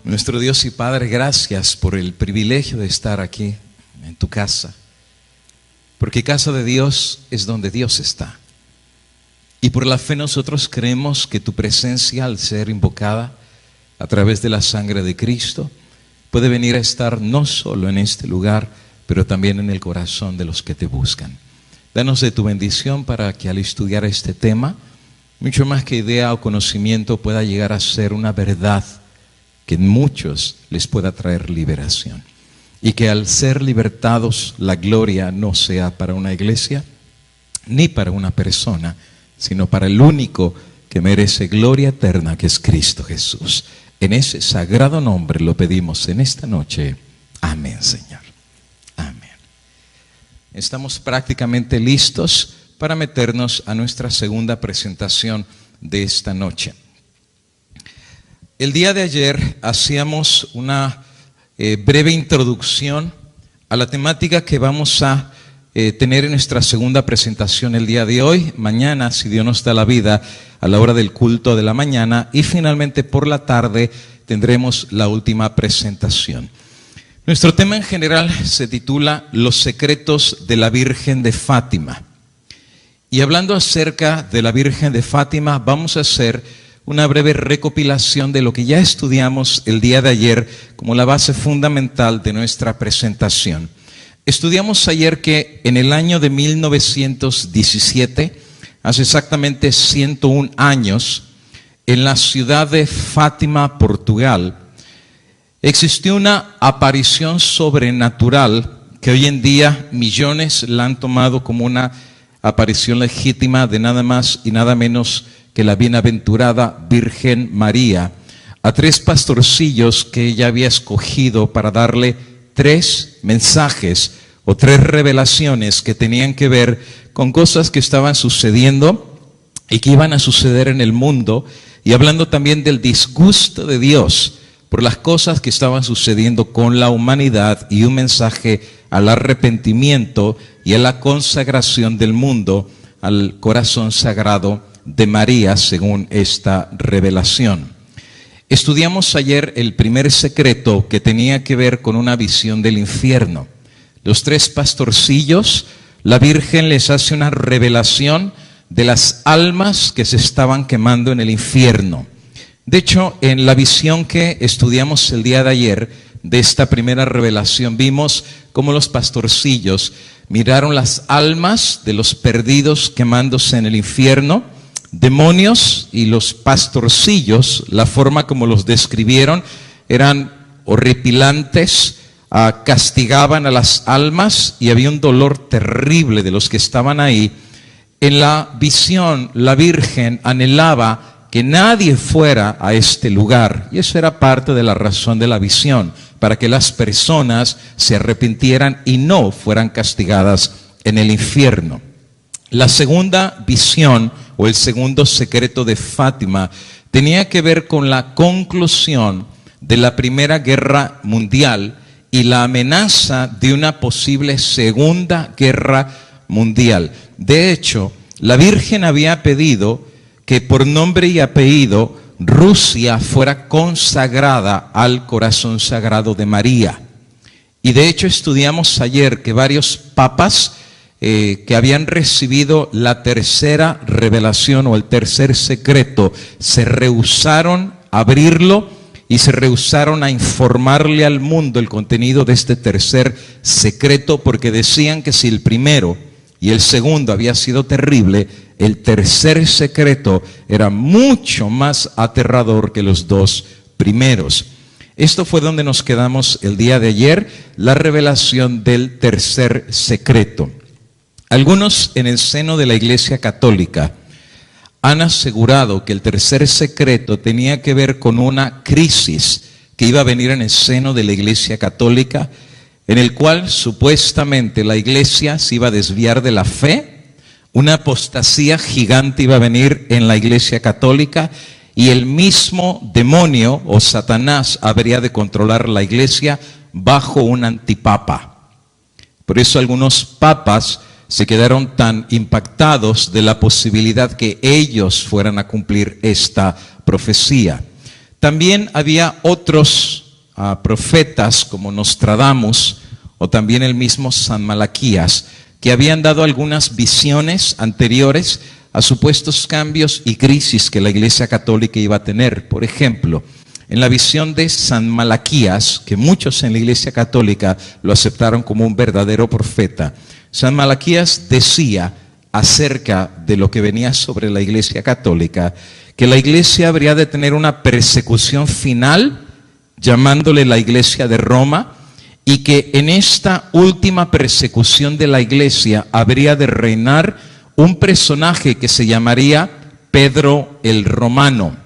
Nuestro Dios y Padre, gracias por el privilegio de estar aquí en tu casa, porque casa de Dios es donde Dios está. Y por la fe nosotros creemos que tu presencia, al ser invocada a través de la sangre de Cristo, puede venir a estar no solo en este lugar, pero también en el corazón de los que te buscan. Danos de tu bendición para que al estudiar este tema, mucho más que idea o conocimiento, pueda llegar a ser una verdad que en muchos les pueda traer liberación. Y que al ser libertados, la gloria no sea para una iglesia, ni para una persona, sino para el único que merece gloria eterna, que es Cristo Jesús. En ese sagrado nombre lo pedimos en esta noche. Amén, Señor. Amén. Estamos prácticamente listos para meternos a nuestra segunda presentación de esta noche. El día de ayer hacíamos una breve introducción a la temática que vamos a tener en nuestra segunda presentación el día de hoy. Mañana, si Dios nos da la vida, a la hora del culto de la mañana, y finalmente por la tarde tendremos la última presentación. Nuestro tema en general se titula Los secretos de la Virgen de Fátima. Y hablando acerca de la Virgen de Fátima, vamos a hacer una breve recopilación de lo que ya estudiamos el día de ayer como la base fundamental de nuestra presentación. Estudiamos ayer que en el año de 1917, hace exactamente 101 años, en la ciudad de Fátima, Portugal, existió una aparición sobrenatural que hoy en día millones la han tomado como una aparición legítima de nada más y nada menos que la bienaventurada Virgen María, a 3 pastorcillos que ella había escogido para darle 3 mensajes o 3 revelaciones que tenían que ver con cosas que estaban sucediendo y que iban a suceder en el mundo, y hablando también del disgusto de Dios por las cosas que estaban sucediendo con la humanidad, y un mensaje al arrepentimiento y a la consagración del mundo al corazón sagrado de María, según esta revelación. Estudiamos ayer el primer secreto, que tenía que ver con una visión del infierno. Los 3 pastorcillos, la Virgen les hace una revelación de las almas que se estaban quemando en el infierno. De hecho, en la visión que estudiamos el día de ayer, de esta primera revelación, vimos cómo los pastorcillos miraron las almas de los perdidos quemándose en el infierno, demonios, y los pastorcillos, la forma como los describieron, eran horripilantes, castigaban a las almas y había un dolor terrible de los que estaban ahí. En la visión, la Virgen anhelaba que nadie fuera a este lugar, y eso era parte de la razón de la visión, para que las personas se arrepintieran y no fueran castigadas en el infierno. La segunda visión, o el segundo secreto de Fátima, tenía que ver con la conclusión de la Primera Guerra Mundial y la amenaza de una posible Segunda Guerra Mundial. De hecho, la Virgen había pedido que por nombre y apellido Rusia fuera consagrada al corazón sagrado de María. Y de hecho estudiamos ayer que varios papas que habían recibido la tercera revelación o el tercer secreto se rehusaron a abrirlo y se rehusaron a informarle al mundo el contenido de este tercer secreto, porque decían que si el primero y el segundo había sido terrible, el tercer secreto era mucho más aterrador que los 2 primeros. Esto fue donde nos quedamos el día de ayer, la revelación del tercer secreto. Algunos en el seno de la Iglesia Católica han asegurado que el tercer secreto tenía que ver con una crisis que iba a venir en el seno de la Iglesia Católica, en el cual supuestamente la Iglesia se iba a desviar de la fe, una apostasía gigante iba a venir en la Iglesia Católica y el mismo demonio o Satanás habría de controlar la Iglesia bajo un antipapa. Por eso algunos papas se quedaron tan impactados de la posibilidad que ellos fueran a cumplir esta profecía. También había otros profetas como Nostradamus o también el mismo San Malaquías que habían dado algunas visiones anteriores a supuestos cambios y crisis que la Iglesia Católica iba a tener. Por ejemplo, en la visión de San Malaquías, que muchos en la Iglesia Católica lo aceptaron como un verdadero profeta, San Malaquías decía acerca de lo que venía sobre la Iglesia Católica, que la Iglesia habría de tener una persecución final, llamándole la Iglesia de Roma, y que en esta última persecución de la Iglesia habría de reinar un personaje que se llamaría Pedro el Romano,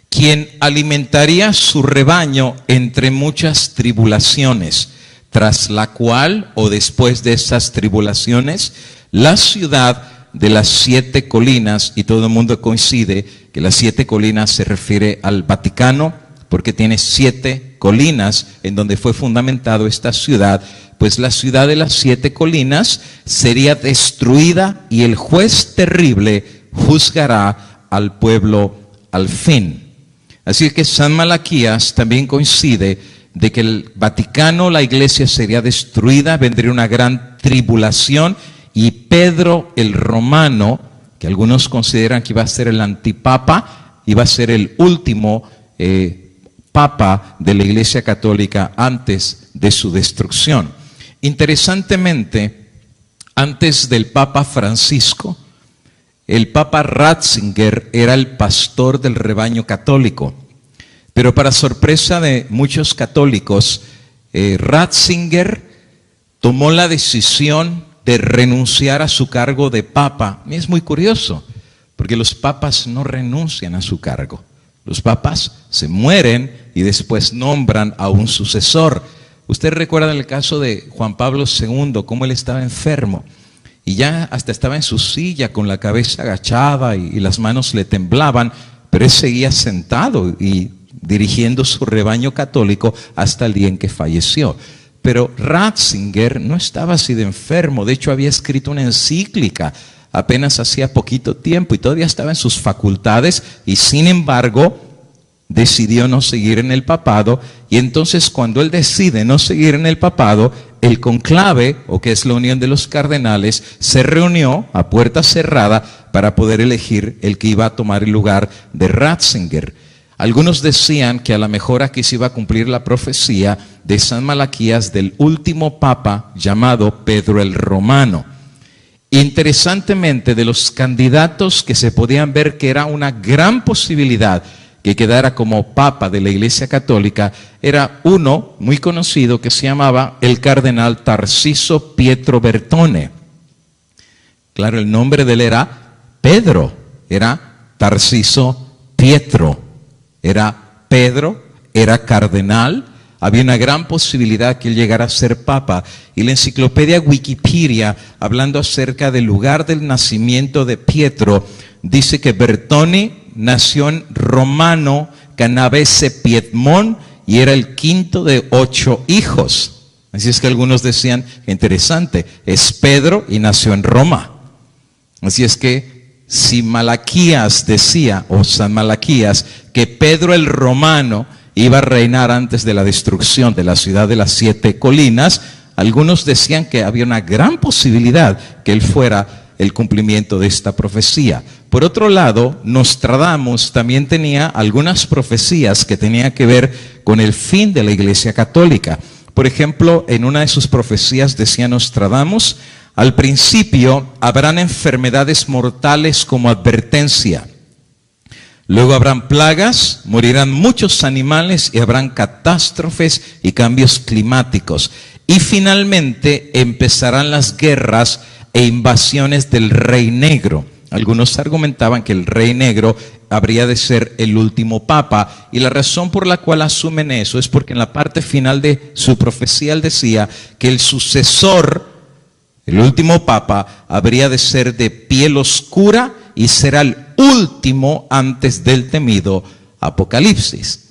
quien alimentaría su rebaño entre muchas tribulaciones, tras la cual, o después de esas tribulaciones, la ciudad de las 7 colinas, y todo el mundo coincide que las 7 colinas se refiere al Vaticano, porque tiene 7 colinas en donde fue fundamentado esta ciudad, pues la ciudad de las 7 colinas sería destruida y el juez terrible juzgará al pueblo al fin. Así que San Malaquías también coincide de que el Vaticano, la iglesia sería destruida, vendría una gran tribulación y Pedro el Romano, que algunos consideran que iba a ser el antipapa, iba a ser el último papa de la Iglesia Católica antes de su destrucción. Interesantemente, antes del Papa Francisco, el Papa Ratzinger era el pastor del rebaño católico. Pero para sorpresa de muchos católicos, Ratzinger tomó la decisión de renunciar a su cargo de papa. Y es muy curioso, porque los papas no renuncian a su cargo. Los papas se mueren y después nombran a un sucesor. Usted recuerda el caso de Juan Pablo II, cómo él estaba enfermo y ya hasta estaba en su silla con la cabeza agachada y las manos le temblaban, pero él seguía sentado y dirigiendo su rebaño católico hasta el día en que falleció. Pero Ratzinger no estaba así de enfermo, de hecho había escrito una encíclica apenas hacía poquito tiempo y todavía estaba en sus facultades y sin embargo decidió no seguir en el papado. Y entonces cuando él decide no seguir en el papado, el conclave, o que es la unión de los cardenales, se reunió a puerta cerrada para poder elegir el que iba a tomar el lugar de Ratzinger. Algunos decían que a lo mejor aquí se iba a cumplir la profecía de San Malaquías del último papa llamado Pedro el Romano. Interesantemente, de los candidatos que se podían ver que era una gran posibilidad que quedara como papa de la Iglesia Católica, era uno muy conocido que se llamaba el cardenal Tarsiso Pietro Bertone. Claro, el nombre de él era Pedro, era Tarsiso Pietro, era Pedro, era cardenal. Había una gran posibilidad que él llegara a ser papa. Y la enciclopedia Wikipedia, hablando acerca del lugar del nacimiento de Pietro, dice que Bertone nació en Romano Canavese Piedmont y era el quinto de 8 hijos. Así es que algunos decían, interesante, es Pedro y nació en Roma. Así es que si Malaquías decía, o San Malaquías, que Pedro el Romano iba a reinar antes de la destrucción de la ciudad de las 7 colinas, algunos decían que había una gran posibilidad que él fuera el cumplimiento de esta profecía. Por otro lado, Nostradamus también tenía algunas profecías que tenían que ver con el fin de la Iglesia Católica. Por ejemplo, en una de sus profecías decía Nostradamus, al principio habrán enfermedades mortales como advertencia. Luego habrán plagas, morirán muchos animales y habrán catástrofes y cambios climáticos. Y finalmente empezarán las guerras e invasiones del Rey Negro. algunos argumentaban que el rey negro habría de ser el último papa, y la razón por la cual asumen eso es porque en la parte final de su profecía él decía que el sucesor, el último papa, habría de ser de piel oscura y será el último antes del temido Apocalipsis.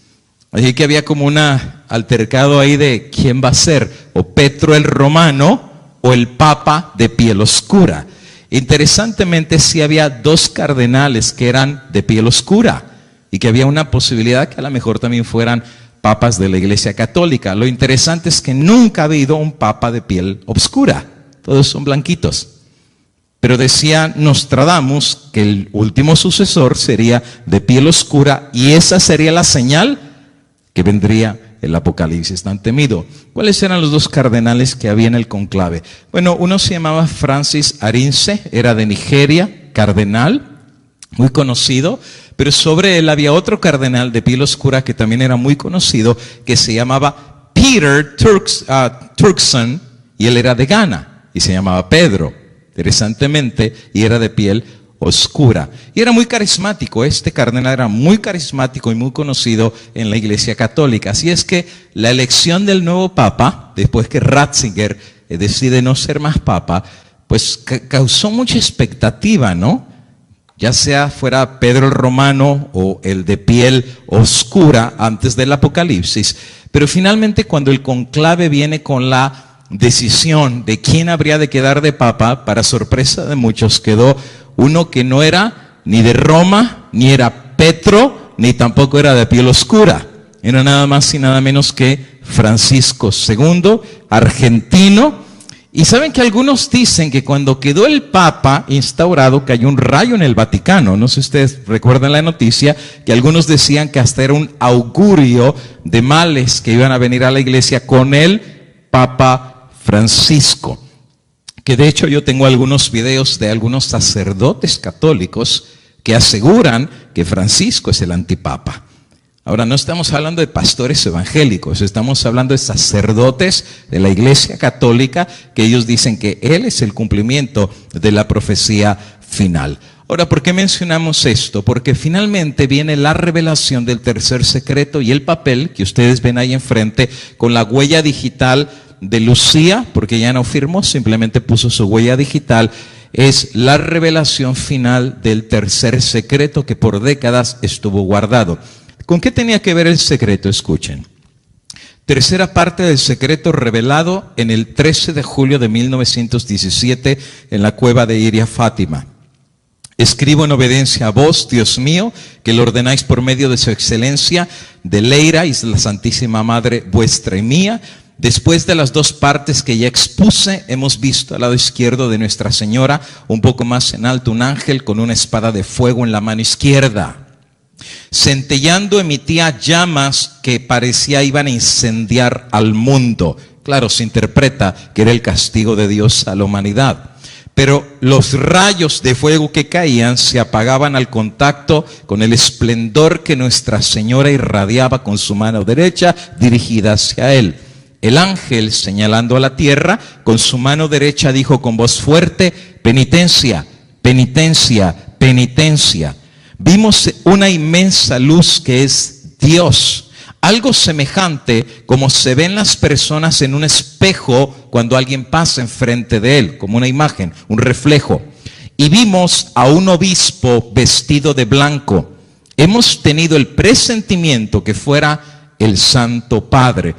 Así que había como un altercado ahí de quién va a ser, o Petro el Romano o el papa de piel oscura. Interesantemente, sí había dos cardenales que eran de piel oscura y que había una posibilidad que a lo mejor también fueran papas de la Iglesia Católica. Lo interesante es que nunca ha habido un papa de piel oscura, todos son blanquitos. Pero decía Nostradamus que el último sucesor sería de piel oscura y esa sería la señal que vendría el Apocalipsis tan temido. ¿Cuáles eran los dos cardenales que había en el conclave? Bueno, uno se llamaba Francis Arinze, era de Nigeria, cardenal, muy conocido, pero sobre él había otro cardenal de piel oscura que también era muy conocido, que se llamaba Peter Turkson, y él era de Ghana, y se llamaba Pedro, interesantemente, y era de piel oscura. Y era muy carismático, este cardenal era muy carismático y muy conocido en la Iglesia Católica. Así es que la elección del nuevo papa, después que Ratzinger decide no ser más papa, pues causó mucha expectativa, ¿no? Ya sea fuera Pedro el Romano o el de piel oscura antes del Apocalipsis. Pero finalmente cuando el conclave viene con la decisión de quién habría de quedar de papa, para sorpresa de muchos quedó uno que no era ni de Roma, ni era Petro, ni tampoco era de piel oscura. Era nada más y nada menos que Francisco II, argentino. Y saben que algunos dicen que cuando quedó el Papa instaurado cayó un rayo en el Vaticano. No sé si ustedes recuerdan la noticia, que algunos decían que hasta era un augurio de males que iban a venir a la iglesia con el Papa Francisco. Que de hecho yo tengo algunos videos de algunos sacerdotes católicos que aseguran que Francisco es el antipapa. Ahora, no estamos hablando de pastores evangélicos, estamos hablando de sacerdotes de la Iglesia Católica que ellos dicen que él es el cumplimiento de la profecía final. Ahora, ¿por qué mencionamos esto? Porque finalmente viene la revelación del tercer secreto y el papel que ustedes ven ahí enfrente con la huella digital de Lucía, porque ya no firmó, simplemente puso su huella digital, es la revelación final del tercer secreto que por décadas estuvo guardado. ¿Con qué tenía que ver el secreto? Escuchen. Tercera parte del secreto revelado en el 13 de julio de 1917 en la cueva de Iria Fátima. Escribo en obediencia a vos, Dios mío, que lo ordenáis por medio de su excelencia, de Leira y la Santísima Madre vuestra y mía. Después de las dos partes que ya expuse, hemos visto al lado izquierdo de Nuestra Señora, un poco más en alto, un ángel con una espada de fuego en la mano izquierda. Centellando emitía llamas que parecía iban a incendiar al mundo. Claro, se interpreta que era el castigo de Dios a la humanidad. Pero los rayos de fuego que caían se apagaban al contacto con el esplendor que Nuestra Señora irradiaba con su mano derecha dirigida hacia él. El ángel, señalando a la tierra, con su mano derecha dijo con voz fuerte: penitencia, penitencia, penitencia. Vimos una inmensa luz que es Dios, algo semejante como se ven las personas en un espejo cuando alguien pasa enfrente de él, como una imagen, un reflejo. Y vimos a un obispo vestido de blanco. Hemos tenido el presentimiento que fuera el Santo Padre.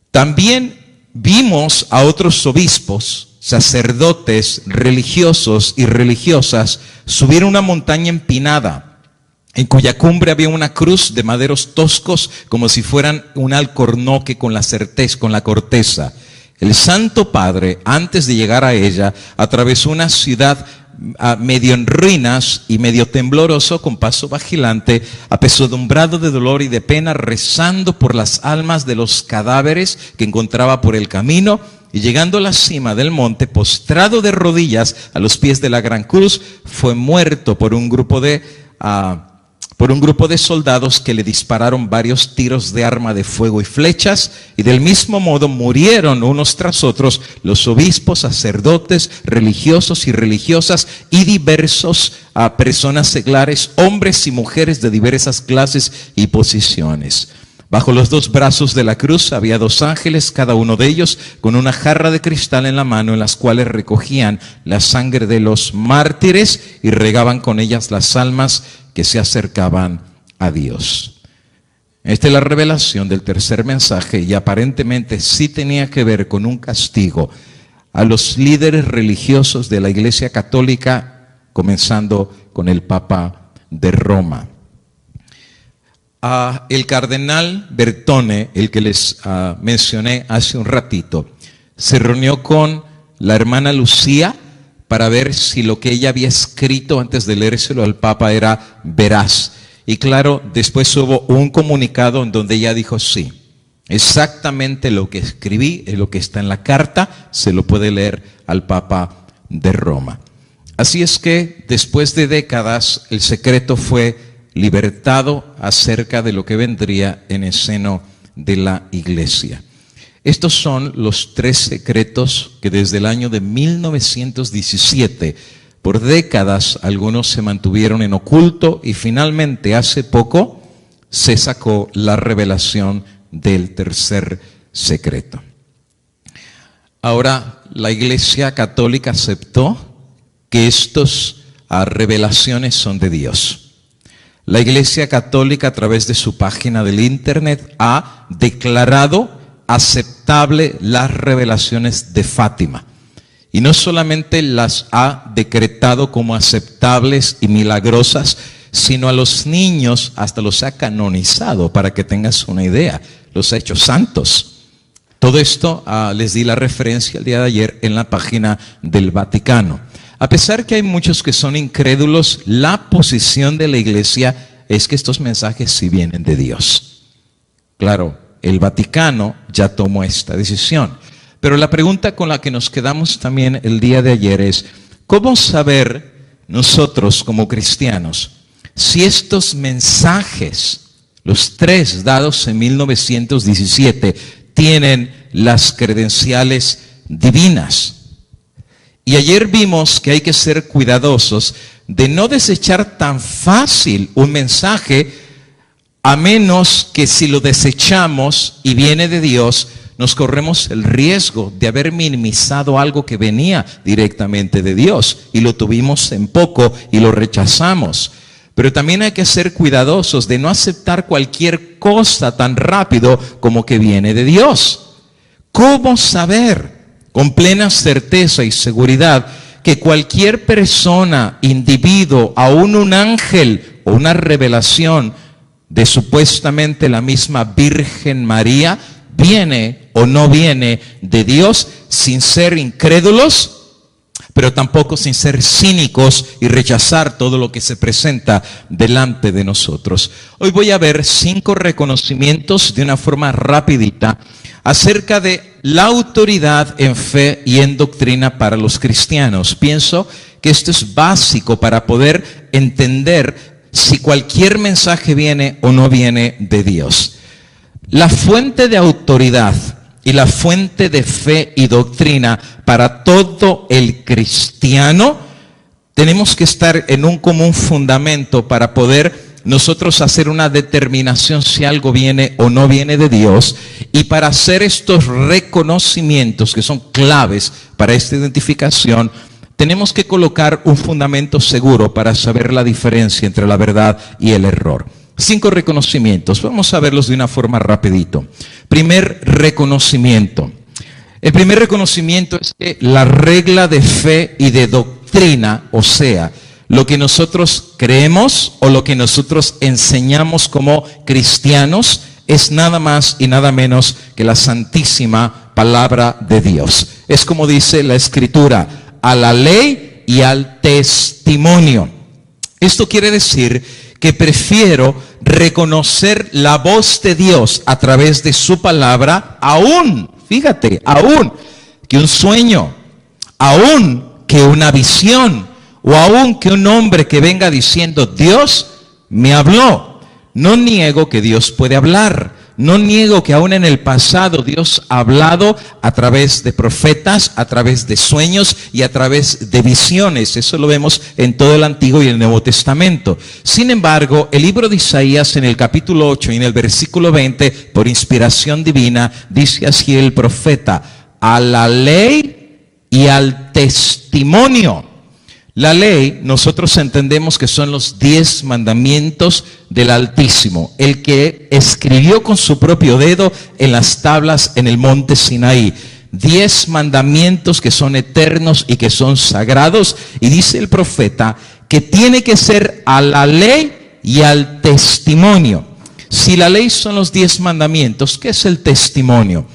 También vimos a otros obispos, sacerdotes, religiosos y religiosas subir una montaña empinada, en cuya cumbre había una cruz de maderos toscos como si fueran un alcornoque con la corteza. El Santo Padre, antes de llegar a ella, atravesó una ciudad medio en ruinas y medio tembloroso, con paso vacilante, apesadumbrado de dolor y de pena, rezando por las almas de los cadáveres que encontraba por el camino, y llegando a la cima del monte, postrado de rodillas a los pies de la gran cruz, fue muerto por un grupo de por un grupo de soldados que le dispararon varios tiros de arma de fuego y flechas, y del mismo modo murieron unos tras otros los obispos, sacerdotes, religiosos y religiosas y diversos personas seglares, hombres y mujeres de diversas clases y posiciones. Bajo los dos brazos de la cruz había dos ángeles, cada uno de ellos con una jarra de cristal en la mano, en las cuales recogían la sangre de los mártires y regaban con ellas las almas que se acercaban a Dios. Esta es la revelación del tercer mensaje, y aparentemente sí tenía que ver con un castigo a los líderes religiosos de la Iglesia Católica, comenzando con el Papa de Roma. El cardenal Bertone, el que les mencioné hace un ratito, se reunió con la hermana Lucía para ver si lo que ella había escrito antes de leérselo al Papa era veraz. Y claro, después hubo un comunicado en donde ella dijo sí, exactamente lo que escribí es lo que está en la carta, se lo puede leer al Papa de Roma. Así es que después de décadas el secreto fue libertado acerca de lo que vendría en el seno de la Iglesia. Estos son los 3 secretos que desde el año de 1917, por décadas, algunos se mantuvieron en oculto, y finalmente hace poco se sacó la revelación del tercer secreto. Ahora, la Iglesia Católica aceptó que estas revelaciones son de Dios. La Iglesia Católica, a través de su página del internet, ha declarado aceptable las revelaciones de Fátima. Y no solamente las ha decretado como aceptables y milagrosas, sino a los niños hasta los ha canonizado, para que tengas una idea, los ha hecho santos. Todo esto les di la referencia el día de ayer en la página del Vaticano. A pesar que hay muchos que son incrédulos, la posición de la Iglesia es que estos mensajes sí vienen de Dios. Claro, el Vaticano ya tomó esta decisión. Pero la pregunta con la que nos quedamos también el día de ayer es, ¿cómo saber nosotros como cristianos si estos mensajes, los 3 dados en 1917, tienen las credenciales divinas? Y ayer vimos que hay que ser cuidadosos de no desechar tan fácil un mensaje, a menos que si lo desechamos y viene de Dios, nos corremos el riesgo de haber minimizado algo que venía directamente de Dios y lo tuvimos en poco y lo rechazamos. Pero también hay que ser cuidadosos de no aceptar cualquier cosa tan rápido como que viene de Dios. ¿Cómo saber con plena certeza y seguridad que cualquier persona, individuo, aún un ángel o una revelación de supuestamente la misma Virgen María, viene o no viene de Dios, sin ser incrédulos, pero tampoco sin ser cínicos y rechazar todo lo que se presenta delante de nosotros? Hoy voy a ver 5 reconocimientos de una forma rapidita acerca de la autoridad en fe y en doctrina para los cristianos. Pienso que esto es básico para poder entender si cualquier mensaje viene o no viene de Dios. La fuente de autoridad y la fuente de fe y doctrina para todo el cristiano, tenemos que estar en un común fundamento para poder nosotros hacer una determinación si algo viene o no viene de Dios, y para hacer estos reconocimientos que son claves para esta identificación, tenemos que colocar un fundamento seguro para saber la diferencia entre la verdad y el error. 5 reconocimientos, vamos a verlos de una forma rapidito. Primer reconocimiento. El primer reconocimiento es que la regla de fe y de doctrina, o sea, lo que nosotros creemos o lo que nosotros enseñamos como cristianos, es nada más y nada menos que la santísima palabra de Dios. Es como dice la Escritura, a la ley y al testimonio. Esto quiere decir que prefiero reconocer la voz de Dios a través de su palabra, aún, fíjate, aún que un sueño, aún que una visión, o aún que un hombre que venga diciendo, Dios me habló. No niego que Dios puede hablar. No niego que aún en el pasado Dios ha hablado a través de profetas, a través de sueños y a través de visiones. Eso lo vemos en todo el Antiguo y el Nuevo Testamento. Sin embargo, el libro de Isaías en el capítulo 8 y en el versículo 20, por inspiración divina, dice así el profeta: a la ley y al testimonio. La ley, nosotros entendemos que son los 10 mandamientos del Altísimo, el que escribió con su propio dedo en las tablas en el monte Sinaí. 10 mandamientos que son eternos y que son sagrados. Y dice el profeta que tiene que ser a la ley y al testimonio. Si la ley son los 10 mandamientos, ¿qué es el testimonio?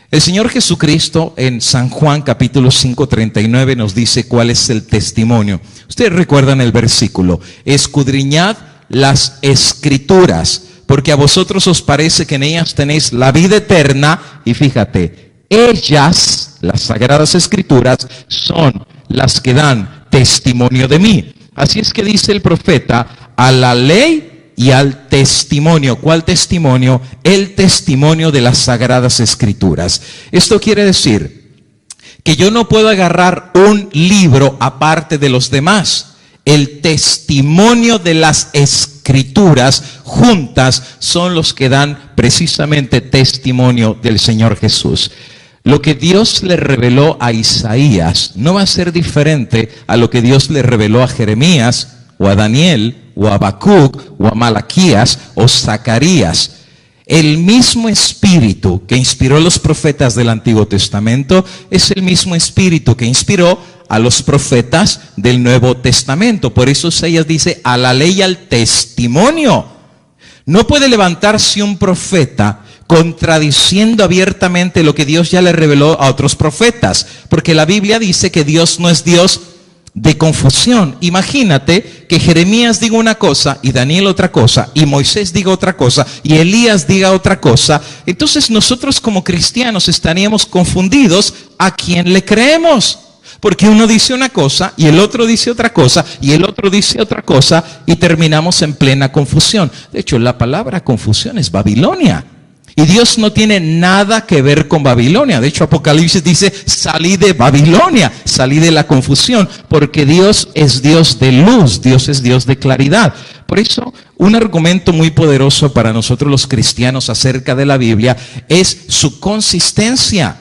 El Señor Jesucristo en San Juan capítulo 5:39 nos dice cuál es el testimonio. Ustedes recuerdan el versículo: escudriñad las escrituras, porque a vosotros os parece que en ellas tenéis la vida eterna. Y fíjate, ellas, las sagradas escrituras, son las que dan testimonio de mí. Así es que dice el profeta: a la ley y al testimonio. ¿Cuál testimonio? El testimonio de las sagradas escrituras. Esto quiere decir que yo no puedo agarrar un libro aparte de los demás. El testimonio de las escrituras juntas son los que dan precisamente testimonio del Señor Jesús. Lo que Dios le reveló a Isaías no va a ser diferente a lo que Dios le reveló a Jeremías o a Daniel o a Habacuc o a Malaquías o Zacarías. El mismo espíritu que inspiró a los profetas del Antiguo Testamento es el mismo espíritu que inspiró a los profetas del Nuevo Testamento. Por eso Isaías dice: a la ley y al testimonio. No puede levantarse un profeta contradiciendo abiertamente lo que Dios ya le reveló a otros profetas, porque la Biblia dice que Dios no es Dios de confusión. Imagínate que Jeremías diga una cosa y Daniel otra cosa, y Moisés diga otra cosa y Elías diga otra cosa. Entonces nosotros como cristianos estaríamos confundidos a quién le creemos, porque uno dice una cosa y el otro dice otra cosa y el otro dice otra cosa, y terminamos en plena confusión. De hecho, la palabra confusión es Babilonia. Y Dios no tiene nada que ver con Babilonia. De hecho, Apocalipsis dice: salí de Babilonia, salí de la confusión, porque Dios es Dios de luz, Dios es Dios de claridad. Por eso, un argumento muy poderoso para nosotros los cristianos acerca de la Biblia es su consistencia.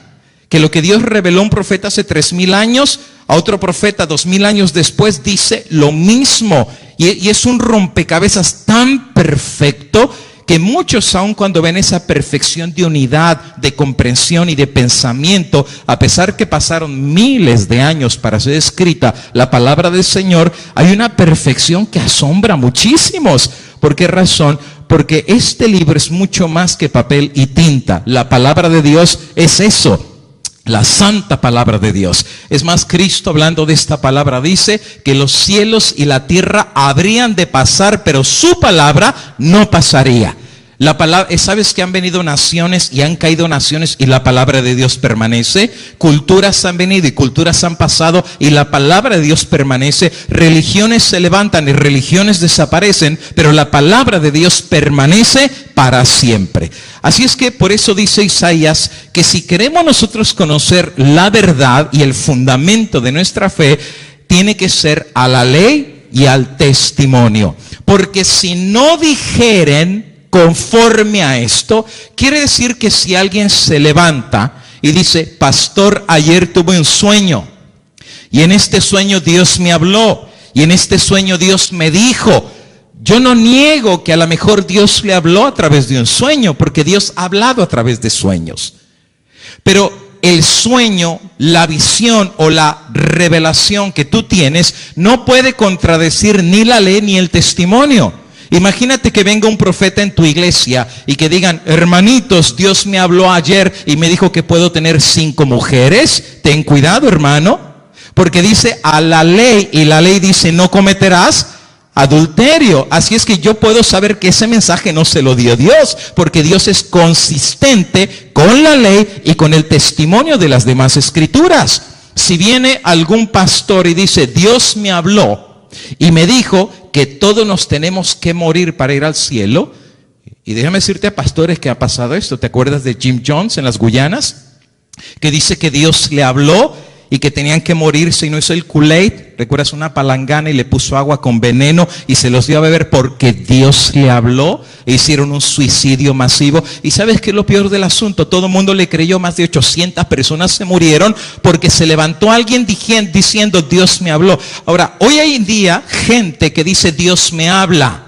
Que lo que Dios reveló a un profeta hace 3000 años, a otro profeta 2000 años después dice lo mismo. Y es un rompecabezas tan perfecto que muchos, aun cuando ven esa perfección de unidad, de comprensión y de pensamiento, a pesar que pasaron miles de años para ser escrita la palabra del Señor, hay una perfección que asombra a muchísimos. ¿Por qué razón? Porque este libro es mucho más que papel y tinta. La palabra de Dios es eso, la santa palabra de Dios. Es más, Cristo, hablando de esta palabra, dice que los cielos y la tierra habrían de pasar, pero su palabra no pasaría. La palabra, ¿sabes que han venido naciones y han caído naciones y la palabra de Dios permanece? Culturas han venido y culturas han pasado y la palabra de Dios permanece. Religiones se levantan y religiones desaparecen, pero la palabra de Dios permanece para siempre. Así es que por eso dice Isaías que si queremos nosotros conocer la verdad y el fundamento de nuestra fe, tiene que ser a la ley y al testimonio. Porque si no dijeren conforme a esto, quiere decir que si alguien se levanta y dice: pastor, ayer tuve un sueño y en este sueño Dios me habló y en este sueño Dios me dijo. Yo no niego que a lo mejor Dios le habló a través de un sueño, porque Dios ha hablado a través de sueños. Pero el sueño, la visión o la revelación que tú tienes no puede contradecir ni la ley ni el testimonio. Imagínate que venga un profeta en tu iglesia y que digan: hermanitos, Dios me habló ayer y me dijo que puedo tener 5 mujeres. Ten cuidado, hermano, porque dice a la ley, y la ley dice: no cometerás adulterio. Así es que yo puedo saber que ese mensaje no se lo dio Dios, porque Dios es consistente con la ley y con el testimonio de las demás escrituras. Si viene algún pastor y dice: Dios me habló y me dijo que todos nos tenemos que morir para ir al cielo. Y déjame decirte a pastores que ha pasado esto. ¿Te acuerdas de Jim Jones en las Guyanas? Que dice que Dios le habló y que tenían que morirse y no hizo el Kool-Aid. ¿Recuerdas? Una palangana y le puso agua con veneno y se los dio a beber porque Dios le habló. E hicieron un suicidio masivo. ¿Y sabes qué es lo peor del asunto? Todo el mundo le creyó, más de 800 personas se murieron porque se levantó alguien diciendo Dios me habló. Ahora, hoy hay en día gente que dice Dios me habla.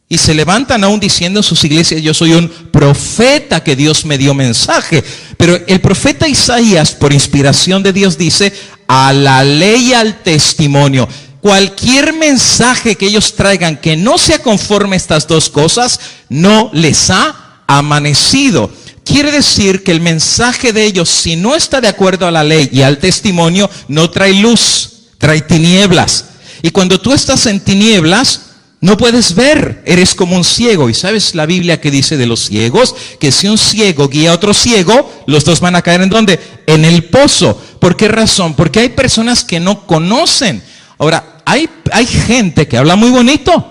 Y se levantan aún diciendo en sus iglesias, yo soy un profeta que Dios me dio mensaje. Pero el profeta Isaías, por inspiración de Dios, dice, a la ley y al testimonio. Cualquier mensaje que ellos traigan que no sea conforme a estas dos cosas, no les ha amanecido. Quiere decir que el mensaje de ellos, si no está de acuerdo a la ley y al testimonio, no trae luz, trae tinieblas. Y cuando tú estás en tinieblas, no puedes ver, eres como un ciego. ¿Y sabes la Biblia que dice de los ciegos? Que si un ciego guía a otro ciego, los dos van a caer ¿en dónde? En el pozo. ¿Por qué razón? Porque hay personas que no conocen. Ahora, hay gente que habla muy bonito.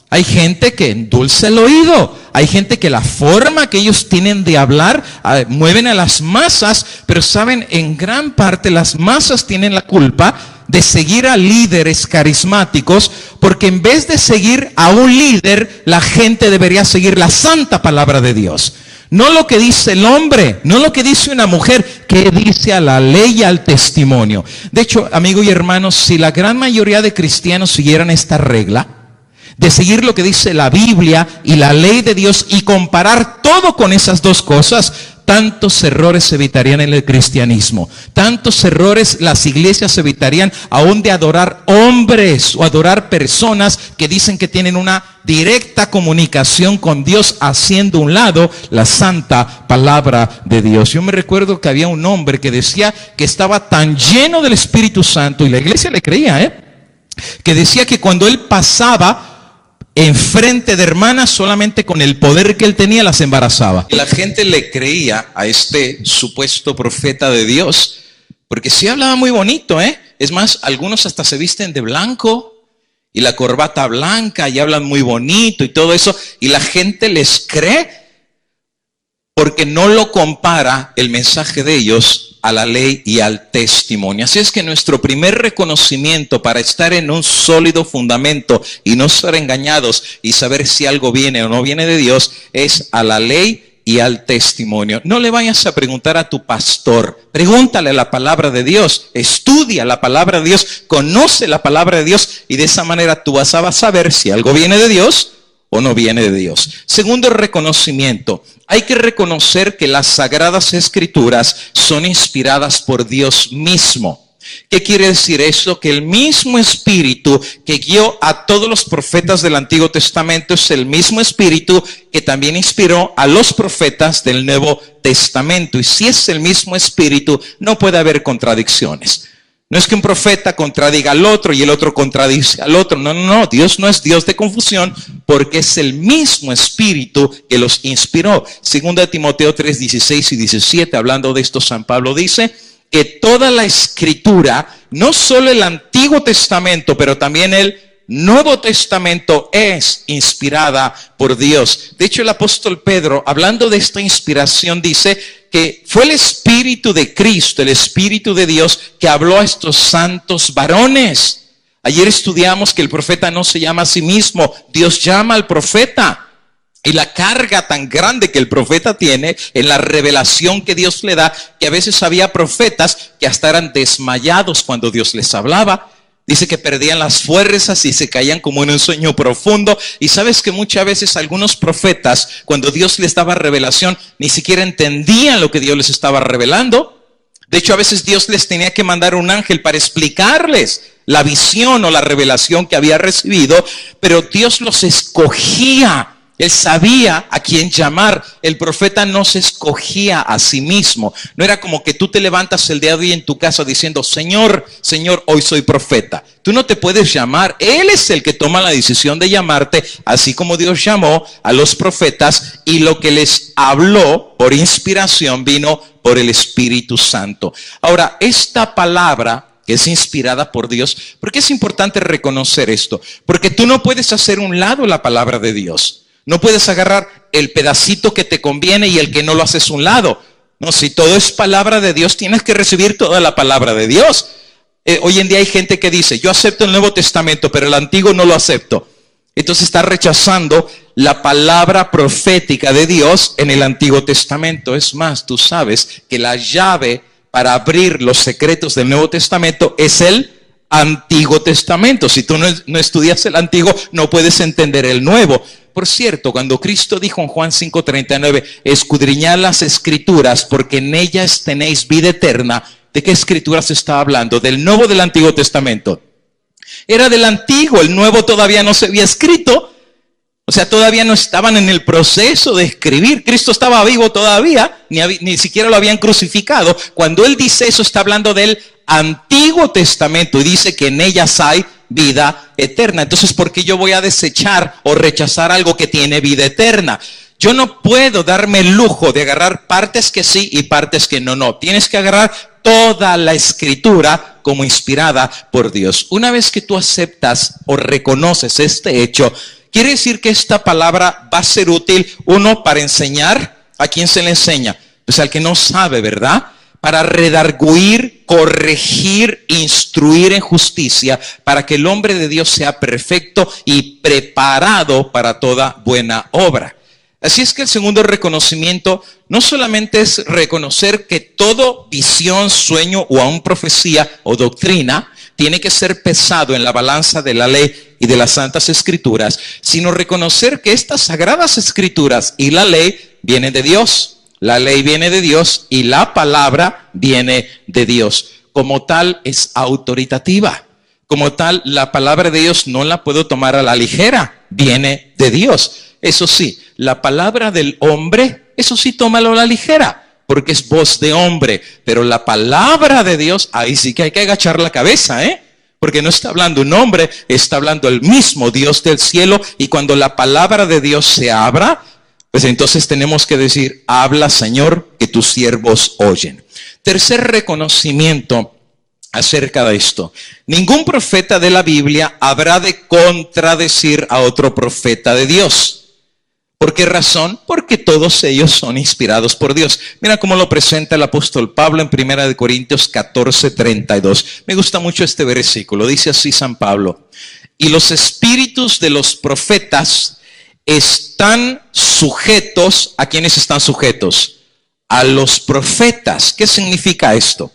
Hay gente que endulza el oído. Hay gente que la forma que ellos tienen de hablar mueven a las masas. Pero saben, en gran parte las masas tienen la culpa de seguir a líderes carismáticos, porque en vez de seguir a un líder, la gente debería seguir la santa palabra de Dios. No lo que dice el hombre, no lo que dice una mujer, que dice a la ley y al testimonio. De hecho, amigo y hermanos, si la gran mayoría de cristianos siguieran esta regla, de seguir lo que dice la Biblia y la ley de Dios y comparar todo con esas dos cosas, tantos errores se evitarían en el cristianismo. Tantos errores las iglesias evitarían aún de adorar hombres o adorar personas que dicen que tienen una directa comunicación con Dios, haciendo a un lado la santa palabra de Dios. Yo me recuerdo que había un hombre que decía que estaba tan lleno del Espíritu Santo, y la iglesia le creía, que decía que cuando él pasaba enfrente de hermanas, solamente con el poder que él tenía las embarazaba. Y la gente le creía a este supuesto profeta de Dios, porque sí hablaba muy bonito, Es más, algunos hasta se visten de blanco y la corbata blanca y hablan muy bonito y todo eso, y la gente les cree porque no lo compara el mensaje de ellos a la ley y al testimonio. Así es que nuestro primer reconocimiento para estar en un sólido fundamento y no ser engañados y saber si algo viene o no viene de Dios es a la ley y al testimonio. No le vayas a preguntar a tu pastor, pregúntale la palabra de Dios, estudia la palabra de Dios, conoce la palabra de Dios, y de esa manera tú vas a saber si algo viene de Dios o no viene de Dios. Segundo reconocimiento, hay que reconocer que las Sagradas Escrituras son inspiradas por Dios mismo. ¿Qué quiere decir eso? Que el mismo Espíritu que guió a todos los profetas del Antiguo Testamento es el mismo Espíritu que también inspiró a los profetas del Nuevo Testamento. Y si es el mismo Espíritu, no puede haber contradicciones. No es que un profeta contradiga al otro y el otro contradice al otro. No. Dios no es Dios de confusión, porque es el mismo Espíritu que los inspiró. Segunda de Timoteo 3, 16 y 17, hablando de esto, San Pablo dice que toda la Escritura, no solo el Antiguo Testamento, pero también el Nuevo Testamento, es inspirada por Dios. De hecho, el apóstol Pedro, hablando de esta inspiración, dice que fue el Espíritu de Cristo, el Espíritu de Dios, que habló a estos santos varones. Ayer estudiamos que el profeta no se llama a sí mismo, Dios llama al profeta. Y la carga tan grande que el profeta tiene en la revelación que Dios le da, que a veces había profetas que hasta eran desmayados cuando Dios les hablaba. Dice que perdían las fuerzas y se caían como en un sueño profundo. Y sabes que muchas veces algunos profetas, cuando Dios les daba revelación, ni siquiera entendían lo que Dios les estaba revelando. De hecho, a veces Dios les tenía que mandar un ángel para explicarles la visión o la revelación que había recibido. Pero Dios los escogía. Él sabía a quién llamar. El profeta no se escogía a sí mismo. No era como que tú te levantas el día de hoy en tu casa diciendo, Señor, Señor, hoy soy profeta. Tú no te puedes llamar. Él es el que toma la decisión de llamarte, así como Dios llamó a los profetas, y lo que les habló por inspiración vino por el Espíritu Santo. Ahora, esta palabra que es inspirada por Dios. ¿Por qué es importante reconocer esto? Porque tú no puedes hacer un lado la palabra de Dios. No puedes agarrar el pedacito que te conviene y el que no lo haces un lado. No, si todo es palabra de Dios, tienes que recibir toda la palabra de Dios. Hoy en día hay gente que dice, yo acepto el Nuevo Testamento, pero el Antiguo no lo acepto. Entonces está rechazando la palabra profética de Dios en el Antiguo Testamento. Es más, tú sabes que la llave para abrir los secretos del Nuevo Testamento es el Antiguo Testamento. Si tú no estudias el Antiguo, no puedes entender el Nuevo. Por cierto, cuando Cristo dijo en Juan 5:39, escudriñad las Escrituras porque en ellas tenéis vida eterna, ¿de qué Escrituras está hablando? ¿Del Nuevo o del Antiguo Testamento? Era del Antiguo, el Nuevo todavía no se había escrito. O sea, todavía no estaban en el proceso de escribir. Cristo estaba vivo todavía, ni siquiera lo habían crucificado. Cuando Él dice eso, está hablando del Antiguo Testamento y dice que en ellas hay vida eterna. Entonces, ¿por qué yo voy a desechar o rechazar algo que tiene vida eterna? Yo no puedo darme el lujo de agarrar partes que sí y partes que no. Tienes que agarrar toda la Escritura como inspirada por Dios. Una vez que tú aceptas o reconoces este hecho, quiere decir que esta palabra va a ser útil, uno, para enseñar. ¿A quién se le enseña? Pues al que no sabe, ¿verdad? Para redarguir, corregir, instruir en justicia, para que el hombre de Dios sea perfecto y preparado para toda buena obra. Así es que el segundo reconocimiento no solamente es reconocer que todo visión, sueño o aún profecía o doctrina tiene que ser pesado en la balanza de la ley y de las santas escrituras, sino reconocer que estas sagradas escrituras y la ley vienen de Dios. La ley viene de Dios y la palabra viene de Dios. Como tal, es autoritativa. Como tal, la palabra de Dios no la puedo tomar a la ligera. Viene de Dios. Eso sí, la palabra del hombre, eso sí, tómalo a la ligera, porque es voz de hombre. Pero la palabra de Dios, ahí sí que hay que agachar la cabeza, porque no está hablando un hombre, está hablando el mismo Dios del cielo. Y cuando la palabra de Dios se abra, pues entonces tenemos que decir, habla, Señor, que tus siervos oyen. Tercer reconocimiento acerca de esto. Ningún profeta de la Biblia habrá de contradecir a otro profeta de Dios. ¿Por qué razón? Porque todos ellos son inspirados por Dios. Mira cómo lo presenta el apóstol Pablo en 1 Corintios 14:32. Me gusta mucho este versículo. Dice así San Pablo: y los espíritus de los profetas están sujetos. ¿A quiénes están sujetos? A los profetas. ¿Qué significa esto?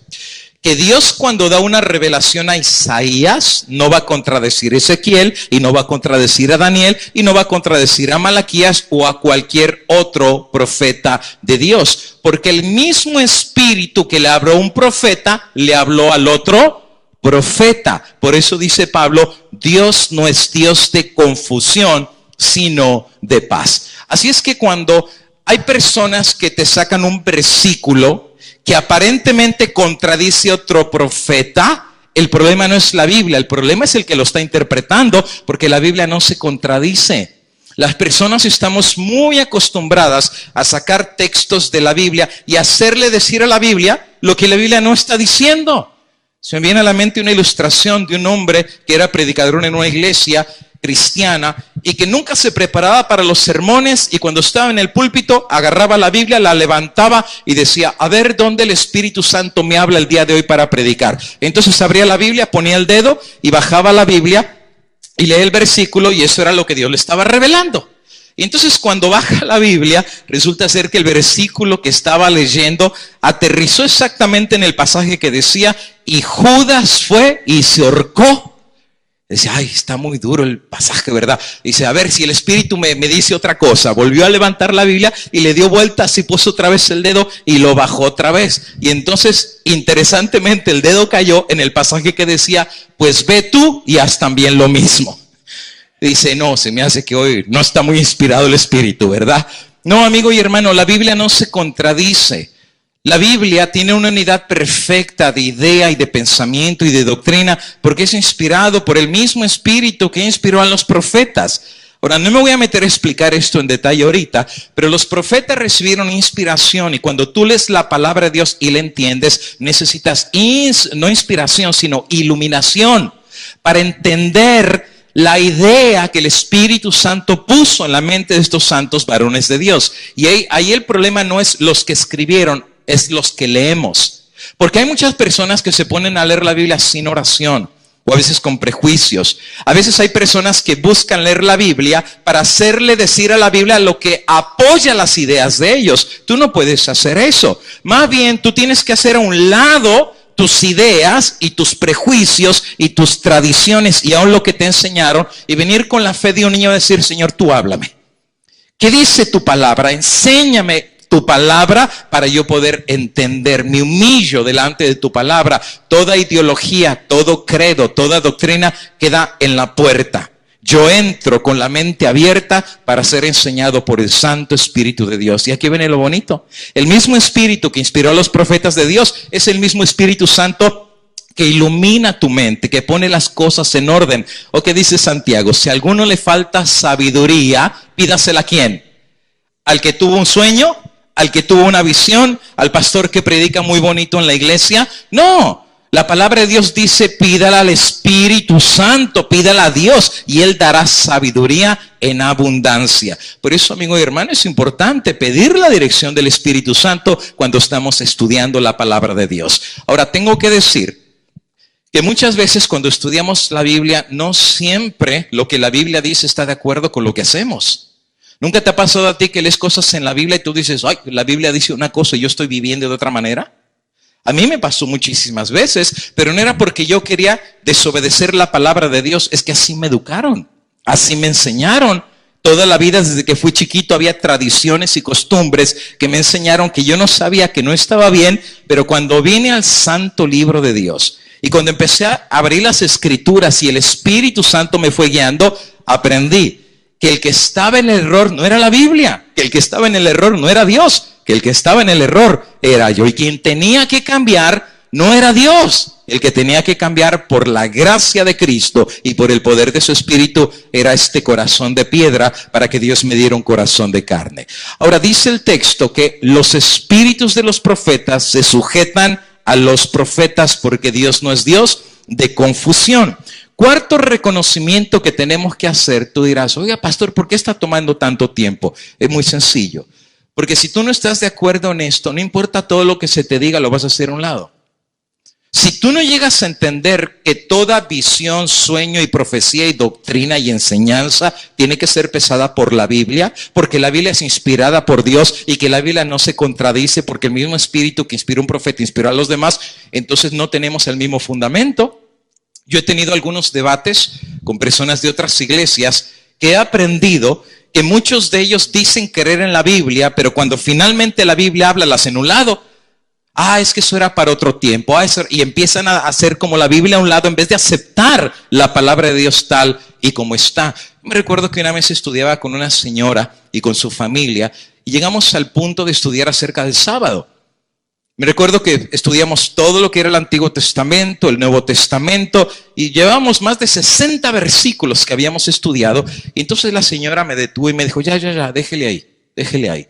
Que Dios, cuando da una revelación a Isaías, no va a contradecir a Ezequiel, y no va a contradecir a Daniel, y no va a contradecir a Malaquías o a cualquier otro profeta de Dios, porque el mismo espíritu que le habló a un profeta le habló al otro profeta. Por eso dice Pablo, Dios no es Dios de confusión, sino de paz. Así es que cuando hay personas que te sacan un versículo que aparentemente contradice a otro profeta, el problema no es la Biblia, el problema es el que lo está interpretando, porque la Biblia no se contradice. Las personas estamos muy acostumbradas a sacar textos de la Biblia y hacerle decir a la Biblia lo que la Biblia no está diciendo. Se me viene a la mente una ilustración de un hombre que era predicador en una iglesia cristiana y que nunca se preparaba para los sermones, y cuando estaba en el púlpito agarraba la Biblia, la levantaba y decía, a ver dónde el Espíritu Santo me habla el día de hoy para predicar. Entonces abría la Biblia, ponía el dedo y bajaba la Biblia y leía el versículo, y eso era lo que Dios le estaba revelando. Y entonces cuando baja la Biblia, resulta ser que el versículo que estaba leyendo aterrizó exactamente en el pasaje que decía, y Judas fue y se ahorcó. Dice, ay, está muy duro el pasaje, ¿verdad? Dice, a ver si el Espíritu me dice otra cosa. Volvió a levantar la Biblia y le dio vueltas y puso otra vez el dedo y lo bajó otra vez. Y entonces, interesantemente, el dedo cayó en el pasaje que decía, pues ve tú y haz también lo mismo. Dice, no, se me hace que hoy no está muy inspirado el Espíritu, ¿verdad? No, amigo y hermano, la Biblia no se contradice. La Biblia tiene una unidad perfecta de idea y de pensamiento y de doctrina, porque es inspirado por el mismo Espíritu que inspiró a los profetas. Ahora, no me voy a meter a explicar esto en detalle ahorita, pero los profetas recibieron inspiración y cuando tú lees la palabra de Dios y la entiendes, necesitas no inspiración, sino iluminación para entender la idea que el Espíritu Santo puso en la mente de estos santos varones de Dios. Y ahí el problema no es los que escribieron, es los que leemos. Porque hay muchas personas que se ponen a leer la Biblia sin oración. O a veces con prejuicios. A veces hay personas que buscan leer la Biblia para hacerle decir a la Biblia lo que apoya las ideas de ellos. Tú no puedes hacer eso. Más bien, tú tienes que hacer a un lado tus ideas y tus prejuicios y tus tradiciones y aún lo que te enseñaron y venir con la fe de un niño a decir, Señor, tú háblame. ¿Qué dice tu palabra? Enséñame tu palabra para yo poder entender. Me humillo delante de tu palabra. Toda ideología, todo credo, toda doctrina queda en la puerta. Yo entro con la mente abierta para ser enseñado por el Santo Espíritu de Dios. Y aquí viene lo bonito. El mismo Espíritu que inspiró a los profetas de Dios es el mismo Espíritu Santo que ilumina tu mente, que pone las cosas en orden. ¿O qué dice Santiago? Si a alguno le falta sabiduría, pídasela ¿a quién? ¿Al que tuvo un sueño? ¿Al que tuvo una visión? ¿Al pastor que predica muy bonito en la iglesia? No, la palabra de Dios dice, pídala al Espíritu Santo, pídala a Dios y Él dará sabiduría en abundancia. Por eso, amigo y hermano, es importante pedir la dirección del Espíritu Santo cuando estamos estudiando la palabra de Dios. Ahora, tengo que decir que muchas veces cuando estudiamos la Biblia, no siempre lo que la Biblia dice está de acuerdo con lo que hacemos. ¿Nunca te ha pasado a ti que lees cosas en la Biblia y tú dices, ay, la Biblia dice una cosa y yo estoy viviendo de otra manera? A mí me pasó muchísimas veces, pero no era porque yo quería desobedecer la palabra de Dios, es que así me educaron, así me enseñaron. Toda la vida desde que fui chiquito había tradiciones y costumbres que me enseñaron que yo no sabía que no estaba bien, pero cuando vine al santo libro de Dios y cuando empecé a abrir las escrituras y el Espíritu Santo me fue guiando, aprendí que el que estaba en el error no era la Biblia, que el que estaba en el error no era Dios, que el que estaba en el error era yo. Y quien tenía que cambiar no era Dios, el que tenía que cambiar por la gracia de Cristo y por el poder de su Espíritu era este corazón de piedra para que Dios me diera un corazón de carne. Ahora dice el texto que los espíritus de los profetas se sujetan a los profetas porque Dios no es Dios de confusión. Cuarto reconocimiento que tenemos que hacer, tú dirás, oiga pastor, ¿por qué está tomando tanto tiempo? Es muy sencillo, porque si tú no estás de acuerdo en esto, no importa todo lo que se te diga, lo vas a hacer a un lado. Si tú no llegas a entender que toda visión, sueño y profecía y doctrina y enseñanza tiene que ser pesada por la Biblia, porque la Biblia es inspirada por Dios y que la Biblia no se contradice porque el mismo espíritu que inspiró a un profeta inspiró a los demás, entonces no tenemos el mismo fundamento. Yo he tenido algunos debates con personas de otras iglesias que he aprendido que muchos de ellos dicen creer en la Biblia, pero cuando finalmente la Biblia habla, la hacen a un lado. Es que eso era para otro tiempo. Y empiezan a hacer como la Biblia a un lado en vez de aceptar la palabra de Dios tal y como está. Me recuerdo que una vez estudiaba con una señora y con su familia y llegamos al punto de estudiar acerca del sábado. Me recuerdo que estudiamos todo lo que era el Antiguo Testamento, el Nuevo Testamento, y llevábamos más de 60 versículos que habíamos estudiado. Y entonces la señora me detuvo y me dijo, ya, déjele ahí.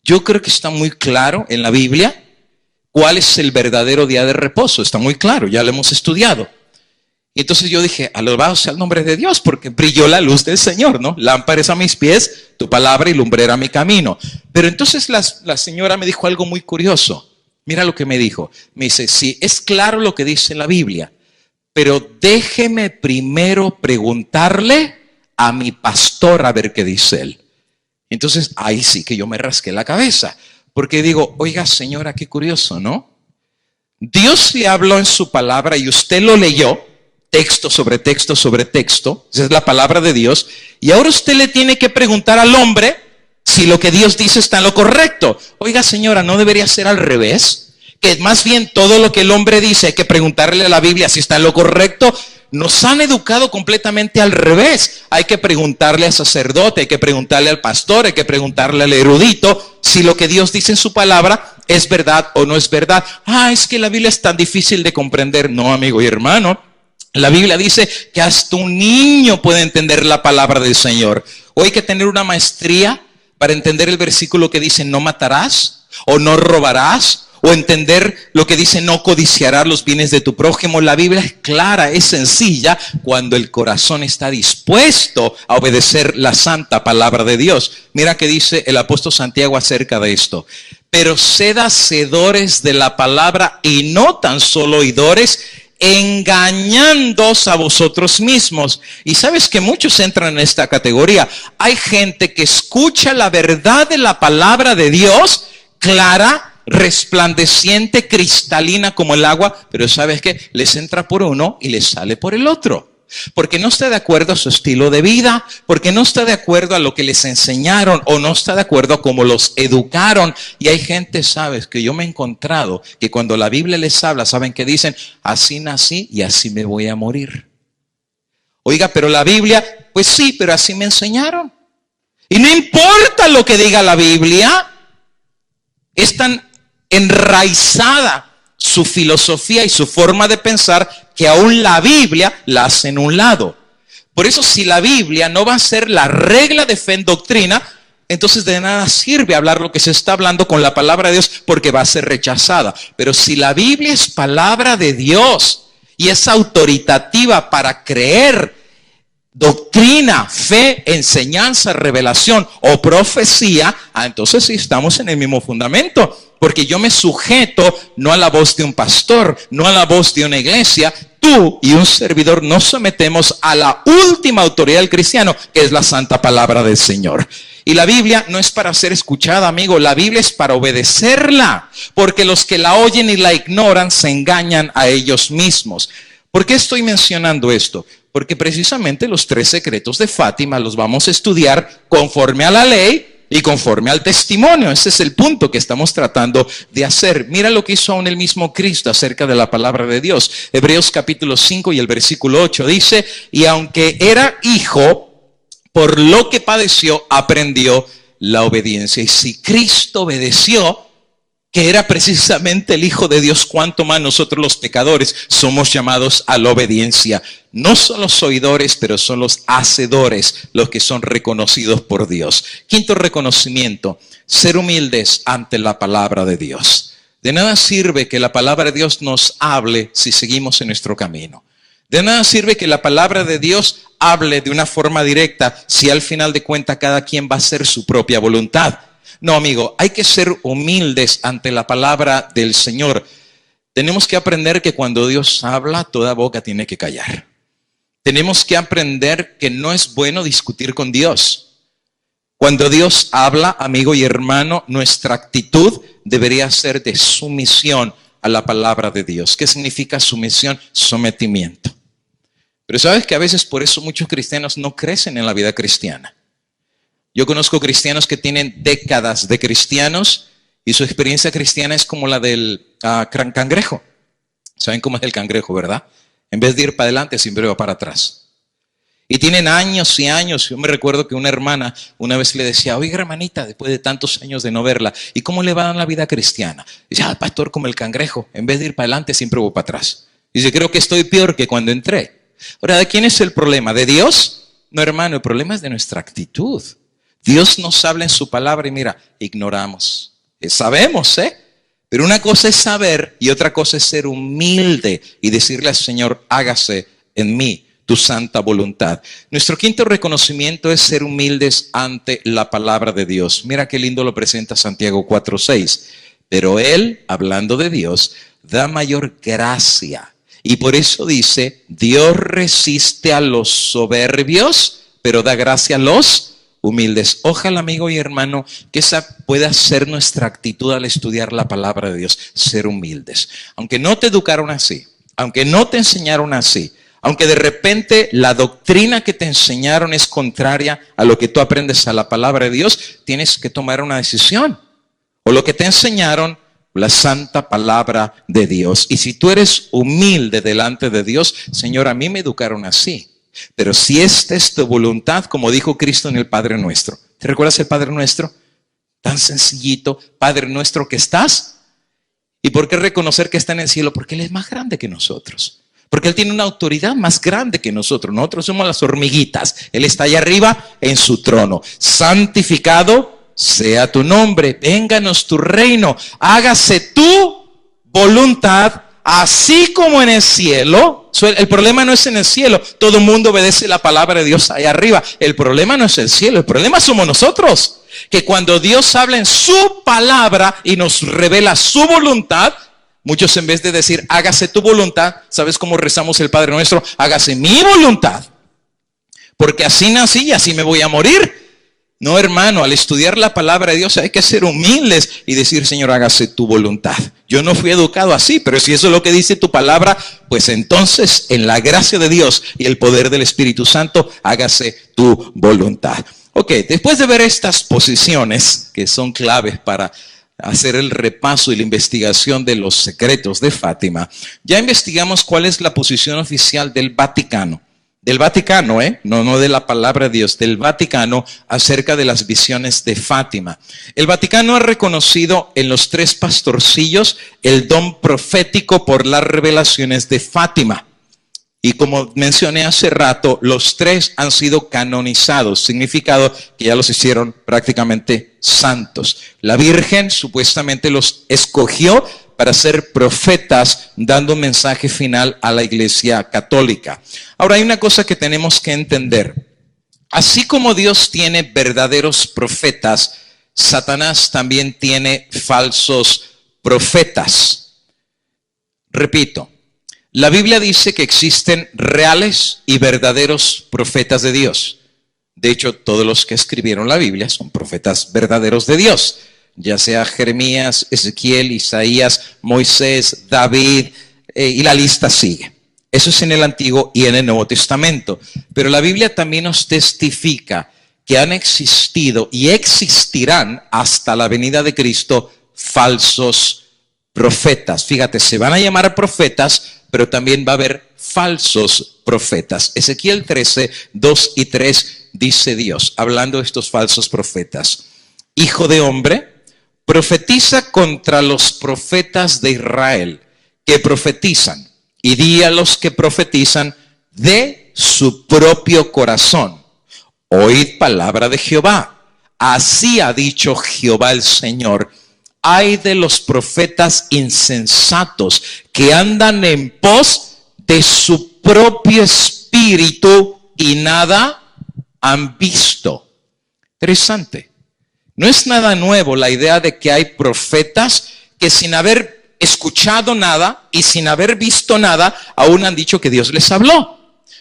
Yo creo que está muy claro en la Biblia cuál es el verdadero día de reposo. Está muy claro, ya lo hemos estudiado. Y entonces yo dije, alabado sea el nombre de Dios, porque brilló la luz del Señor, ¿no? Lámpara es a mis pies, tu palabra y lumbrera mi camino. Pero entonces la señora me dijo algo muy curioso. Mira lo que me dijo. Me dice, sí, es claro lo que dice en la Biblia, pero déjeme primero preguntarle a mi pastor a ver qué dice él. Entonces, ahí sí que yo me rasqué la cabeza, porque digo, oiga señora, qué curioso, ¿no? Dios le habló en su palabra y usted lo leyó, texto sobre texto sobre texto, esa es la palabra de Dios, y ahora usted le tiene que preguntar al hombre si lo que Dios dice está en lo correcto. Oiga señora, ¿no debería ser al revés? Que más bien todo lo que el hombre dice hay que preguntarle a la Biblia si está en lo correcto. Nos han educado completamente al revés. Hay que preguntarle al sacerdote, hay que preguntarle al pastor, hay que preguntarle al erudito si lo que Dios dice en su palabra es verdad o no es verdad. Es que la Biblia es tan difícil de comprender. No, amigo y hermano. La Biblia dice que hasta un niño puede entender la palabra del Señor. O hay que tener una maestría para entender el versículo que dice no matarás o no robarás, o entender lo que dice no codiciarás los bienes de tu prójimo. La Biblia es clara, es sencilla cuando el corazón está dispuesto a obedecer la santa palabra de Dios. Mira que dice el apóstol Santiago acerca de esto. Pero sed hacedores de la palabra y no tan solo oidores, engañándoos a vosotros mismos. Y sabes que muchos entran en esta categoría. Hay gente que escucha la verdad de la palabra de Dios, clara, resplandeciente, cristalina como el agua, pero ¿sabes qué? Les entra por uno y les sale por el otro. Porque no está de acuerdo a su estilo de vida, porque no está de acuerdo a lo que les enseñaron, o no está de acuerdo a cómo los educaron. Y hay gente, sabes, que yo me he encontrado, que cuando la Biblia les habla, ¿saben qué dicen? Así nací y así me voy a morir. Oiga, pero la Biblia, pues sí, pero así me enseñaron. Y no importa lo que diga la Biblia, es tan enraizada su filosofía y su forma de pensar que aún la Biblia la hace en un lado. Por eso, si la Biblia no va a ser la regla de fe en doctrina, entonces de nada sirve hablar lo que se está hablando con la palabra de Dios, porque va a ser rechazada. Pero si la Biblia es palabra de Dios y es autoritativa para creer, doctrina, fe, enseñanza, revelación o profecía, entonces sí estamos en el mismo fundamento. Porque yo me sujeto no a la voz de un pastor, no a la voz de una iglesia. Tú y un servidor nos sometemos a la última autoridad del cristiano, que es la santa palabra del Señor. Y la Biblia no es para ser escuchada, amigo. La Biblia es para obedecerla. Porque los que la oyen y la ignoran se engañan a ellos mismos. ¿Por qué estoy mencionando esto? Porque precisamente los 3 secretos de Fátima los vamos a estudiar conforme a la ley y conforme al testimonio. Ese es el punto que estamos tratando de hacer. Mira lo que hizo aún el mismo Cristo acerca de la palabra de Dios. Hebreos capítulo 5 y el versículo 8 dice: y aunque era hijo, por lo que padeció, aprendió la obediencia. Y si Cristo obedeció, que era precisamente el Hijo de Dios, cuánto más nosotros los pecadores somos llamados a la obediencia. No son los oidores, pero son los hacedores los que son reconocidos por Dios. Quinto reconocimiento: ser humildes ante la palabra de Dios. De nada sirve que la palabra de Dios nos hable si seguimos en nuestro camino. De nada sirve que la palabra de Dios hable de una forma directa si al final de cuentas cada quien va a hacer su propia voluntad. No, amigo, hay que ser humildes ante la palabra del Señor. Tenemos que aprender que cuando Dios habla, toda boca tiene que callar. Tenemos que aprender que no es bueno discutir con Dios. Cuando Dios habla, amigo y hermano, nuestra actitud debería ser de sumisión a la palabra de Dios. ¿Qué significa sumisión? Sometimiento. Pero sabes que a veces por eso muchos cristianos no crecen en la vida cristiana. Yo conozco cristianos que tienen décadas de cristianos y su experiencia cristiana es como la del cangrejo. ¿Saben cómo es el cangrejo, verdad? En vez de ir para adelante, siempre va para atrás. Y tienen años y años. Yo me recuerdo que una hermana una vez le decía: oiga, hermanita, después de tantos años de no verla, ¿y cómo le va en la vida cristiana? Dice: pastor, como el cangrejo, en vez de ir para adelante, siempre voy para atrás. Dice: creo que estoy peor que cuando entré. Ahora, ¿de quién es el problema? ¿De Dios? No, hermano, el problema es de nuestra actitud. Dios nos habla en su palabra y mira, ignoramos. Sabemos, pero una cosa es saber y otra cosa es ser humilde y decirle al Señor: hágase en mí tu santa voluntad. Nuestro quinto reconocimiento es ser humildes ante la palabra de Dios. Mira qué lindo lo presenta Santiago 4:6. Pero Él, hablando de Dios, da mayor gracia. Y por eso dice: Dios resiste a los soberbios, pero da gracia a los humildes. Ojalá, amigo y hermano, que esa pueda ser nuestra actitud al estudiar la palabra de Dios, ser humildes. Aunque no te educaron así, aunque no te enseñaron así, aunque de repente la doctrina que te enseñaron es contraria a lo que tú aprendes a la palabra de Dios, tienes que tomar una decisión. O lo que te enseñaron, la santa palabra de Dios. Y si tú eres humilde delante de Dios: Señor, a mí me educaron así. Pero si esta es tu voluntad, como dijo Cristo en el Padre Nuestro. ¿Te recuerdas el Padre Nuestro? Tan sencillito: Padre nuestro que estás. ¿Y por qué reconocer que está en el cielo? Porque Él es más grande que nosotros. Porque Él tiene una autoridad más grande que nosotros. Nosotros somos las hormiguitas. Él está allá arriba en su trono. Santificado sea tu nombre. Vénganos tu reino. Hágase tu voluntad, así como en el cielo. El problema no es en el cielo. Todo el mundo obedece la palabra de Dios allá arriba. El problema no es el cielo. El problema somos nosotros. Que cuando Dios habla en su palabra y nos revela su voluntad, muchos en vez de decir, hágase tu voluntad, ¿sabes cómo rezamos el Padre Nuestro? Hágase mi voluntad. Porque así nací y así me voy a morir. No, hermano, al estudiar la palabra de Dios hay que ser humildes y decir, Señor, hágase tu voluntad. Yo no fui educado así, pero si eso es lo que dice tu palabra, pues entonces en la gracia de Dios y el poder del Espíritu Santo, hágase tu voluntad. Ok, después de ver estas posiciones que son claves para hacer el repaso y la investigación de los secretos de Fátima, ya investigamos cuál es la posición oficial del Vaticano. Del Vaticano, no de la palabra de Dios, del Vaticano acerca de las visiones de Fátima. El Vaticano ha reconocido en los 3 pastorcillos el don profético por las revelaciones de Fátima. Y como mencioné hace rato, los 3 han sido canonizados, significado que ya los hicieron prácticamente santos. La Virgen supuestamente los escogió para ser profetas, dando un mensaje final a la Iglesia Católica. Ahora hay una cosa que tenemos que entender. Así como Dios tiene verdaderos profetas, Satanás también tiene falsos profetas. Repito, la Biblia dice que existen reales y verdaderos profetas de Dios. De hecho, todos los que escribieron la Biblia son profetas verdaderos de Dios. Ya sea Jeremías, Ezequiel, Isaías, Moisés, David, y la lista sigue. Eso es en el Antiguo y en el Nuevo Testamento. Pero la Biblia también nos testifica que han existido y existirán hasta la venida de Cristo falsos profetas. Fíjate, se van a llamar profetas, pero también va a haber falsos profetas. Ezequiel 13, 2 y 3 dice Dios, hablando de estos falsos profetas: Hijo de hombre, profetiza contra los profetas de Israel que profetizan, y di a los que profetizan de su propio corazón: oíd palabra de Jehová. Así ha dicho Jehová el Señor: ay de los profetas insensatos que andan en pos de su propio espíritu y nada han visto. Interesante. No es nada nuevo la idea de que hay profetas que sin haber escuchado nada y sin haber visto nada, aún han dicho que Dios les habló.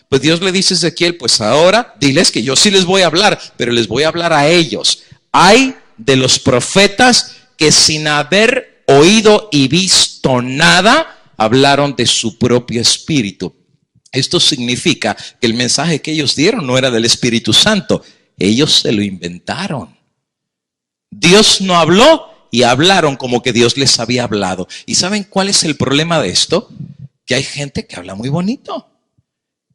Pues Dios le dice a Ezequiel, pues ahora diles que yo sí les voy a hablar, pero les voy a hablar a ellos. Hay de los profetas que sin haber oído y visto nada, hablaron de su propio espíritu. Esto significa que el mensaje que ellos dieron no era del Espíritu Santo. Ellos se lo inventaron. Dios no habló y hablaron como que Dios les había hablado. ¿Y saben cuál es el problema de esto? Que hay gente que habla muy bonito.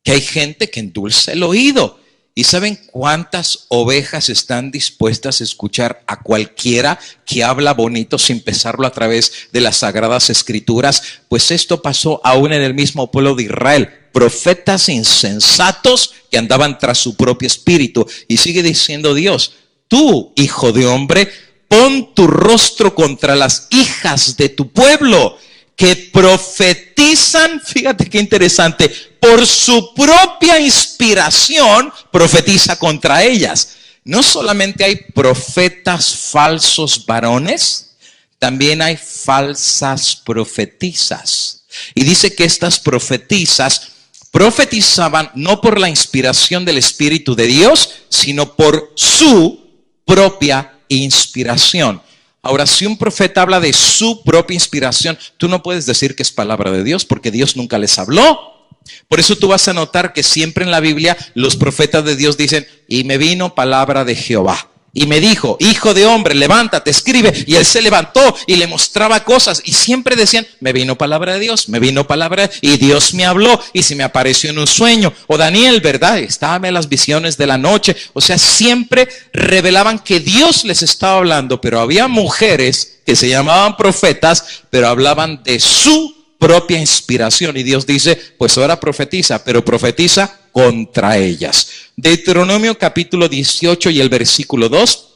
Que hay gente que endulza el oído. ¿Y saben cuántas ovejas están dispuestas a escuchar a cualquiera que habla bonito sin pesarlo a través de las Sagradas Escrituras? Pues esto pasó aún en el mismo pueblo de Israel. Profetas insensatos que andaban tras su propio espíritu. Y sigue diciendo Dios: tú, hijo de hombre, pon tu rostro contra las hijas de tu pueblo, que profetizan, fíjate qué interesante, por su propia inspiración, profetiza contra ellas. No solamente hay profetas falsos varones, también hay falsas profetisas. Y dice que estas profetisas profetizaban no por la inspiración del Espíritu de Dios, sino por su propia inspiración. Ahora, si un profeta habla de su propia inspiración, tú no puedes decir que es palabra de Dios, porque Dios nunca les habló. Por eso tú vas a notar que siempre en la Biblia los profetas de Dios dicen: y me vino palabra de Jehová. Y me dijo: hijo de hombre, levántate, escribe. Y él se levantó y le mostraba cosas. Y siempre decían: me vino palabra de Dios, me vino palabra y Dios me habló y se me apareció en un sueño. O Daniel, ¿verdad? Estaba en las visiones de la noche. O sea, siempre revelaban que Dios les estaba hablando. Pero había mujeres que se llamaban profetas, pero hablaban de su propia inspiración. Y Dios dice, pues ahora profetiza, pero profetiza contra ellas. Deuteronomio capítulo 18 y el versículo 2.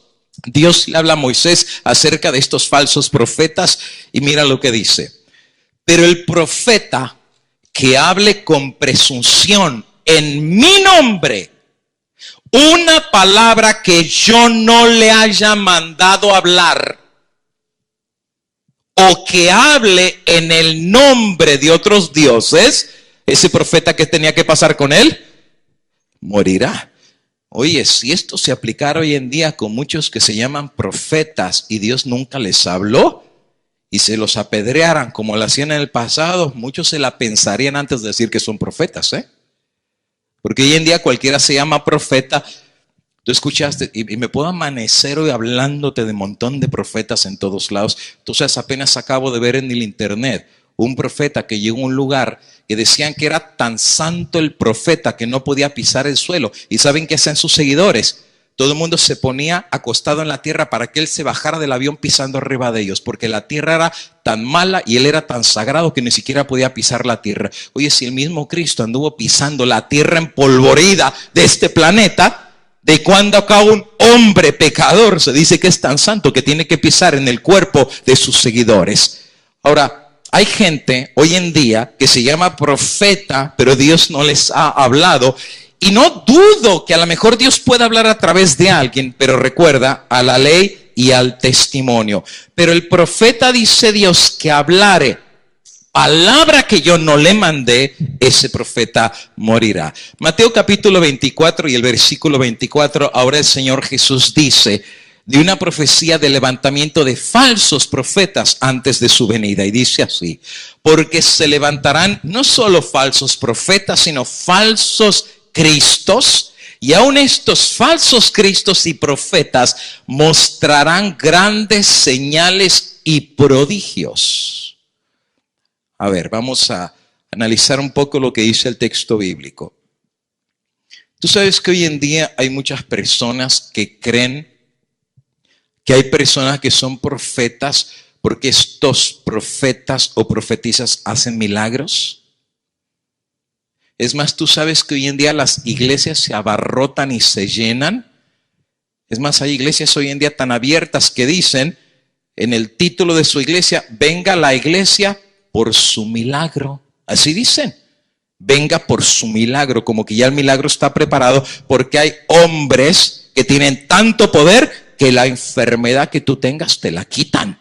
Dios le habla a Moisés acerca de estos falsos profetas y mira lo que dice. Pero el profeta que hable con presunción en mi nombre, una palabra que yo no le haya mandado hablar, o que hable en el nombre de otros dioses, ese profeta, que tenía que pasar con él, morirá. Oye, si esto se aplicara hoy en día con muchos que se llaman profetas y Dios nunca les habló y se los apedrearan como lo hacían en el pasado, muchos se la pensarían antes de decir que son profetas, Porque hoy en día cualquiera se llama profeta. Tú escuchaste, y me puedo amanecer hoy hablándote de un montón de profetas en todos lados. Entonces apenas acabo de ver en el internet un profeta que llegó a un lugar que decían que era tan santo el profeta que no podía pisar el suelo. ¿Y saben qué hacen sus seguidores? Todo el mundo se ponía acostado en la tierra para que él se bajara del avión pisando arriba de ellos, porque la tierra era tan mala y él era tan sagrado que ni siquiera podía pisar la tierra. Oye, si el mismo Cristo anduvo pisando la tierra empolvorida de este planeta, ¿de cuándo acá un hombre pecador se dice que es tan santo que tiene que pisar en el cuerpo de sus seguidores? Ahora, hay gente hoy en día que se llama profeta, pero Dios no les ha hablado. Y no dudo que a lo mejor Dios pueda hablar a través de alguien, pero recuerda, a la ley y al testimonio. Pero el profeta, dice Dios, que hablare palabra que yo no le mandé, ese profeta morirá. Mateo capítulo 24 y el versículo 24, ahora el Señor Jesús dice de una profecía de levantamiento de falsos profetas antes de su venida. Y dice así, porque se levantarán no solo falsos profetas, sino falsos cristos. Y aun estos falsos cristos y profetas mostrarán grandes señales y prodigios. A ver, vamos a analizar un poco lo que dice el texto bíblico. Tú sabes que hoy en día hay muchas personas que creen que hay personas que son profetas porque estos profetas o profetizas hacen milagros. Es más, tú sabes que hoy en día las iglesias se abarrotan y se llenan. Es más, hay iglesias hoy en día tan abiertas que dicen en el título de su iglesia, venga la iglesia por su milagro. Así dicen, venga por su milagro, como que ya el milagro está preparado porque hay hombres que tienen tanto poder que la enfermedad que tú tengas te la quitan.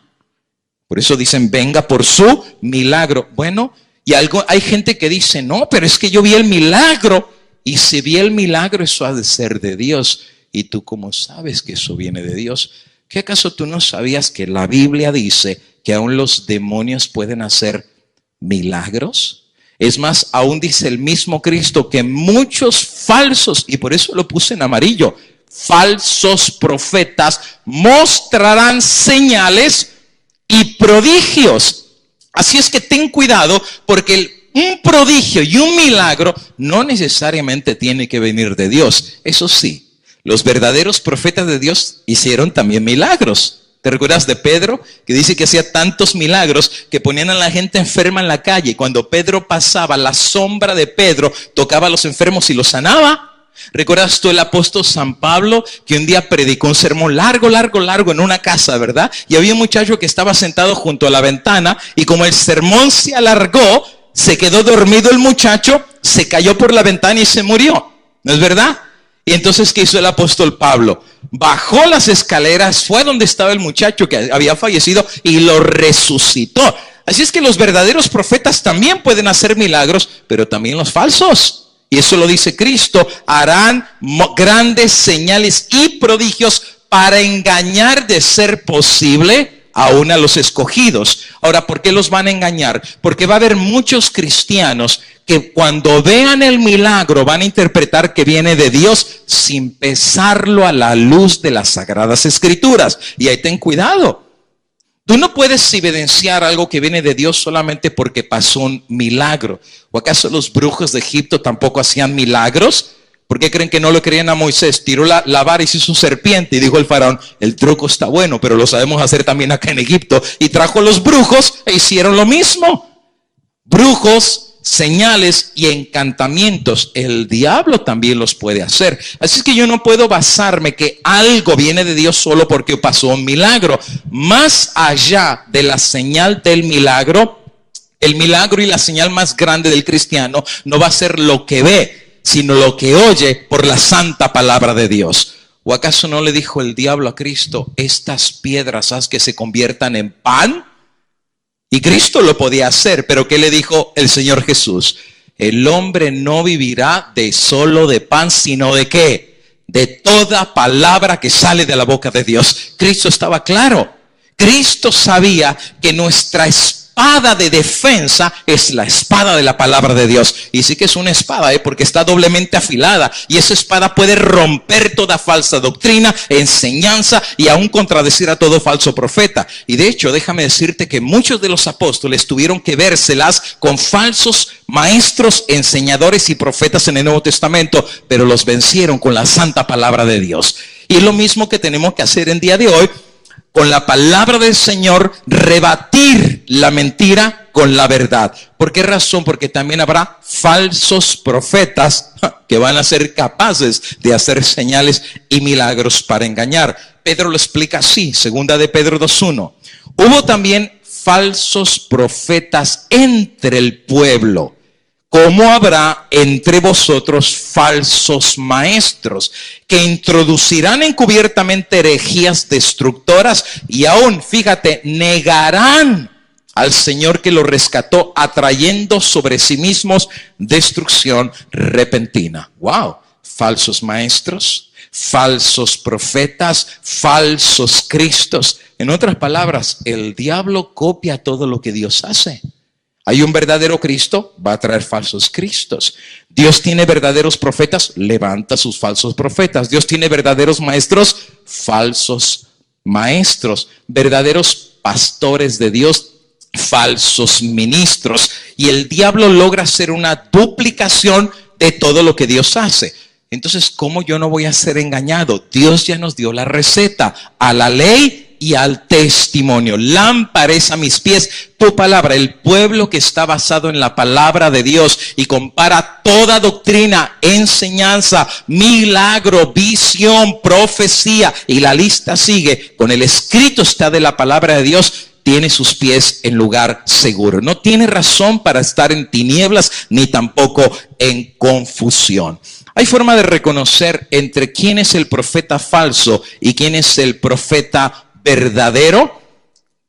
Por eso dicen, venga por su milagro. Bueno, y hay gente que dice, no, pero es que yo vi el milagro. Y si vi el milagro, eso ha de ser de Dios. ¿Y tú cómo sabes que eso viene de Dios? ¿Qué acaso tú no sabías que la Biblia dice que aún los demonios pueden hacer milagros? Es más, aún dice el mismo Cristo que muchos falsos, y por eso lo puse en amarillo, falsos profetas mostrarán señales y prodigios. Así es que ten cuidado, porque un prodigio y un milagro no necesariamente tiene que venir de Dios. Eso sí, los verdaderos profetas de Dios hicieron también milagros. ¿Te recuerdas de Pedro? Que dice que hacía tantos milagros que ponían a la gente enferma en la calle. Cuando Pedro pasaba, la sombra de Pedro tocaba a los enfermos y los sanaba. ¿Recuerdas tú el apóstol San Pablo que un día predicó un sermón largo en una casa, verdad? Y había un muchacho que estaba sentado junto a la ventana y como el sermón se alargó, se quedó dormido el muchacho, se cayó por la ventana y se murió. ¿No es verdad? Y entonces, ¿qué hizo el apóstol Pablo? Bajó las escaleras, fue donde estaba el muchacho que había fallecido y lo resucitó. Así es que los verdaderos profetas también pueden hacer milagros, pero también los falsos. Y eso lo dice Cristo, harán grandes señales y prodigios para engañar, de ser posible, aún a los escogidos. Ahora, ¿por qué los van a engañar? Porque va a haber muchos cristianos que cuando vean el milagro van a interpretar que viene de Dios sin pesarlo a la luz de las Sagradas Escrituras. Y ahí ten cuidado. Tú no puedes evidenciar algo que viene de Dios solamente porque pasó un milagro. ¿O acaso los brujos de Egipto tampoco hacían milagros? ¿Por qué creen que no lo creían a Moisés? Tiró la vara y se hizo serpiente y dijo el faraón, el truco está bueno, pero lo sabemos hacer también acá en Egipto. Y trajo los brujos e hicieron lo mismo. brujos, señales y encantamientos. El diablo también los puede hacer. Así es que yo no puedo basarme que algo viene de Dios solo porque pasó un milagro. Más allá de la señal del milagro, el milagro y la señal más grande del cristiano no va a ser lo que ve, sino lo que oye por la santa palabra de Dios. ¿O acaso no le dijo el diablo a Cristo, estas piedras haz que se conviertan en pan? Y Cristo lo podía hacer, pero ¿qué le dijo el Señor Jesús? El hombre no vivirá de solo de pan, sino ¿de qué? De toda palabra que sale de la boca de Dios. Cristo estaba claro. Cristo sabía que nuestra espada de defensa es la espada de la palabra de Dios. Y sí que es una espada, porque está doblemente afilada. Y esa espada puede romper toda falsa doctrina, enseñanza y aún contradecir a todo falso profeta. Y de hecho, déjame decirte que muchos de los apóstoles tuvieron que vérselas con falsos maestros, enseñadores y profetas en el Nuevo Testamento, pero los vencieron con la santa palabra de Dios. Y es lo mismo que tenemos que hacer en día de hoy. Con la palabra del Señor, rebatir la mentira con la verdad. ¿Por qué razón? Porque también habrá falsos profetas que van a ser capaces de hacer señales y milagros para engañar. Pedro lo explica así, segunda de Pedro 2:1. Hubo también falsos profetas entre el pueblo, como habrá entre vosotros falsos maestros que introducirán encubiertamente herejías destructoras y aún, fíjate, negarán al Señor que los rescató, atrayendo sobre sí mismos destrucción repentina. ¡Wow! Falsos maestros, falsos profetas, falsos cristos. En otras palabras, el diablo copia todo lo que Dios hace. Hay un verdadero Cristo, va a traer falsos cristos. Dios tiene verdaderos profetas, levanta sus falsos profetas. Dios tiene verdaderos maestros, falsos maestros. Verdaderos pastores de Dios, falsos ministros. Y el diablo logra hacer una duplicación de todo lo que Dios hace. Entonces, ¿cómo yo no voy a ser engañado? Dios ya nos dio la receta: a la ley y al testimonio. Lámpara es a mis pies tu palabra. El pueblo que está basado en la palabra de Dios y compara toda doctrina, enseñanza, milagro, visión, profecía, y la lista sigue, con el escrito está de la palabra de Dios, tiene sus pies en lugar seguro. No tiene razón para estar en tinieblas ni tampoco en confusión. Hay forma de reconocer entre quién es el profeta falso y quién es el profeta verdadero,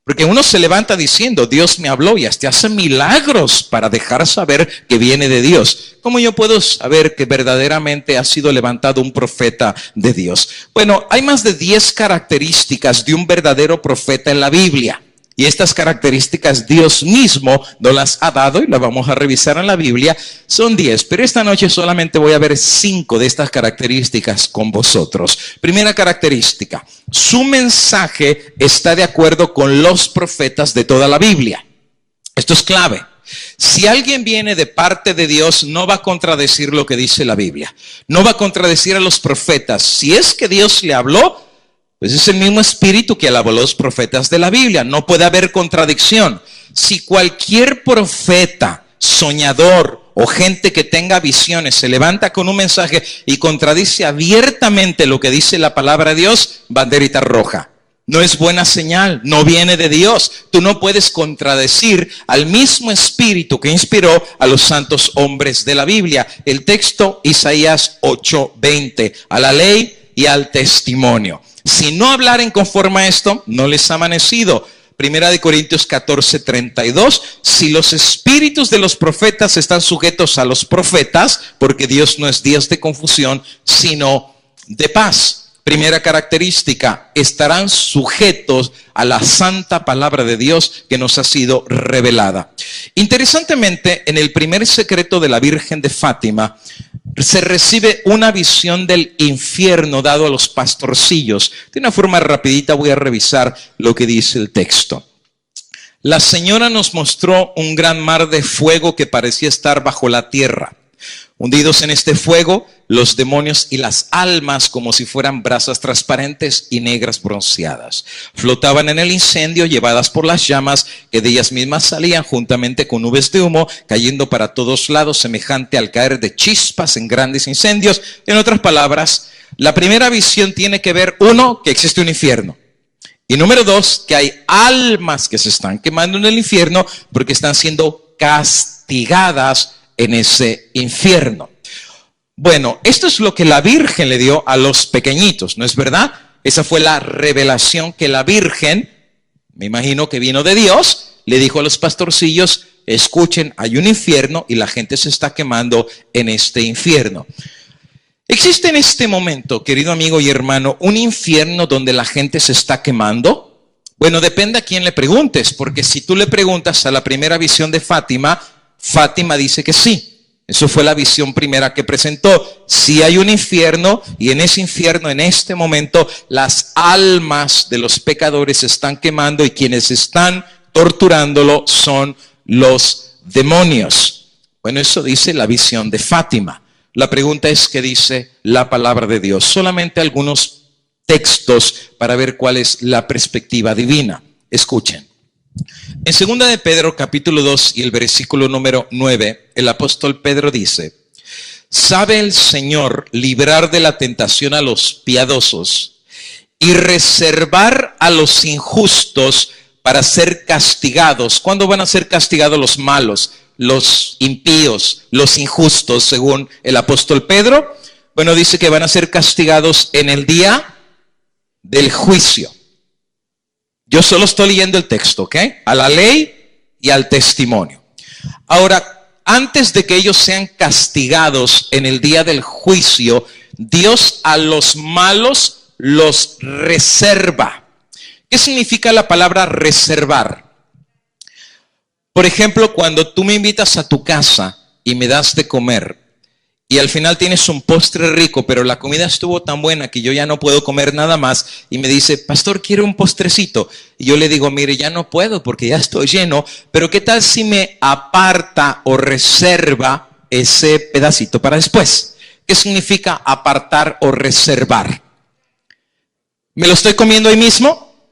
porque uno se levanta diciendo Dios me habló y hasta hace milagros para dejar saber que viene de Dios. ¿Cómo yo puedo saber que verdaderamente ha sido levantado un profeta de Dios? Bueno, hay más de 10 características de un verdadero profeta en la Biblia. Y estas características Dios mismo nos las ha dado y las vamos a revisar en la Biblia. Son 10, pero esta noche solamente voy a ver 5 de estas características con vosotros. Primera característica: su mensaje está de acuerdo con los profetas de toda la Biblia. Esto es clave. Si alguien viene de parte de Dios, no va a contradecir lo que dice la Biblia. No va a contradecir a los profetas. Si es que Dios le habló, pues es el mismo espíritu que alabó a los profetas de la Biblia. No puede haber contradicción. Si cualquier profeta, soñador o gente que tenga visiones se levanta con un mensaje y contradice abiertamente lo que dice la palabra de Dios, banderita roja. No es buena señal, no viene de Dios. Tú no puedes contradecir al mismo espíritu que inspiró a los santos hombres de la Biblia. El texto, Isaías 8:20, a la ley y al testimonio. Si no hablaren conforme a esto, no les ha amanecido. Primera de Corintios 14:32, si los espíritus de los profetas están sujetos a los profetas, porque Dios no es Dios de confusión, sino de paz. Primera característica: estarán sujetos a la santa palabra de Dios que nos ha sido revelada. Interesantemente, en el primer secreto de la Virgen de Fátima, se recibe una visión del infierno dado a los pastorcillos. De una forma rapidita voy a revisar lo que dice el texto. La Señora nos mostró un gran mar de fuego que parecía estar bajo la tierra. hundidos en este fuego, los demonios y las almas como si fueran brasas transparentes y negras bronceadas. Flotaban en el incendio, llevadas por las llamas que de ellas mismas salían juntamente con nubes de humo, cayendo para todos lados, semejante al caer de chispas en grandes incendios. En otras palabras, la primera visión tiene que ver, uno, que existe un infierno. Y número dos, que hay almas que se están quemando en el infierno porque están siendo castigadas en ese infierno. Bueno, esto es lo que la Virgen le dio a los pequeñitos, ¿no es verdad? Esa fue la revelación que la Virgen, me imagino que vino de Dios, le dijo a los pastorcillos: escuchen, hay un infierno y la gente se está quemando en este infierno. ¿Existe en este momento, querido amigo y hermano, un infierno donde la gente se está quemando? Bueno, depende a quién le preguntes, porque si tú le preguntas a la primera visión de Fátima, Fátima dice que sí. Eso fue la visión primera que presentó. Sí hay un infierno, y en ese infierno, en este momento, las almas de los pecadores se están quemando y quienes están torturándolo son los demonios. Bueno, eso dice la visión de Fátima. La pregunta es, ¿qué dice la palabra de Dios? Solamente algunos textos para ver cuál es la perspectiva divina. Escuchen. En 2 de Pedro, capítulo 2 y el versículo número 9, el apóstol Pedro dice: ¿sabe el Señor librar de la tentación a los piadosos y reservar a los injustos para ser castigados? ¿Cuándo van a ser castigados los malos, los impíos, los injustos, según el apóstol Pedro? Bueno, dice que van a ser castigados en el día del juicio. Yo solo estoy leyendo el texto, ¿ok? A la ley y al testimonio. Ahora, antes de que ellos sean castigados en el día del juicio, Dios a los malos los reserva. ¿Qué significa la palabra reservar? Por ejemplo, cuando tú me invitas a tu casa y me das de comer, y al final tienes un postre rico, pero la comida estuvo tan buena que yo ya no puedo comer nada más, y me dice: pastor, quiero un postrecito. Y yo le digo: mire, ya no puedo porque ya estoy lleno, pero ¿qué tal si me aparta o reserva ese pedacito para después? ¿Qué significa apartar o reservar? ¿Me lo estoy comiendo ahí mismo?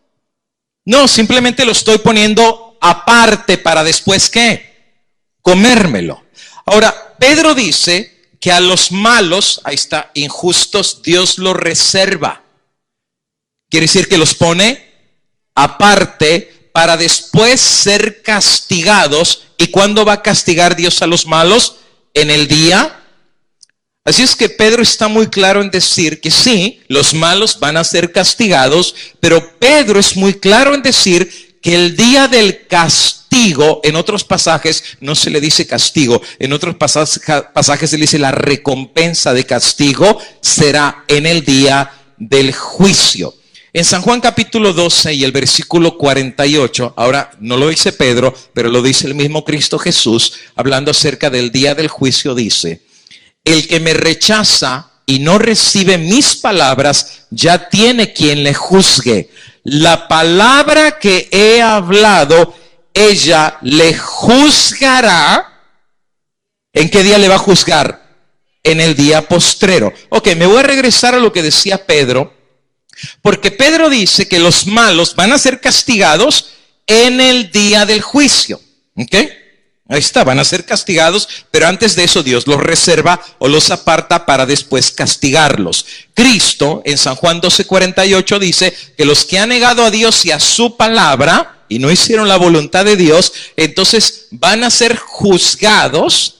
No, simplemente lo estoy poniendo aparte para después, ¿qué? Comérmelo. Ahora, Pedro dice que a los malos, ahí está, injustos, Dios los reserva. Quiere decir que los pone aparte para después ser castigados. ¿Y cuándo va a castigar Dios a los malos? En el día. Así es que Pedro está muy claro en decir que sí, los malos van a ser castigados, pero Pedro es muy claro en decir que el día del castigo, en otros pasajes no se le dice castigo, en otros pasajes se le dice la recompensa de castigo, será en el día del juicio. En San Juan capítulo 12 y el versículo 48, ahora no lo dice Pedro, pero lo dice el mismo Cristo Jesús, hablando acerca del día del juicio, dice: el que me rechaza y no recibe mis palabras, ya tiene quien le juzgue. La palabra que he hablado, ella le juzgará. ¿En qué día le va a juzgar? En el día postrero. Ok, me voy a regresar a lo que decía Pedro, porque Pedro dice que los malos van a ser castigados en el día del juicio. ¿Ok? Ahí está, van a ser castigados, pero antes de eso Dios los reserva o los aparta para después castigarlos. Cristo en San Juan 12:48 dice que los que han negado a Dios y a su palabra y no hicieron la voluntad de Dios, entonces van a ser juzgados,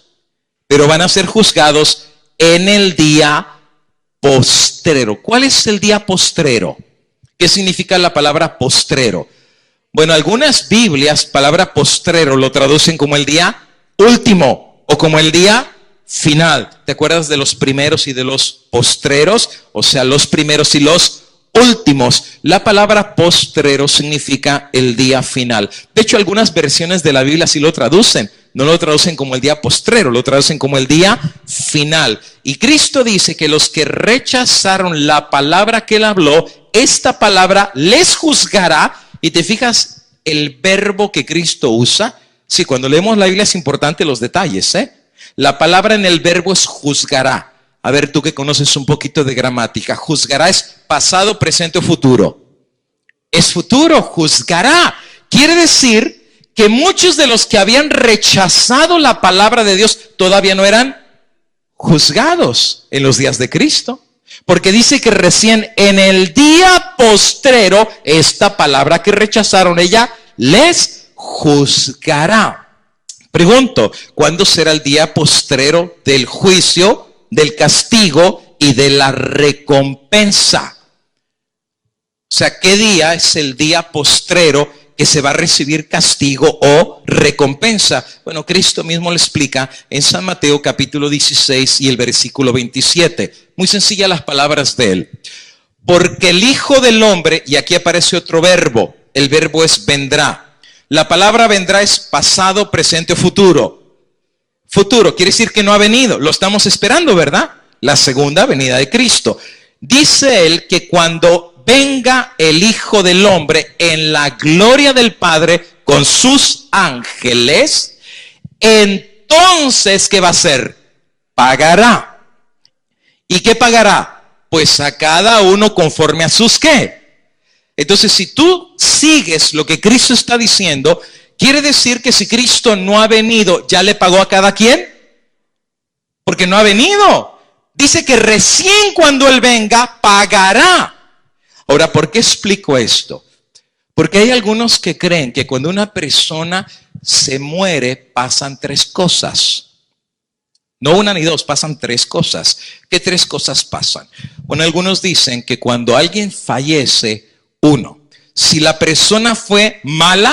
pero van a ser juzgados en el día postrero. ¿Cuál es el día postrero? ¿Qué significa la palabra postrero? Bueno, algunas Biblias, palabra postrero, lo traducen como el día último o como el día final. ¿Te acuerdas de los primeros y de los postreros? O sea, los primeros y los últimos. La palabra postrero significa el día final. De hecho, algunas versiones de la Biblia sí lo traducen. No lo traducen como el día postrero, lo traducen como el día final. Y Cristo dice que los que rechazaron la palabra que él habló, esta palabra les juzgará. Y te fijas el verbo que Cristo usa. Sí, cuando leemos la Biblia es importante los detalles, La palabra en el verbo es juzgará. A ver, tú que conoces un poquito de gramática, juzgará es pasado, presente o futuro. Es futuro, juzgará. Quiere decir que muchos de los que habían rechazado la palabra de Dios todavía no eran juzgados en los días de Cristo. Porque dice que recién en el día postrero, esta palabra que rechazaron, ella les juzgará. Pregunto, ¿cuándo será el día postrero del juicio, del castigo y de la recompensa? O sea, ¿qué día es el día postrero que se va a recibir castigo o recompensa? Bueno, Cristo mismo lo explica en San Mateo capítulo 16 y el versículo 27. Muy sencillas las palabras de él. Porque el Hijo del Hombre, y aquí aparece otro verbo, el verbo es vendrá. La palabra vendrá es pasado, presente o futuro. Futuro quiere decir que no ha venido, lo estamos esperando, ¿verdad? La segunda venida de Cristo. Dice él que cuando venga el Hijo del Hombre en la gloria del Padre con sus ángeles, entonces, ¿qué va a hacer? Pagará. ¿Y qué pagará? Pues a cada uno conforme a sus ¿qué? Entonces, si tú sigues lo que Cristo está diciendo, quiere decir que si Cristo no ha venido, ¿ya le pagó a cada quien? Porque no ha venido. Dice que recién cuando Él venga, pagará. Ahora, ¿por qué explico esto? Porque hay algunos que creen que cuando una persona se muere, pasan tres cosas. No una ni dos, pasan tres cosas. ¿Qué tres cosas pasan? Bueno, algunos dicen que cuando alguien fallece, uno, si la persona fue mala,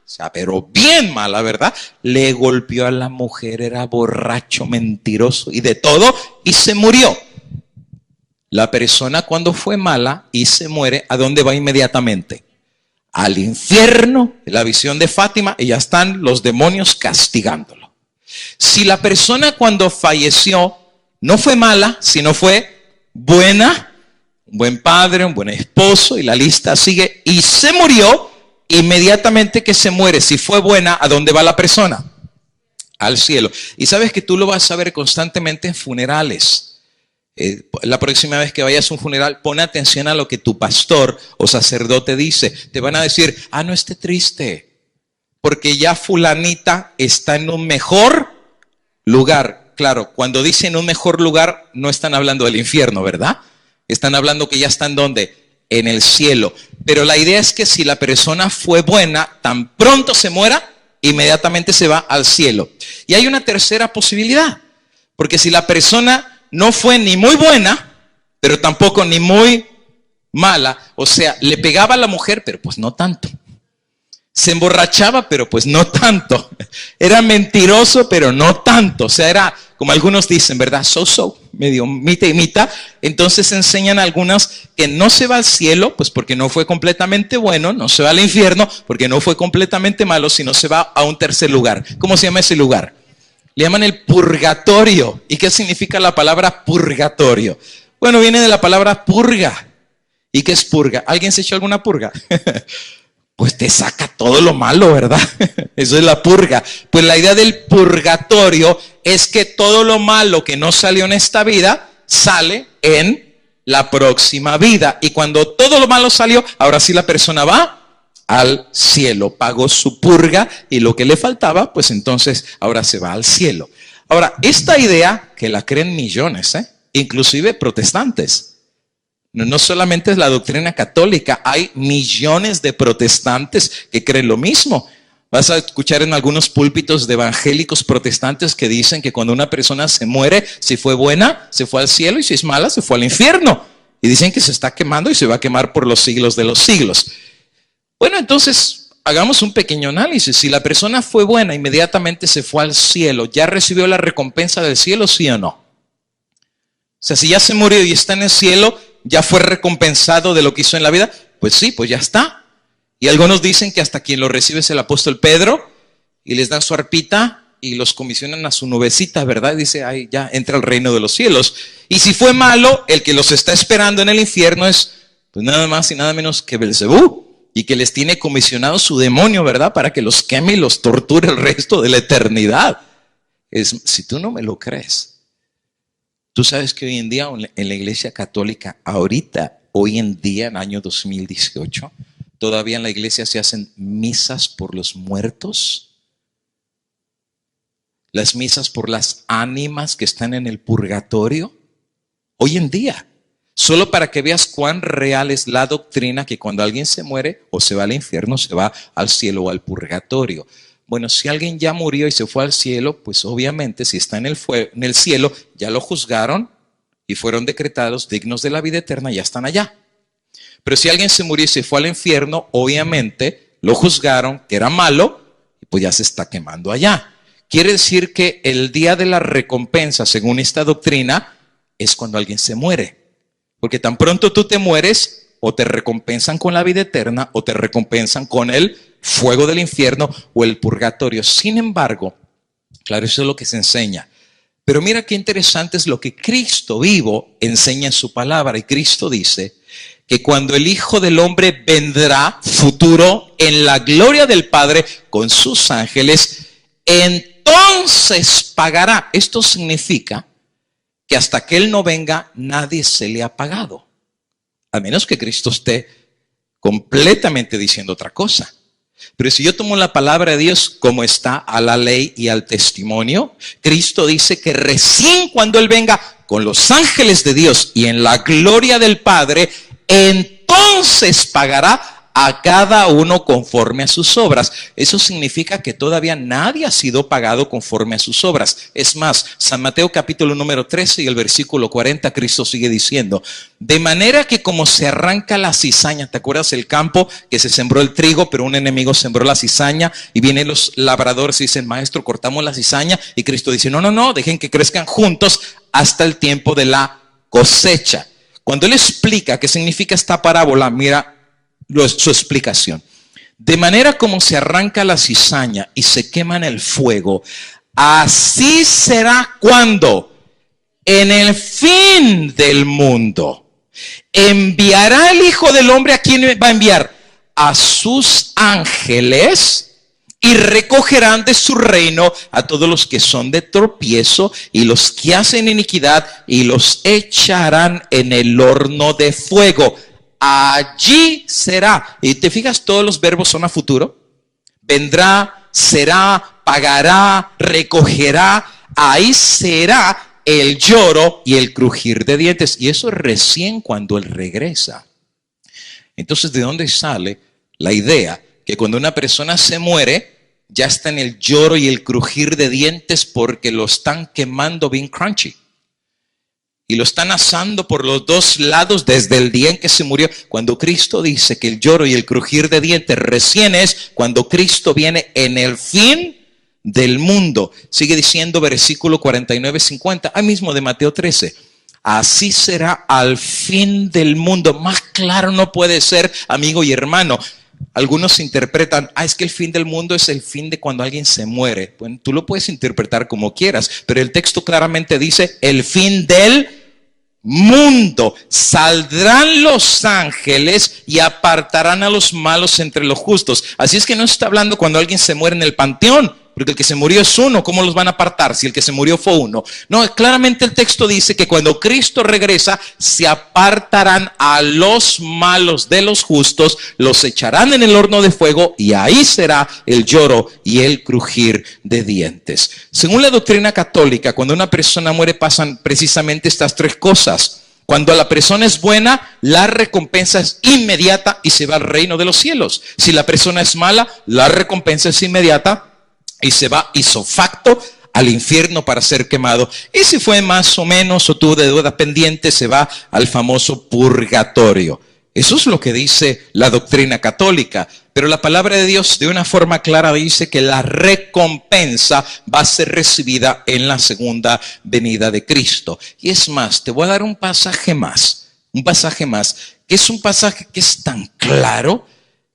o sea, pero bien mala, ¿verdad? Le golpeó a la mujer, era borracho, mentiroso y de todo, y se murió. La persona cuando fue mala y se muere, ¿a dónde va inmediatamente? Al infierno, la visión de Fátima, y ya están los demonios castigándolo. Si la persona cuando falleció no fue mala, sino fue buena, un buen padre, un buen esposo, y la lista sigue, y se murió, inmediatamente que se muere, si fue buena, ¿a dónde va la persona? Al cielo. Y sabes que tú lo vas a ver constantemente en funerales. La próxima vez que vayas a un funeral, pon atención a lo que tu pastor o sacerdote dice. Te van a decir, no esté triste, porque ya fulanita está en un mejor lugar. Claro, cuando dicen un mejor lugar, no están hablando del infierno, ¿verdad? Están hablando que ya están ¿dónde? En el cielo. Pero la idea es que si la persona fue buena, tan pronto se muera, inmediatamente se va al cielo. Y hay una tercera posibilidad. Porque si la persona no fue ni muy buena, pero tampoco ni muy mala, o sea, le pegaba a la mujer, pero pues no tanto. Se emborrachaba, pero pues no tanto. Era mentiroso, pero no tanto. O sea, era, como algunos dicen, ¿verdad? So, medio mitad y mitad. Entonces enseñan a algunos que no se va al cielo, pues porque no fue completamente bueno, no se va al infierno, porque no fue completamente malo, sino se va a un tercer lugar. ¿Cómo se llama ese lugar? Le llaman el purgatorio. ¿Y qué significa la palabra purgatorio? Bueno, viene de la palabra purga. ¿Y qué es purga? ¿Alguien se echó alguna purga? Pues te saca todo lo malo, ¿verdad? Eso es la purga. Pues la idea del purgatorio es que todo lo malo que no salió en esta vida, sale en la próxima vida. Y cuando todo lo malo salió, ahora sí la persona va al cielo. Pagó su purga y lo que le faltaba, pues entonces ahora se va al cielo. Ahora, esta idea que la creen millones, inclusive protestantes. No solamente es la doctrina católica, hay millones de protestantes que creen lo mismo. Vas a escuchar en algunos púlpitos de evangélicos protestantes que dicen que cuando una persona se muere, si fue buena, se fue al cielo, y si es mala, se fue al infierno. Y dicen que se está quemando y se va a quemar por los siglos de los siglos. Bueno, entonces hagamos un pequeño análisis. Si la persona fue buena, inmediatamente se fue al cielo, ¿ya recibió la recompensa del cielo, sí o no? O sea, si ya se murió y está en el cielo, ¿ya fue recompensado de lo que hizo en la vida? Pues sí, pues ya está. Y algunos dicen que hasta quien lo recibe es el apóstol Pedro, y les dan su arpita y los comisionan a su nubecita, ¿verdad? Dice, ahí ya entra al reino de los cielos. Y si fue malo, el que los está esperando en el infierno es pues nada más y nada menos que Belzebú, y que les tiene comisionado su demonio, ¿verdad? Para que los queme y los torture el resto de la eternidad. Si tú no me lo crees, tú sabes que hoy en día en la iglesia católica, hoy en día, en el año 2018, todavía en la iglesia se hacen misas por los muertos. Las misas por las ánimas que están en el purgatorio. Hoy en día. Solo para que veas cuán real es la doctrina que cuando alguien se muere o se va al infierno, se va al cielo o al purgatorio. Bueno, si alguien ya murió y se fue al cielo, pues obviamente si está en el cielo, ya lo juzgaron y fueron decretados dignos de la vida eterna, ya están allá. Pero si alguien se murió y se fue al infierno, obviamente lo juzgaron que era malo y pues ya se está quemando allá. Quiere decir que el día de la recompensa, según esta doctrina, es cuando alguien se muere. Porque tan pronto tú te mueres, o te recompensan con la vida eterna, o te recompensan con el fuego del infierno o el purgatorio. Sin embargo, claro, eso es lo que se enseña. Pero mira qué interesante es lo que Cristo vivo enseña en su palabra. Y Cristo dice que cuando el Hijo del Hombre vendrá, futuro, en la gloria del Padre con sus ángeles, entonces pagará. Esto significa que hasta que Él no venga, nadie se le ha pagado. A menos que Cristo esté completamente diciendo otra cosa. Pero si yo tomo la palabra de Dios como está, a la ley y al testimonio, Cristo dice que recién cuando Él venga con los ángeles de Dios y en la gloria del Padre, entonces pagará a cada uno conforme a sus obras. Eso significa que todavía nadie ha sido pagado conforme a sus obras. Es más, San Mateo capítulo número 13 y el versículo 40, Cristo sigue diciendo, de manera que como se arranca la cizaña, ¿te acuerdas el campo que se sembró el trigo, pero un enemigo sembró la cizaña? Y vienen los labradores y dicen, maestro, cortamos la cizaña. Y Cristo dice, no, dejen que crezcan juntos hasta el tiempo de la cosecha. Cuando Él explica qué significa esta parábola, mira su explicación. De manera como se arranca la cizaña y se quema en el fuego, así será cuando en el fin del mundo enviará el Hijo del Hombre. ¿A quién va a enviar? A sus ángeles, y recogerán de su reino a todos los que son de tropiezo y los que hacen iniquidad, y los echarán en el horno de fuego. Allí será. Y te fijas, todos los verbos son a futuro. Vendrá, será, pagará, recogerá. Ahí será el lloro y el crujir de dientes. Y eso es recién cuando Él regresa. Entonces, ¿de dónde sale la idea que cuando una persona se muere, ya está en el lloro y el crujir de dientes porque lo están quemando bien crunchy? Y lo están asando por los dos lados desde el día en que se murió. Cuando Cristo dice que el lloro y el crujir de dientes recién es cuando Cristo viene en el fin del mundo. Sigue diciendo versículo 49-50, ahí mismo de Mateo 13. Así será al fin del mundo. Más claro no puede ser, amigo y hermano. Algunos interpretan, es que el fin del mundo es el fin de cuando alguien se muere. Bueno, tú lo puedes interpretar como quieras, pero el texto claramente dice el fin del mundo. Saldrán los ángeles y apartarán a los malos entre los justos. Así es que no está hablando cuando alguien se muere en el panteón, porque el que se murió es uno. ¿Cómo los van a apartar si el que se murió fue uno? No, claramente el texto dice que cuando Cristo regresa, se apartarán a los malos de los justos, los echarán en el horno de fuego, y ahí será el lloro y el crujir de dientes. Según la doctrina católica, cuando una persona muere pasan precisamente estas tres cosas. Cuando la persona es buena, la recompensa es inmediata y se va al reino de los cielos. Si la persona es mala, la recompensa es inmediata y se va ipso facto al infierno para ser quemado. Y si fue más o menos o tuvo deuda pendiente, se va al famoso purgatorio. Eso es lo que dice la doctrina católica. Pero la palabra de Dios de una forma clara dice que la recompensa va a ser recibida en la segunda venida de Cristo. Y es más, te voy a dar un pasaje más, que es un pasaje que es tan claro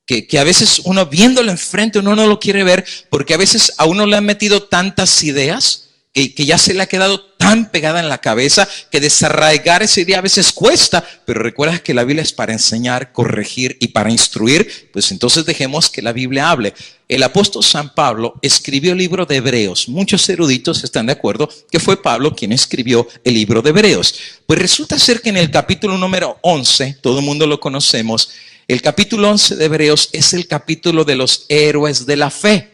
que a veces uno viéndolo enfrente uno no lo quiere ver, porque a veces a uno le han metido tantas ideas que ya se le ha quedado tan tan pegada en la cabeza que desarraigar esa idea a veces cuesta, pero recuerda que la Biblia es para enseñar, corregir y para instruir. Pues entonces dejemos que la Biblia hable. El apóstol San Pablo escribió el libro de Hebreos. Muchos eruditos están de acuerdo que fue Pablo quien escribió el libro de Hebreos. Pues resulta ser que en el capítulo número 11, todo el mundo lo conocemos, el capítulo 11 de Hebreos es el capítulo de los héroes de la fe.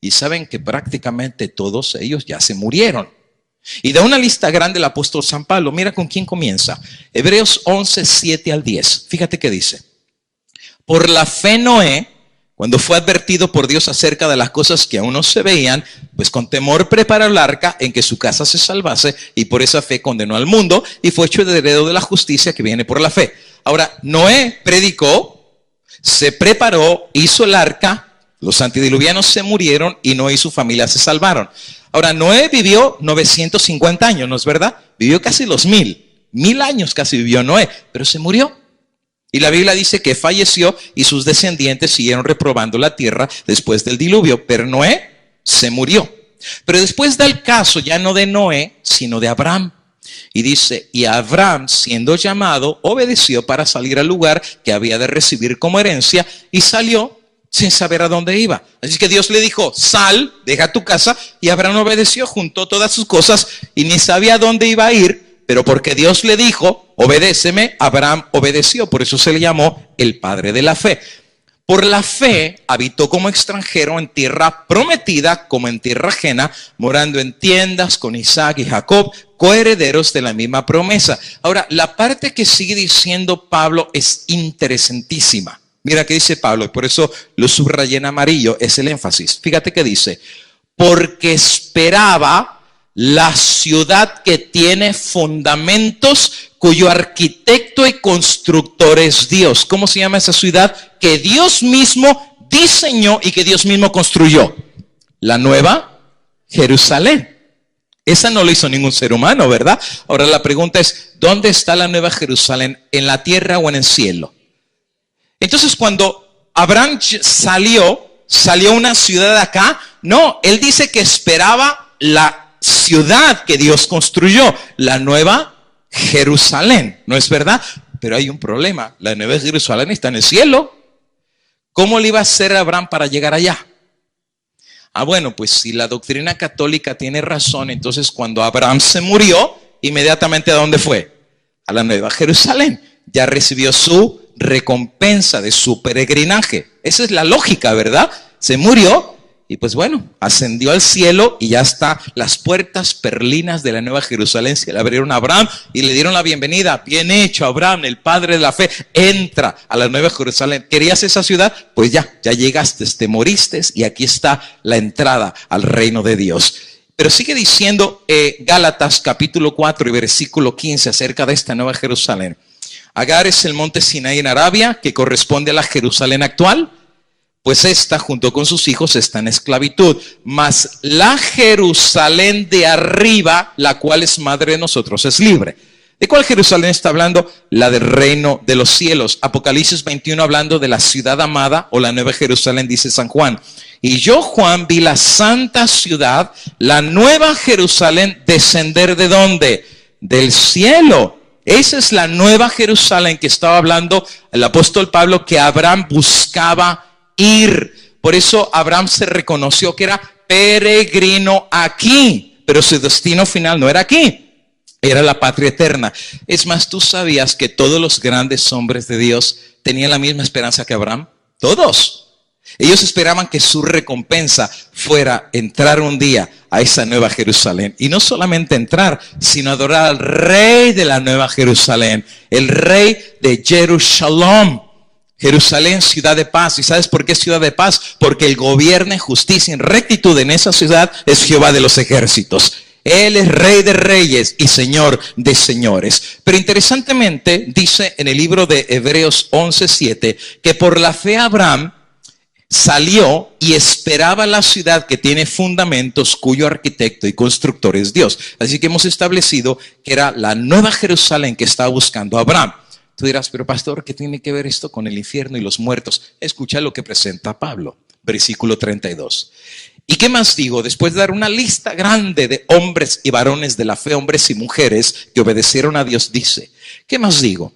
Y saben que prácticamente todos ellos ya se murieron. Y da una lista grande el apóstol San Pablo. Mira con quién comienza. Hebreos 11, 7 al 10. Fíjate qué dice. Por la fe Noé, cuando fue advertido por Dios acerca de las cosas que aún no se veían, pues con temor preparó el arca en que su casa se salvase, y por esa fe condenó al mundo y fue hecho heredero de la justicia que viene por la fe. Ahora, Noé predicó, se preparó, hizo el arca, los antediluvianos se murieron y Noé y su familia se salvaron. Ahora, Noé vivió 950 años, ¿no es verdad? Vivió casi los 1000 años casi vivió Noé, pero se murió. Y la Biblia dice que falleció y sus descendientes siguieron reprobando la tierra después del diluvio, pero Noé se murió. Pero después da el caso ya no de Noé, sino de Abraham. Y dice, y Abraham, siendo llamado, obedeció para salir al lugar que había de recibir como herencia, y salió sin saber a dónde iba. Así que Dios le dijo, sal, deja tu casa, y Abraham obedeció, juntó todas sus cosas y ni sabía a dónde iba a ir, pero porque Dios le dijo, obedéceme, Abraham obedeció. Por eso se le llamó el padre de la fe. Por la fe habitó como extranjero en tierra prometida como en tierra ajena, morando en tiendas con Isaac y Jacob, coherederos de la misma promesa. Ahora, la parte que sigue diciendo Pablo es interesantísima. Mira qué dice Pablo, y por eso lo subrayé en amarillo, es el énfasis. Fíjate que dice, porque esperaba la ciudad que tiene fundamentos, cuyo arquitecto y constructor es Dios. ¿Cómo se llama esa ciudad? Que Dios mismo diseñó y que Dios mismo construyó. La Nueva Jerusalén. Esa no lo hizo ningún ser humano, ¿verdad? Ahora la pregunta es, ¿dónde está la Nueva Jerusalén? ¿En la tierra o en el cielo? Entonces cuando Abraham salió una ciudad de acá. No, él dice que esperaba la ciudad que Dios construyó, la Nueva Jerusalén, ¿no es verdad? Pero hay un problema, la Nueva Jerusalén está en el cielo. ¿Cómo le iba a hacer a Abraham para llegar allá? Bueno, pues si la doctrina católica tiene razón, entonces cuando Abraham se murió, inmediatamente ¿a dónde fue? A la Nueva Jerusalén. Ya recibió su recompensa de su peregrinaje. Esa es la lógica, ¿verdad? Se murió y pues bueno, ascendió al cielo y ya está. Las puertas perlinas de la Nueva Jerusalén se le abrieron a Abraham y le dieron la bienvenida. Bien hecho, Abraham, el padre de la fe. Entra a la Nueva Jerusalén. ¿Querías esa ciudad? Pues ya llegaste, te moriste y aquí está la entrada al reino de Dios. Pero sigue diciendo Gálatas capítulo 4 y versículo 15 acerca de esta Nueva Jerusalén. Agar es el monte Sinaí en Arabia, que corresponde a la Jerusalén actual, pues esta junto con sus hijos está en esclavitud. Mas la Jerusalén de arriba, la cual es madre de nosotros, es libre. ¿De cuál Jerusalén está hablando? La del reino de los cielos. Apocalipsis 21 hablando de la ciudad amada o la Nueva Jerusalén, dice San Juan. Y yo, Juan, vi la santa ciudad, la Nueva Jerusalén, descender ¿de dónde? Del cielo. Esa es la Nueva Jerusalén que estaba hablando el apóstol Pablo, que Abraham buscaba ir. Por eso Abraham se reconoció que era peregrino aquí, pero su destino final no era aquí, era la patria eterna. Es más, ¿tú sabías que todos los grandes hombres de Dios tenían la misma esperanza que Abraham? Todos. Ellos esperaban que su recompensa fuera entrar un día a esa Nueva Jerusalén. Y no solamente entrar, sino adorar al Rey de la Nueva Jerusalén, el Rey de Jerusalén. Jerusalén, ciudad de paz. ¿Y sabes por qué ciudad de paz? Porque el gobierno en justicia y en rectitud en esa ciudad es Jehová de los ejércitos. Él es Rey de reyes y Señor de señores. Pero interesantemente dice en el libro de Hebreos 11:7 que por la fe Abraham salió y esperaba la ciudad que tiene fundamentos, cuyo arquitecto y constructor es Dios. Así que hemos establecido que era la Nueva Jerusalén que estaba buscando Abraham. Tú dirás, pero pastor, ¿qué tiene que ver esto con el infierno y los muertos? Escucha lo que presenta Pablo, versículo 32. ¿Y qué más digo? Después de dar una lista grande de hombres y varones de la fe, hombres y mujeres que obedecieron a Dios, dice, ¿qué más digo?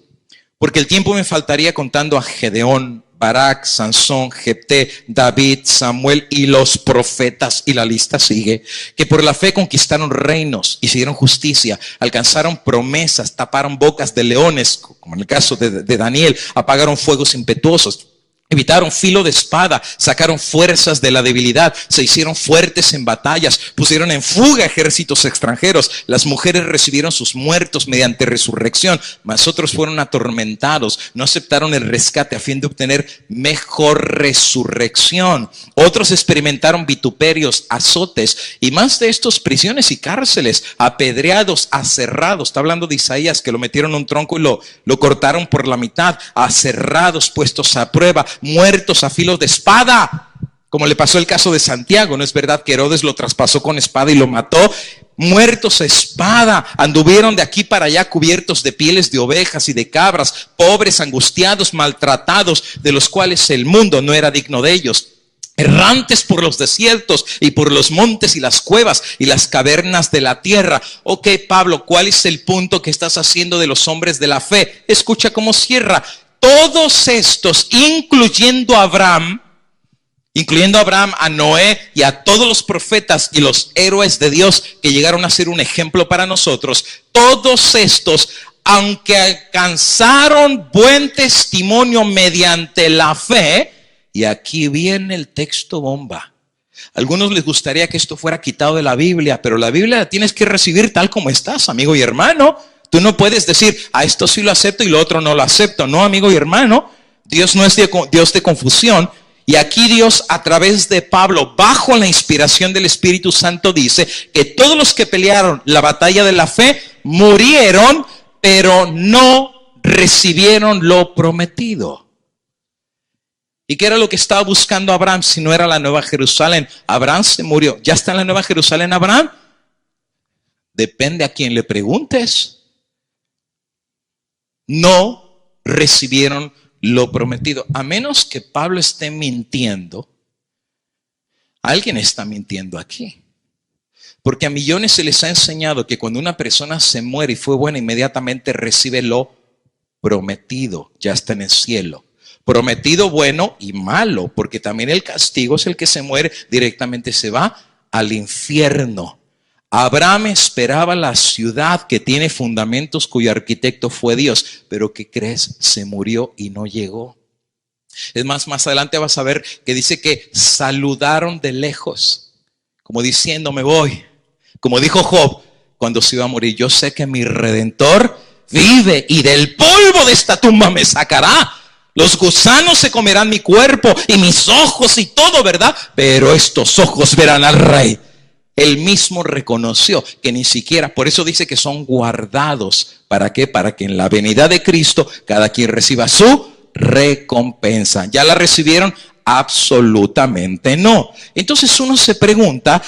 Porque el tiempo me faltaría contando a Gedeón, Barak, Sansón, Jefté, David, Samuel y los profetas, y la lista sigue, que por la fe conquistaron reinos, hicieron justicia, alcanzaron promesas, taparon bocas de leones, como en el caso de Daniel, apagaron fuegos impetuosos, evitaron filo de espada, sacaron fuerzas de la debilidad, se hicieron fuertes en batallas, pusieron en fuga ejércitos extranjeros. Las mujeres recibieron sus muertos mediante resurrección, mas otros fueron atormentados, no aceptaron el rescate a fin de obtener mejor resurrección. Otros experimentaron vituperios, azotes, y más de estos, prisiones y cárceles, apedreados, aserrados. Está hablando de Isaías, que lo metieron en un tronco y lo cortaron por la mitad, aserrados, puestos a prueba, muertos a filo de espada, como le pasó el caso de Santiago. ¿No es verdad que Herodes lo traspasó con espada y lo mató? Muertos a espada, anduvieron de aquí para allá cubiertos de pieles de ovejas y de cabras, pobres, angustiados, maltratados, de los cuales el mundo no era digno de ellos. Errantes por los desiertos y por los montes y las cuevas y las cavernas de la tierra. Ok, Pablo, ¿cuál es el punto que estás haciendo de los hombres de la fe? Escucha cómo cierra. Todos estos, incluyendo a Abraham, a Noé y a todos los profetas y los héroes de Dios que llegaron a ser un ejemplo para nosotros, todos estos, aunque alcanzaron buen testimonio mediante la fe, y aquí viene el texto bomba. A algunos les gustaría que esto fuera quitado de la Biblia, pero la Biblia la tienes que recibir tal como estás, amigo y hermano. Tú no puedes decir, esto sí lo acepto y lo otro no lo acepto. No, amigo y hermano, Dios no es Dios de confusión. Y aquí Dios, a través de Pablo, bajo la inspiración del Espíritu Santo, dice que todos los que pelearon la batalla de la fe murieron, pero no recibieron lo prometido. ¿Y qué era lo que estaba buscando Abraham si no era la Nueva Jerusalén? Abraham se murió. ¿Ya está en la Nueva Jerusalén Abraham? Depende a quién le preguntes. No recibieron lo prometido. A menos que Pablo esté mintiendo, alguien está mintiendo aquí. Porque a millones se les ha enseñado que cuando una persona se muere y fue buena, inmediatamente recibe lo prometido. Ya está en el cielo. Prometido bueno y malo, porque también el castigo es el que se muere, directamente se va al infierno. Abraham esperaba la ciudad que tiene fundamentos, cuyo arquitecto fue Dios, pero ¿qué crees? Se murió y no llegó. Es más adelante vas a ver que dice que saludaron de lejos, como diciendo, me voy. Como dijo Job cuando se iba a morir, yo sé que mi Redentor vive y del polvo de esta tumba me sacará. Los gusanos se comerán mi cuerpo y mis ojos y todo, ¿verdad? Pero estos ojos verán al Rey. Él mismo reconoció que ni siquiera, por eso dice que son guardados. ¿Para qué? Para que en la venida de Cristo cada quien reciba su recompensa. ¿Ya la recibieron? Absolutamente no. Entonces uno se pregunta,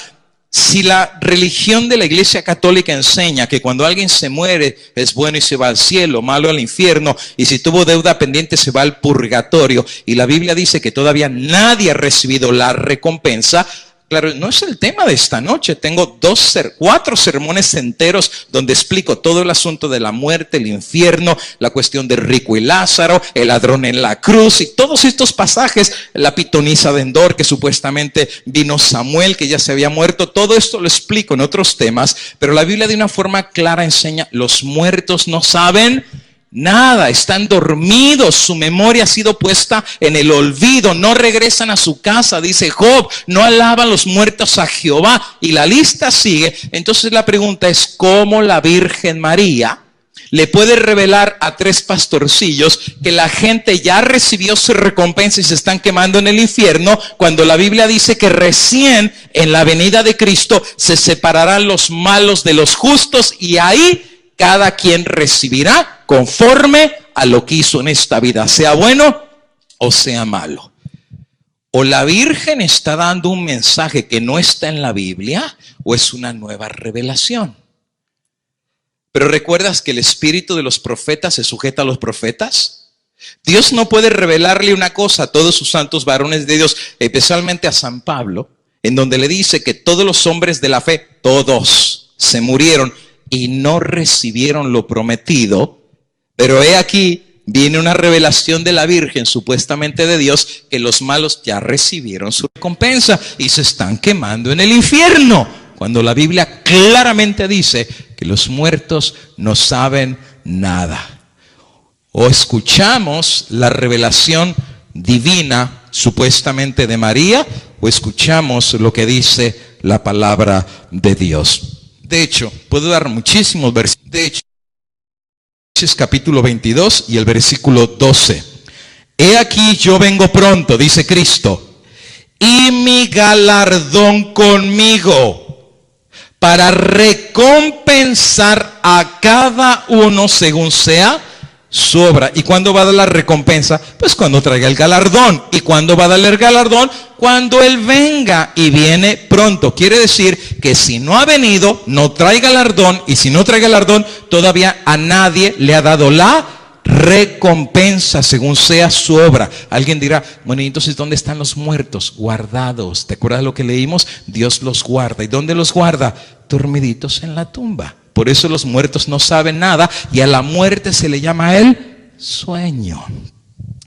si la religión de la Iglesia Católica enseña que cuando alguien se muere es bueno y se va al cielo, malo al infierno, y si tuvo deuda pendiente se va al purgatorio, y la Biblia dice que todavía nadie ha recibido la recompensa, claro, no es el tema de esta noche. Tengo 4 sermones enteros donde explico todo el asunto de la muerte, el infierno, la cuestión de Rico y Lázaro, el ladrón en la cruz y todos estos pasajes, la pitonisa de Endor, que supuestamente vino Samuel, que ya se había muerto. Todo esto lo explico en otros temas, pero la Biblia de una forma clara enseña, los muertos no saben nada, están dormidos, su memoria ha sido puesta en el olvido, no regresan a su casa, dice Job, no alaban los muertos a Jehová, y la lista sigue. Entonces la pregunta es, ¿cómo la Virgen María le puede revelar a 3 pastorcillos que la gente ya recibió su recompensa y se están quemando en el infierno, cuando la Biblia dice que recién en la venida de Cristo se separarán los malos de los justos, y ahí cada quien recibirá conforme a lo que hizo en esta vida, sea bueno o sea malo? O la Virgen está dando un mensaje que no está en la Biblia, o es una nueva revelación. Pero ¿recuerdas que el espíritu de los profetas se sujeta a los profetas? Dios no puede revelarle una cosa a todos sus santos varones de Dios, especialmente a San Pablo, en donde le dice que todos los hombres de la fe, todos se murieron y no recibieron lo prometido. Pero he aquí, viene una revelación de la Virgen, supuestamente de Dios, que los malos ya recibieron su recompensa y se están quemando en el infierno. Cuando la Biblia claramente dice que los muertos no saben nada. O escuchamos la revelación divina, supuestamente de María, o escuchamos lo que dice la palabra de Dios. De hecho, puedo dar muchísimos versículos. De hecho, capítulo 22 y el versículo 12. He aquí yo vengo pronto, dice Cristo, y mi galardón conmigo, para recompensar a cada uno según sea su obra. ¿Y cuándo va a dar la recompensa? Pues cuando traiga el galardón. ¿Y cuándo va a darle el galardón? Cuando Él venga, y viene pronto. Quiere decir que si no ha venido, no trae galardón, y si no trae galardón, todavía a nadie le ha dado la recompensa según sea su obra. Alguien dirá, bueno, ¿y entonces dónde están los muertos? Guardados. ¿Te acuerdas lo que leímos? Dios los guarda. ¿Y dónde los guarda? Dormiditos en la tumba. Por eso los muertos no saben nada, y a la muerte se le llama el sueño.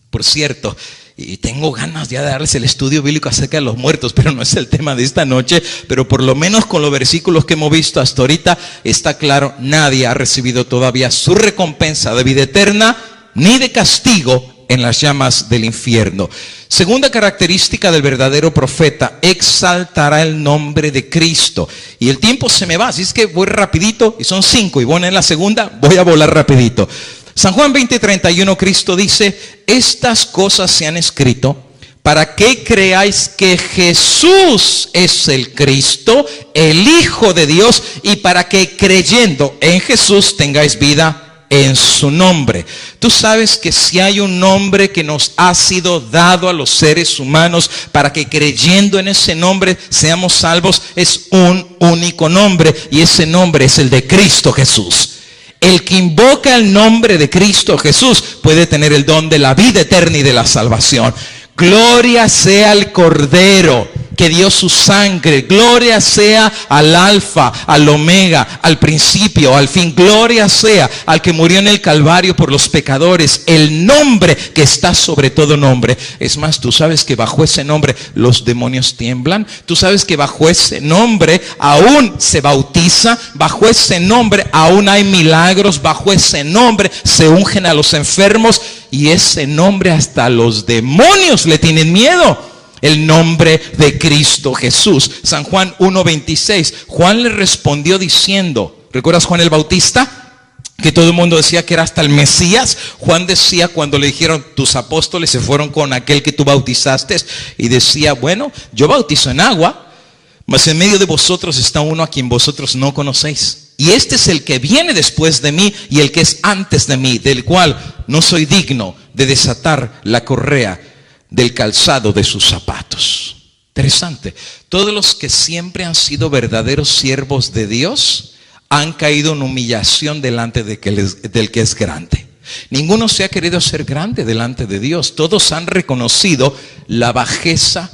Por cierto, y tengo ganas ya de darles el estudio bíblico acerca de los muertos, pero no es el tema de esta noche. Pero por lo menos con los versículos que hemos visto hasta ahorita, está claro, nadie ha recibido todavía su recompensa de vida eterna, ni de castigo en las llamas del infierno. Segunda característica del verdadero profeta: exaltará el nombre de Cristo. Y el tiempo se me va, así es que voy rapidito, y son 5, y voy en la segunda, voy a volar rapidito. San Juan 20:31, Cristo dice: estas cosas se han escrito para que creáis que Jesús es el Cristo, el Hijo de Dios, y para que creyendo en Jesús tengáis vida en su nombre. Tú sabes que si hay un nombre que nos ha sido dado a los seres humanos para que creyendo en ese nombre seamos salvos, es un único nombre, y ese nombre es el de Cristo Jesús. El que invoca el nombre de Cristo Jesús puede tener el don de la vida eterna y de la salvación. Gloria sea al Cordero que dio su sangre. Gloria sea al Alfa, al Omega, al principio, al fin. Gloria sea al que murió en el Calvario por los pecadores. El nombre que está sobre todo nombre. Es más, tú sabes que bajo ese nombre los demonios tiemblan. Tú sabes que bajo ese nombre aún se bautiza. Bajo ese nombre aún hay milagros. Bajo ese nombre se ungen a los enfermos. Y ese nombre hasta los demonios le tienen miedo. El nombre de Cristo Jesús. San Juan 1:26. Juan le respondió diciendo, ¿recuerdas Juan el Bautista? Que todo el mundo decía que era hasta el Mesías. Juan decía, cuando le dijeron, tus apóstoles se fueron con aquel que tú bautizaste, y decía, bueno, yo bautizo en agua, mas en medio de vosotros está uno a quien vosotros no conocéis. Y este es el que viene después de mí, y el que es antes de mí, del cual no soy digno de desatar la correa del calzado de sus zapatos. Interesante. Todos los que siempre han sido verdaderos siervos de Dios han caído en humillación delante del que es grande. Ninguno se ha querido hacer grande delante de Dios. Todos han reconocido la bajeza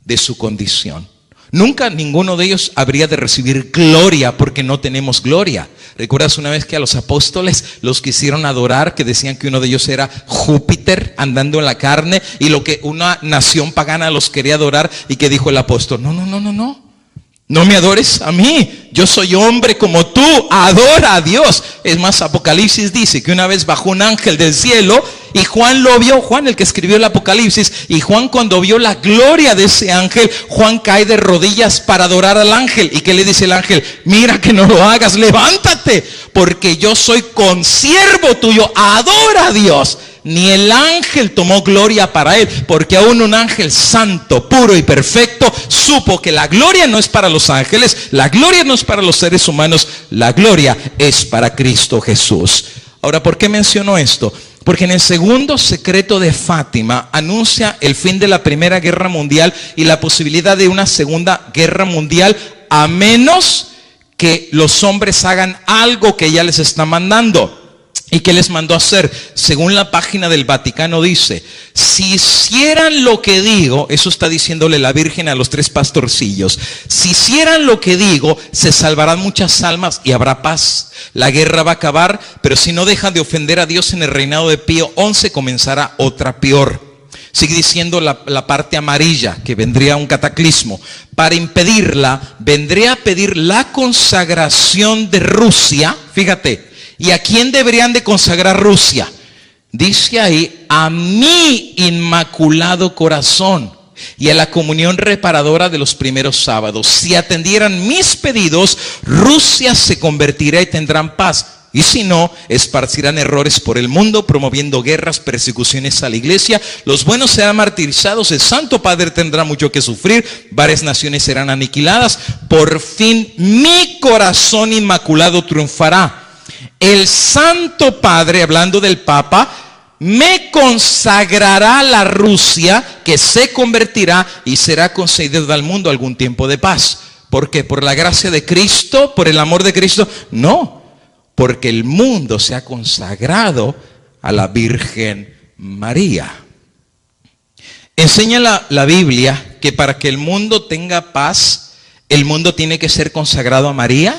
de su condición. Nunca ninguno de ellos habría de recibir gloria porque no tenemos gloria. ¿Recuerdas una vez que a los apóstoles los quisieron adorar, que decían que uno de ellos era Júpiter andando en la carne, y lo que una nación pagana los quería adorar, y que dijo el apóstol, no me adores a mí, yo soy hombre como tú, adora a Dios. Es más, Apocalipsis dice que una vez bajó un ángel del cielo y Juan lo vio, Juan el que escribió el Apocalipsis, y Juan cuando vio la gloria de ese ángel, Juan cae de rodillas para adorar al ángel. ¿Y qué le dice el ángel? Mira que no lo hagas, levántate, porque yo soy consiervo tuyo, adora a Dios. Ni el ángel tomó gloria para él, porque aún un ángel santo, puro y perfecto supo que la gloria no es para los ángeles, la gloria no es para los seres humanos, la gloria es para Cristo Jesús. Ahora, ¿por qué menciono esto? Porque en el segundo secreto de Fátima anuncia el fin de la Primera Guerra Mundial y la posibilidad de una Segunda Guerra Mundial, a menos que los hombres hagan algo que ella les está mandando. ¿Y qué les mandó a hacer? Según la página del Vaticano dice, si hicieran lo que digo, eso está diciéndole la Virgen a los 3 pastorcillos, si hicieran lo que digo, se salvarán muchas almas y habrá paz. La guerra va a acabar, pero si no dejan de ofender a Dios en el reinado de Pío XI, comenzará otra peor. Sigue diciendo la parte amarilla, que vendría un cataclismo. Para impedirla, vendría a pedir la consagración de Rusia, fíjate. ¿Y a quién deberían de consagrar Rusia? Dice ahí, a mi inmaculado corazón y a la comunión reparadora de los primeros sábados. Si atendieran mis pedidos, Rusia se convertirá y tendrán paz. Y si no, esparcirán errores por el mundo, promoviendo guerras, persecuciones a la iglesia. Los buenos serán martirizados, el Santo Padre tendrá mucho que sufrir, varias naciones serán aniquiladas. Por fin mi corazón inmaculado triunfará. El Santo Padre, hablando del Papa, me consagrará a la Rusia, que se convertirá y será concedida al mundo algún tiempo de paz. ¿Por qué? ¿Por la gracia de Cristo? ¿Por el amor de Cristo? No, porque el mundo se ha consagrado a la Virgen María. Enseña la Biblia que para que el mundo tenga paz, el mundo tiene que ser consagrado a María.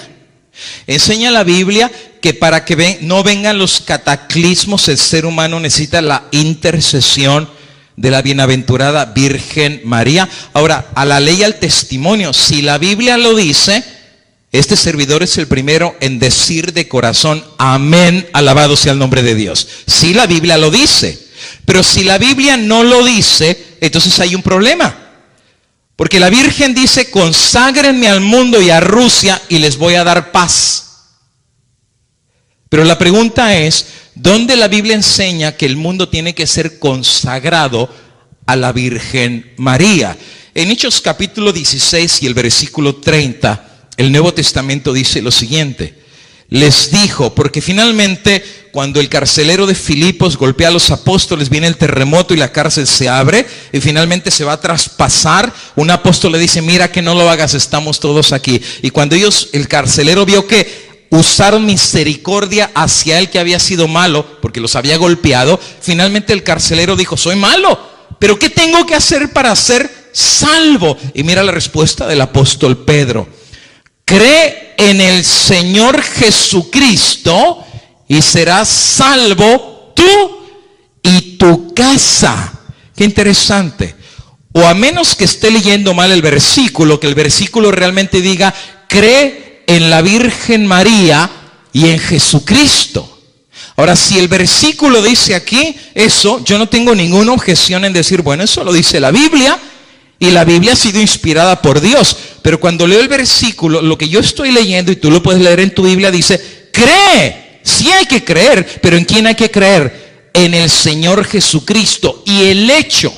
Enseña la Biblia que para que no vengan los cataclismos, el ser humano necesita la intercesión de la bienaventurada Virgen María. Ahora, a la ley y al testimonio, si la Biblia lo dice, este servidor es el primero en decir de corazón, amén, alabado sea el nombre de Dios. Si la Biblia lo dice, pero si la Biblia no lo dice, entonces hay un problema. Porque la Virgen dice, conságrenme al mundo y a Rusia y les voy a dar paz. Pero la pregunta es, ¿dónde la Biblia enseña que el mundo tiene que ser consagrado a la Virgen María? En Hechos capítulo 16 y el versículo 30, el Nuevo Testamento dice lo siguiente. Les dijo, porque finalmente cuando el carcelero de Filipos golpea a los apóstoles, viene el terremoto y la cárcel se abre y finalmente se va a traspasar. Un apóstol le dice, mira que no lo hagas, estamos todos aquí. Y cuando el carcelero vio que usaron misericordia hacia él que había sido malo, porque los había golpeado, finalmente el carcelero dijo, soy malo, pero ¿qué tengo que hacer para ser salvo? Y mira la respuesta del apóstol Pedro. Cree en el Señor Jesucristo y serás salvo tú y tu casa. Qué interesante. O a menos que esté leyendo mal el versículo, que el versículo realmente diga, cree en la Virgen María y en Jesucristo. Ahora, si el versículo dice aquí eso, yo no tengo ninguna objeción en decir, bueno, eso lo dice la Biblia. Y la Biblia ha sido inspirada por Dios. Pero cuando leo el versículo, lo que yo estoy leyendo, y tú lo puedes leer en tu Biblia, dice, cree. Sí hay que creer, pero ¿en quién hay que creer? En el Señor Jesucristo. Y el hecho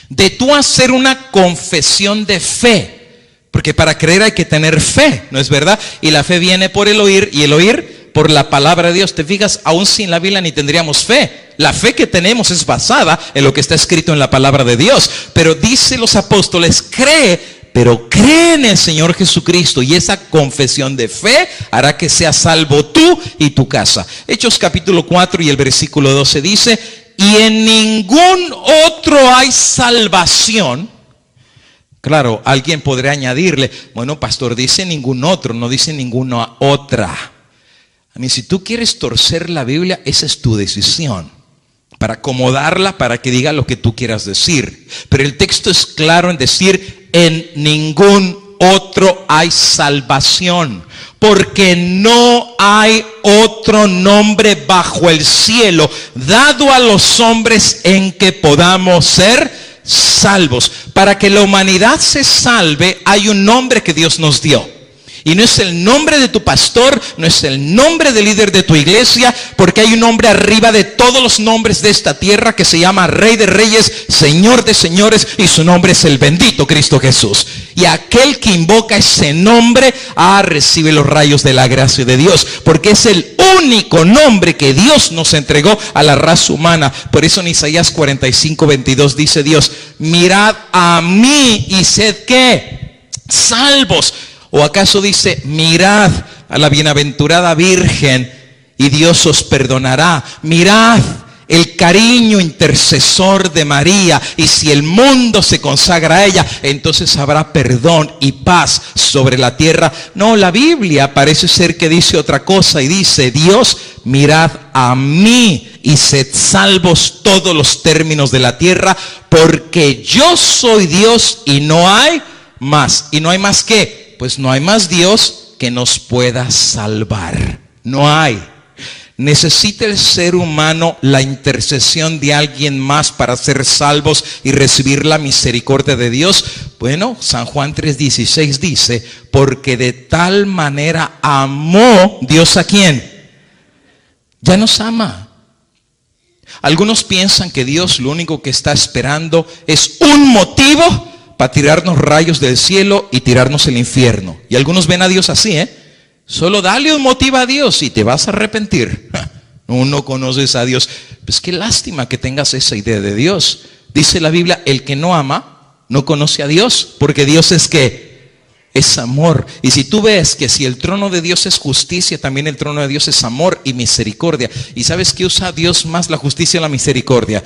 de tú hacer una confesión de fe, porque para creer hay que tener fe, ¿no es verdad? Y la fe viene por el oír, y el oír por la palabra de Dios. Te fijas, aún sin la Biblia ni tendríamos fe. La fe que tenemos es basada en lo que está escrito en la palabra de Dios. Pero dice los apóstoles, cree, pero cree en el Señor Jesucristo. Y esa confesión de fe hará que seas salvo tú y tu casa. Hechos capítulo 4 y el versículo 12 dice, y en ningún otro hay salvación. Claro, alguien podría añadirle, bueno, pastor, dice ningún otro, no dice ninguna otra. A mí, si tú quieres torcer la Biblia, esa es tu decisión. Para acomodarla, para que diga lo que tú quieras decir. Pero el texto es claro en decir, en ningún otro hay salvación. Porque no hay otro nombre bajo el cielo dado a los hombres en que podamos ser salvos. Para que la humanidad se salve, hay un nombre que Dios nos dio. Y no es el nombre de tu pastor, no es el nombre del líder de tu iglesia, porque hay un nombre arriba de todos los nombres de esta tierra que se llama Rey de Reyes, Señor de Señores, y su nombre es el bendito Cristo Jesús. Y aquel que invoca ese nombre, recibe los rayos de la gracia de Dios, porque es el único nombre que Dios nos entregó a la raza humana. Por eso en Isaías 45:22 dice Dios, mirad a mí y sed ¿qué? Salvos. ¿O acaso dice, mirad a la bienaventurada Virgen y Dios os perdonará. Mirad el cariño intercesor de María, y si el mundo se consagra a ella, entonces habrá perdón y paz sobre la tierra. No, la Biblia parece ser que dice otra cosa, y dice: Dios, mirad a mí y sed salvos todos los términos de la tierra, porque yo soy Dios y no hay más. ¿Y no hay más qué? Pues no hay más Dios que nos pueda salvar. No hay. ¿Necesita el ser humano la intercesión de alguien más para ser salvos y recibir la misericordia de Dios? Bueno, San Juan 3:16 dice: porque de tal manera amó Dios ¿a quién? Ya nos ama. Algunos piensan que Dios lo único que está esperando es un motivo para tirarnos rayos del cielo y tirarnos al infierno. Y algunos ven a Dios así, solo dale un motivo a Dios y te vas a arrepentir. No conoces a Dios. Pues qué lástima que tengas esa idea de Dios. Dice la Biblia: el que no ama no conoce a Dios, porque Dios es ¿qué? Es amor. Y si tú ves que si el trono de Dios es justicia, también el trono de Dios es amor y misericordia. ¿Y sabes qué usa Dios más? La justicia y la misericordia.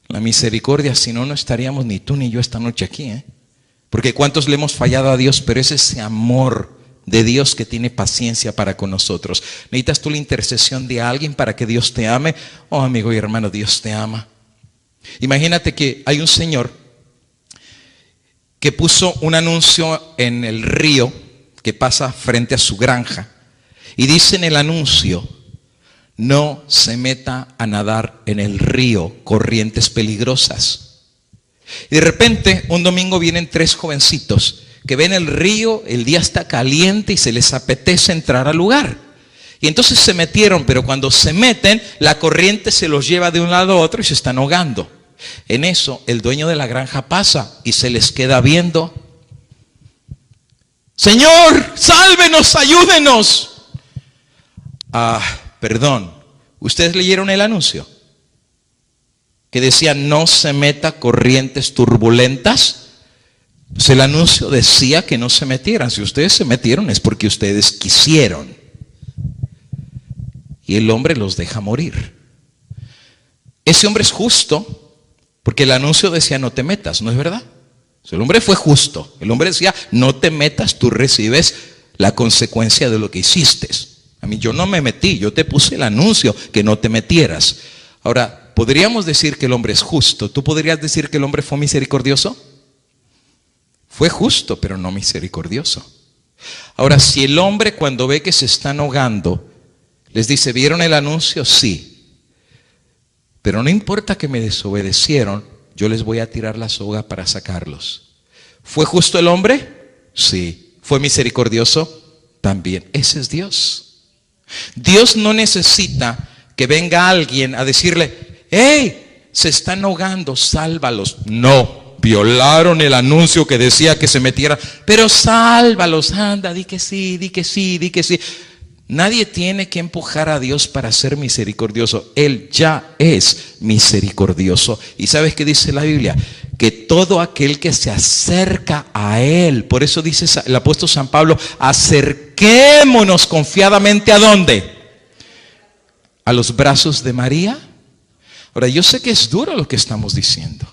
La misericordia, si no, no estaríamos ni tú ni yo esta noche aquí, Porque ¿cuántos le hemos fallado a Dios? Pero es ese amor de Dios que tiene paciencia para con nosotros. ¿Necesitas tú la intercesión de alguien para que Dios te ame? Oh, amigo y hermano, Dios te ama. Imagínate que hay un señor que puso un anuncio en el río que pasa frente a su granja, y dice en el anuncio: no se meta a nadar en el río, corrientes peligrosas. Y de repente un domingo vienen 3 jovencitos que ven el río, el día está caliente y se les apetece entrar al lugar. Y entonces se metieron, pero cuando se meten, la corriente se los lleva de un lado a otro y se están ahogando. En eso, el dueño de la granja pasa y se les queda viendo. Señor, sálvenos, ayúdenos. Perdón, ¿ustedes leyeron el anuncio? Que decía: no se meta corrientes turbulentas. Pues el anuncio decía que no se metieran. Si ustedes se metieron es porque ustedes quisieron. Y el hombre los deja morir. Ese hombre es justo porque el anuncio decía: no te metas, ¿no es verdad? El hombre fue justo. El hombre decía: no te metas, tú recibes la consecuencia de lo que hiciste. A mí yo no me metí, yo te puse el anuncio que no te metieras. Ahora, podríamos decir que el hombre es justo. ¿Tú podrías decir que el hombre fue misericordioso? Fue justo, pero no misericordioso. Ahora, si el hombre cuando ve que se están ahogando, les dice: ¿vieron el anuncio? Sí. Pero no importa que me desobedecieron, yo les voy a tirar la soga para sacarlos. ¿Fue justo el hombre? Sí. ¿Fue misericordioso? También. Ese es Dios. Dios no necesita que venga alguien a decirle: ¡hey! Se están ahogando, sálvalos. No. Violaron el anuncio que decía que se metieran, pero sálvalos, anda, di que sí, di que sí, di que sí. Nadie tiene que empujar a Dios para ser misericordioso. Él ya es misericordioso. ¿Y sabes qué dice la Biblia? Que todo aquel que se acerca a Él, por eso dice el apóstol San Pablo: acerquémonos confiadamente ¿a dónde? A los brazos de María. Ahora, yo sé que es duro lo que estamos diciendo.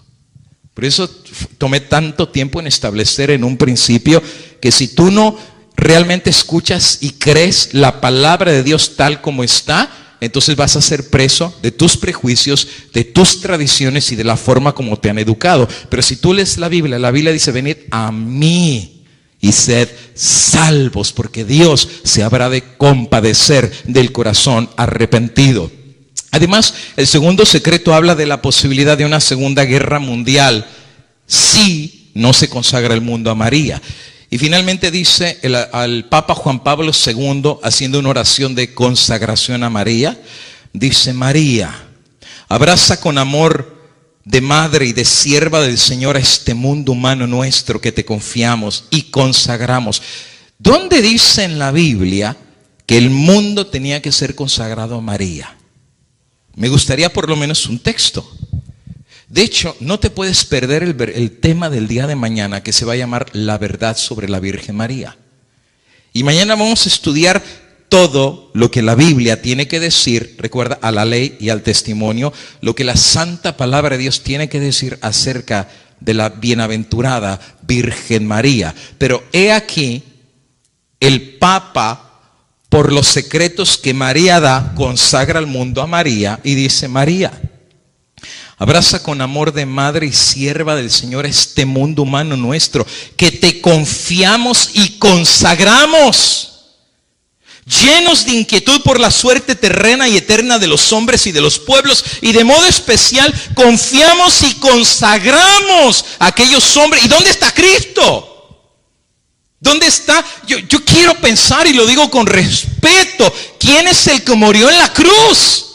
Por eso tomé tanto tiempo en establecer en un principio que si tú no realmente escuchas y crees la palabra de Dios tal como está, entonces vas a ser preso de tus prejuicios, de tus tradiciones y de la forma como te han educado. Pero si tú lees la Biblia dice: venid a mí y sed salvos, porque Dios se habrá de compadecer del corazón arrepentido. Además, el segundo secreto habla de la posibilidad de una segunda guerra mundial si no se consagra el mundo a María. Y finalmente dice al Papa Juan Pablo II, haciendo una oración de consagración a María, dice: María, abraza con amor de madre y de sierva del Señor a este mundo humano nuestro que te confiamos y consagramos. ¿Dónde dice en la Biblia que el mundo tenía que ser consagrado a María? Me gustaría por lo menos un texto. De hecho, no te puedes perder el tema del día de mañana, que se va a llamar La verdad sobre la Virgen María. Y mañana vamos a estudiar todo lo que la Biblia tiene que decir, recuerda, a la ley y al testimonio, lo que la santa palabra de Dios tiene que decir acerca de la bienaventurada Virgen María. Pero he aquí, el Papa, por los secretos que María da, consagra al mundo a María y dice: María, abraza con amor de madre y sierva del Señor este mundo humano nuestro, que te confiamos y consagramos. Llenos de inquietud por la suerte terrena y eterna de los hombres y de los pueblos, y de modo especial confiamos y consagramos a aquellos hombres. ¿Y dónde está Cristo? ¿Dónde está? Yo quiero pensar, y lo digo con respeto, ¿quién es el que murió en la cruz?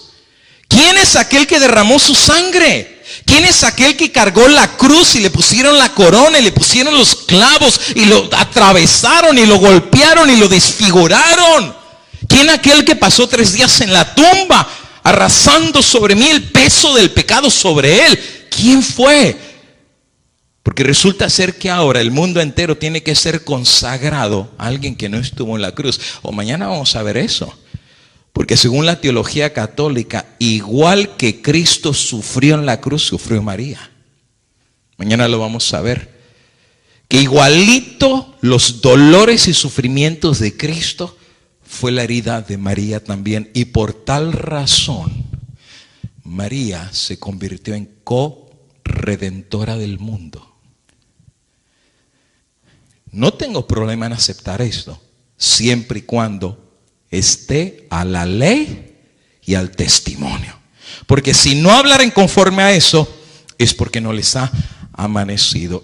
¿Quién es aquel que derramó su sangre? ¿Quién es aquel que cargó la cruz y le pusieron la corona y le pusieron los clavos y lo atravesaron y lo golpearon y lo desfiguraron? ¿Quién aquel que pasó 3 días en la tumba arrasando sobre mí el peso del pecado sobre él? ¿Quién fue? Porque resulta ser que ahora el mundo entero tiene que ser consagrado a alguien que no estuvo en la cruz. O mañana vamos a ver eso. Porque según la teología católica, igual que Cristo sufrió en la cruz, sufrió María. Mañana lo vamos a ver. Que igualito los dolores y sufrimientos de Cristo, fue la herida de María también. Y por tal razón, María se convirtió en co-redentora del mundo. No tengo problema en aceptar esto, siempre y cuando esté a la ley y al testimonio. Porque si no hablaran conforme a eso, es porque no les ha amanecido.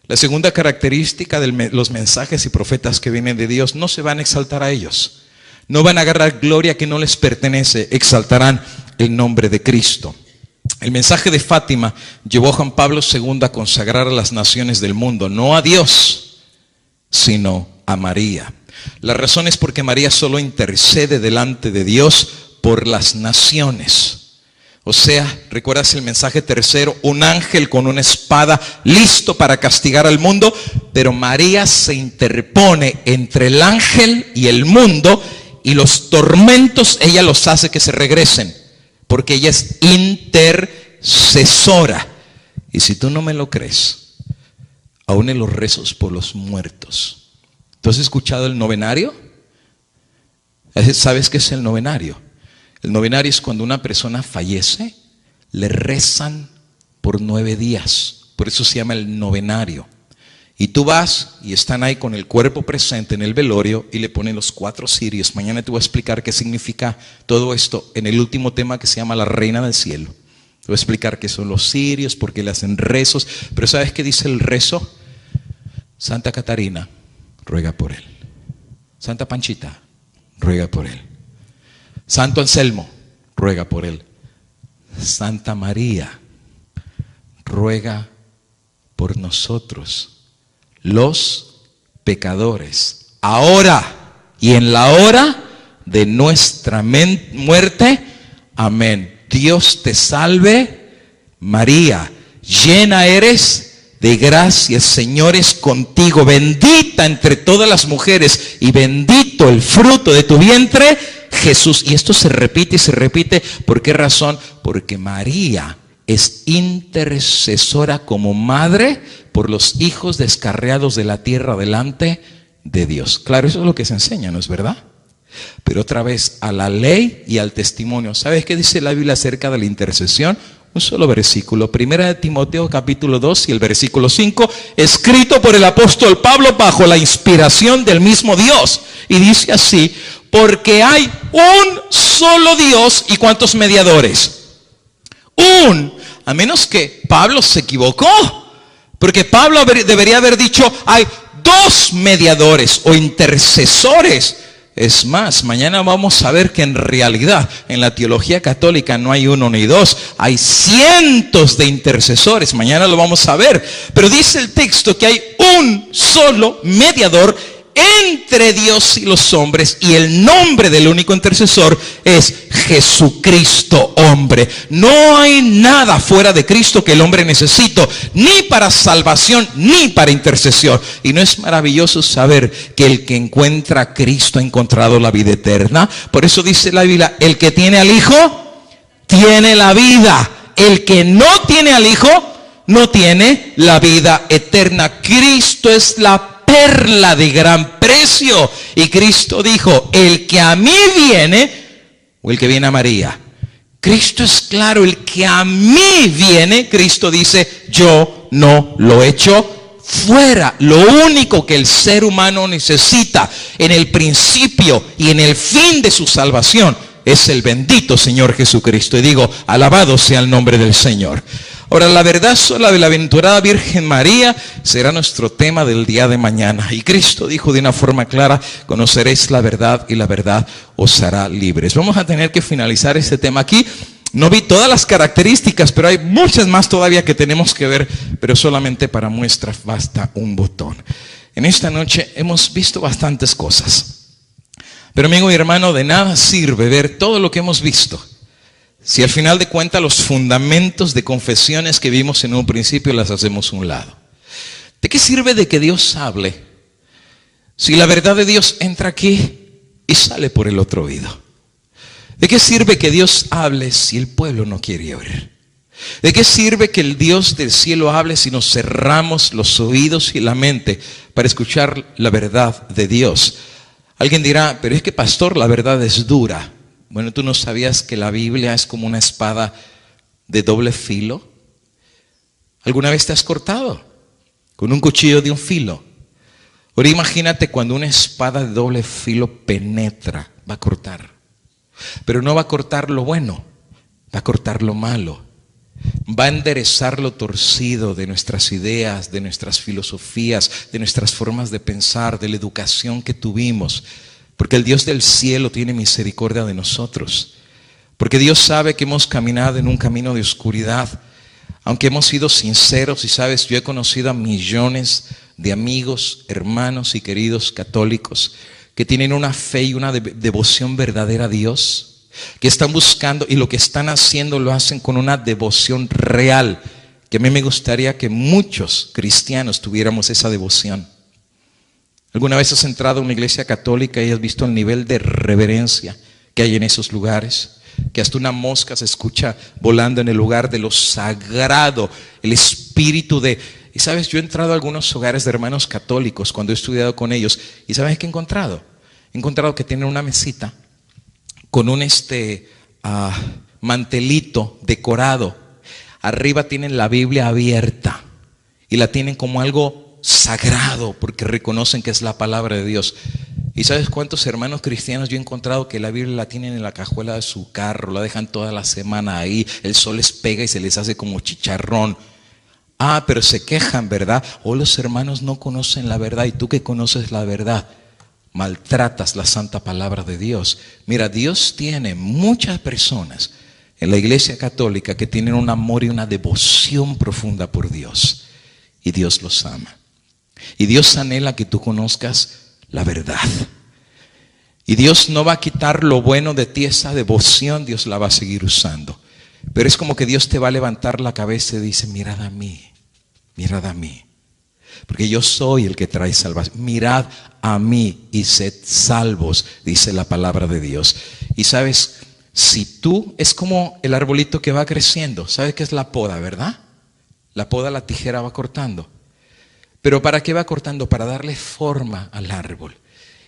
La segunda característica de los mensajes y profetas que vienen de Dios: no se van a exaltar a ellos. No van a agarrar gloria que no les pertenece. Exaltarán el nombre de Cristo. El mensaje de Fátima llevó a Juan Pablo II a consagrar a las naciones del mundo, no a Dios, sino a María. La razón es porque María solo intercede delante de Dios por las naciones. O sea, ¿recuerdas el mensaje tercero? Un ángel con una espada listo para castigar al mundo, pero María se interpone entre el ángel y el mundo, y los tormentos ella los hace que se regresen, porque ella es intercesora. Y si tú no me lo crees, aún en los rezos por los muertos. ¿Tú has escuchado el novenario? ¿Sabes qué es el novenario? El novenario es cuando una persona fallece, le rezan por 9 días. Por eso se llama el novenario. Y tú vas y están ahí con el cuerpo presente en el velorio y le ponen los 4 cirios. Mañana te voy a explicar qué significa todo esto en el último tema que se llama la Reina del Cielo. Te voy a explicar qué son los cirios, por qué le hacen rezos. Pero ¿sabes qué dice el rezo? Santa Catarina, ruega por él. Santa Panchita, ruega por él. Santo Anselmo, ruega por él. Santa María, ruega por nosotros, los pecadores, ahora y en la hora de nuestra muerte. Amén. Dios te salve, María, llena eres de gracia, el Señor es contigo, bendita entre todas las mujeres y bendito el fruto de tu vientre, Jesús. Y esto se repite y se repite. ¿Por qué razón? Porque María es intercesora como madre por los hijos descarriados de la tierra delante de Dios. Claro, eso es lo que se enseña, ¿no es verdad? Pero otra vez, a la ley y al testimonio. ¿Sabes qué dice la Biblia acerca de la intercesión? Un solo versículo, 1 Timoteo capítulo 2 y el versículo 5, escrito por el apóstol Pablo bajo la inspiración del mismo Dios. Y dice así: porque hay un solo Dios y ¿cuántos mediadores? A menos que Pablo se equivocó, porque Pablo debería haber dicho hay 2 mediadores o intercesores. Es más, mañana vamos a ver que en realidad en la teología católica no hay 1 ni 2, hay cientos de intercesores. Mañana lo vamos a ver, pero dice el texto que hay un solo mediador entre Dios y los hombres, y el nombre del único intercesor es Jesucristo, hombre. No hay nada fuera de Cristo que el hombre necesite, ni para salvación, ni para intercesión. Y no es maravilloso saber que el que encuentra a Cristo ha encontrado la vida eterna. Por eso dice la Biblia, el que tiene al Hijo, tiene la vida. El que no tiene al Hijo, no tiene la vida eterna. Cristo es la perla de gran precio. Y Cristo dijo, el que a mí viene, o el que viene a María. Cristo es claro, el que a mí viene, Cristo dice, yo no lo echo fuera. Lo único que el ser humano necesita en el principio y en el fin de su salvación es el bendito Señor Jesucristo. Y digo, alabado sea el nombre del Señor. Ahora, la verdad sola de la bienaventurada Virgen María será nuestro tema del día de mañana. Y Cristo dijo de una forma clara, conoceréis la verdad y la verdad os hará libres. Vamos a tener que finalizar este tema aquí. No vi todas las características, pero hay muchas más todavía que tenemos que ver, pero solamente para muestra basta un botón. En esta noche hemos visto bastantes cosas. Pero amigo y hermano, de nada sirve ver todo lo que hemos visto si al final de cuentas los fundamentos de confesiones que vimos en un principio las hacemos a un lado. ¿De qué sirve de que Dios hable si la verdad de Dios entra aquí y sale por el otro oído? ¿De qué sirve que Dios hable si el pueblo no quiere oír? ¿De qué sirve que el Dios del cielo hable si nos cerramos los oídos y la mente para escuchar la verdad de Dios? Alguien dirá, pero es que pastor, la verdad es dura. Bueno, ¿tú no sabías que la Biblia es como una espada de doble filo? ¿Alguna vez te has cortado con un cuchillo de un filo? Ahora imagínate cuando una espada de doble filo penetra, va a cortar. Pero no va a cortar lo bueno, va a cortar lo malo. Va a enderezar lo torcido de nuestras ideas, de nuestras filosofías, de nuestras formas de pensar, de la educación que tuvimos. Porque el Dios del cielo tiene misericordia de nosotros. Porque Dios sabe que hemos caminado en un camino de oscuridad. Aunque hemos sido sinceros, y sabes, yo he conocido a millones de amigos, hermanos y queridos católicos que tienen una fe y una devoción verdadera a Dios, que están buscando, y lo que están haciendo lo hacen con una devoción real, que a mí me gustaría que muchos cristianos tuviéramos esa devoción. ¿Alguna vez has entrado a una iglesia católica y has visto el nivel de reverencia que hay en esos lugares? Que hasta una mosca se escucha volando en el lugar de lo sagrado, el espíritu de... Y sabes, yo he entrado a algunos hogares de hermanos católicos cuando he estudiado con ellos, y ¿sabes qué he encontrado? He encontrado que tienen una mesita con un mantelito decorado. Arriba tienen la Biblia abierta y la tienen como algo sagrado porque reconocen que es la palabra de Dios. ¿Y sabes cuántos hermanos cristianos yo he encontrado que la Biblia la tienen en la cajuela de su carro, la dejan toda la semana ahí, el sol les pega y se les hace como chicharrón? Pero se quejan, ¿verdad? Los hermanos no conocen la verdad, y tú que conoces la verdad maltratas la santa palabra de Dios. Mira, Dios tiene muchas personas en la iglesia católica que tienen un amor y una devoción profunda por Dios, y Dios los ama, y Dios anhela que tú conozcas la verdad, y Dios no va a quitar lo bueno de ti. Esa devoción Dios la va a seguir usando, pero es como que Dios te va a levantar la cabeza y dice, mirad a mí, porque yo soy el que trae salvación. Mirad a mí y sed salvos, dice la palabra de Dios. Y sabes, si tú, es como el arbolito que va creciendo. ¿Sabes qué es la poda, verdad? La poda, la tijera va cortando. ¿Pero para qué va cortando? Para darle forma al árbol.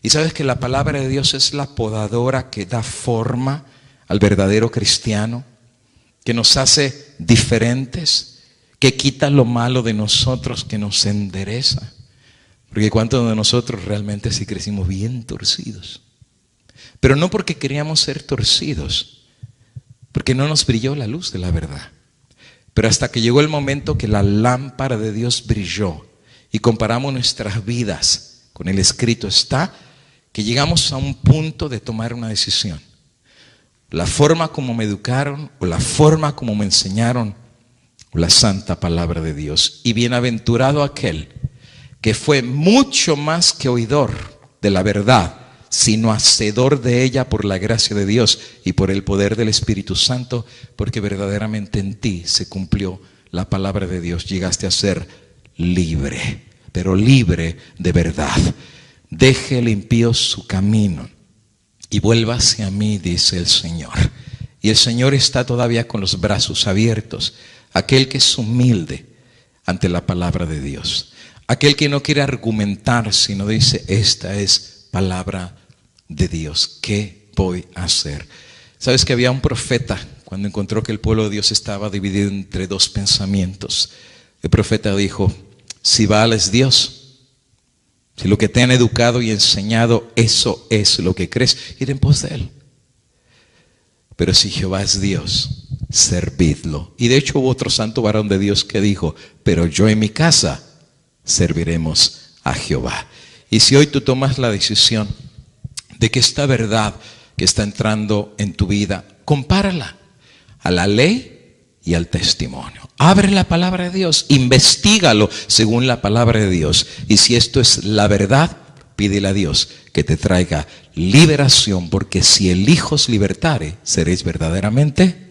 Y sabes que la palabra de Dios es la podadora que da forma al verdadero cristiano, que nos hace diferentes, que quita lo malo de nosotros, que nos endereza. Porque ¿cuántos de nosotros realmente sí crecimos bien torcidos? Pero no porque queríamos ser torcidos, porque no nos brilló la luz de la verdad. Pero hasta que llegó el momento que la lámpara de Dios brilló y comparamos nuestras vidas con el escrito está, que llegamos a un punto de tomar una decisión. La forma como me educaron, o la forma como me enseñaron, o la santa palabra de Dios. Y bienaventurado aquel que fue mucho más que oidor, de la verdad, sino hacedor de ella por la gracia de Dios y por el poder del Espíritu Santo, porque verdaderamente en ti se cumplió la palabra de Dios. Llegaste a ser libre, pero libre de verdad. Deje el impío su camino y vuelva hacia mí, dice el Señor. Y el Señor está todavía con los brazos abiertos. Aquel que es humilde ante la palabra de Dios. Aquel que no quiere argumentar, sino dice, esta es palabra de Dios. ¿Qué voy a hacer? ¿Sabes que había un profeta cuando encontró que el pueblo de Dios estaba dividido entre dos pensamientos? El profeta dijo, si Baal es Dios, si lo que te han educado y enseñado, eso es lo que crees, ir en pos de él. Pero si Jehová es Dios, servidlo. Y de hecho hubo otro santo varón de Dios que dijo, pero yo en mi casa serviremos a Jehová. Y si hoy tú tomas la decisión de que esta verdad que está entrando en tu vida, compárala a la ley y al testimonio. Abre la palabra de Dios, investígalo según la palabra de Dios. Y si esto es la verdad, pídele a Dios que te traiga liberación, porque si el Hijo os libertare, seréis verdaderamente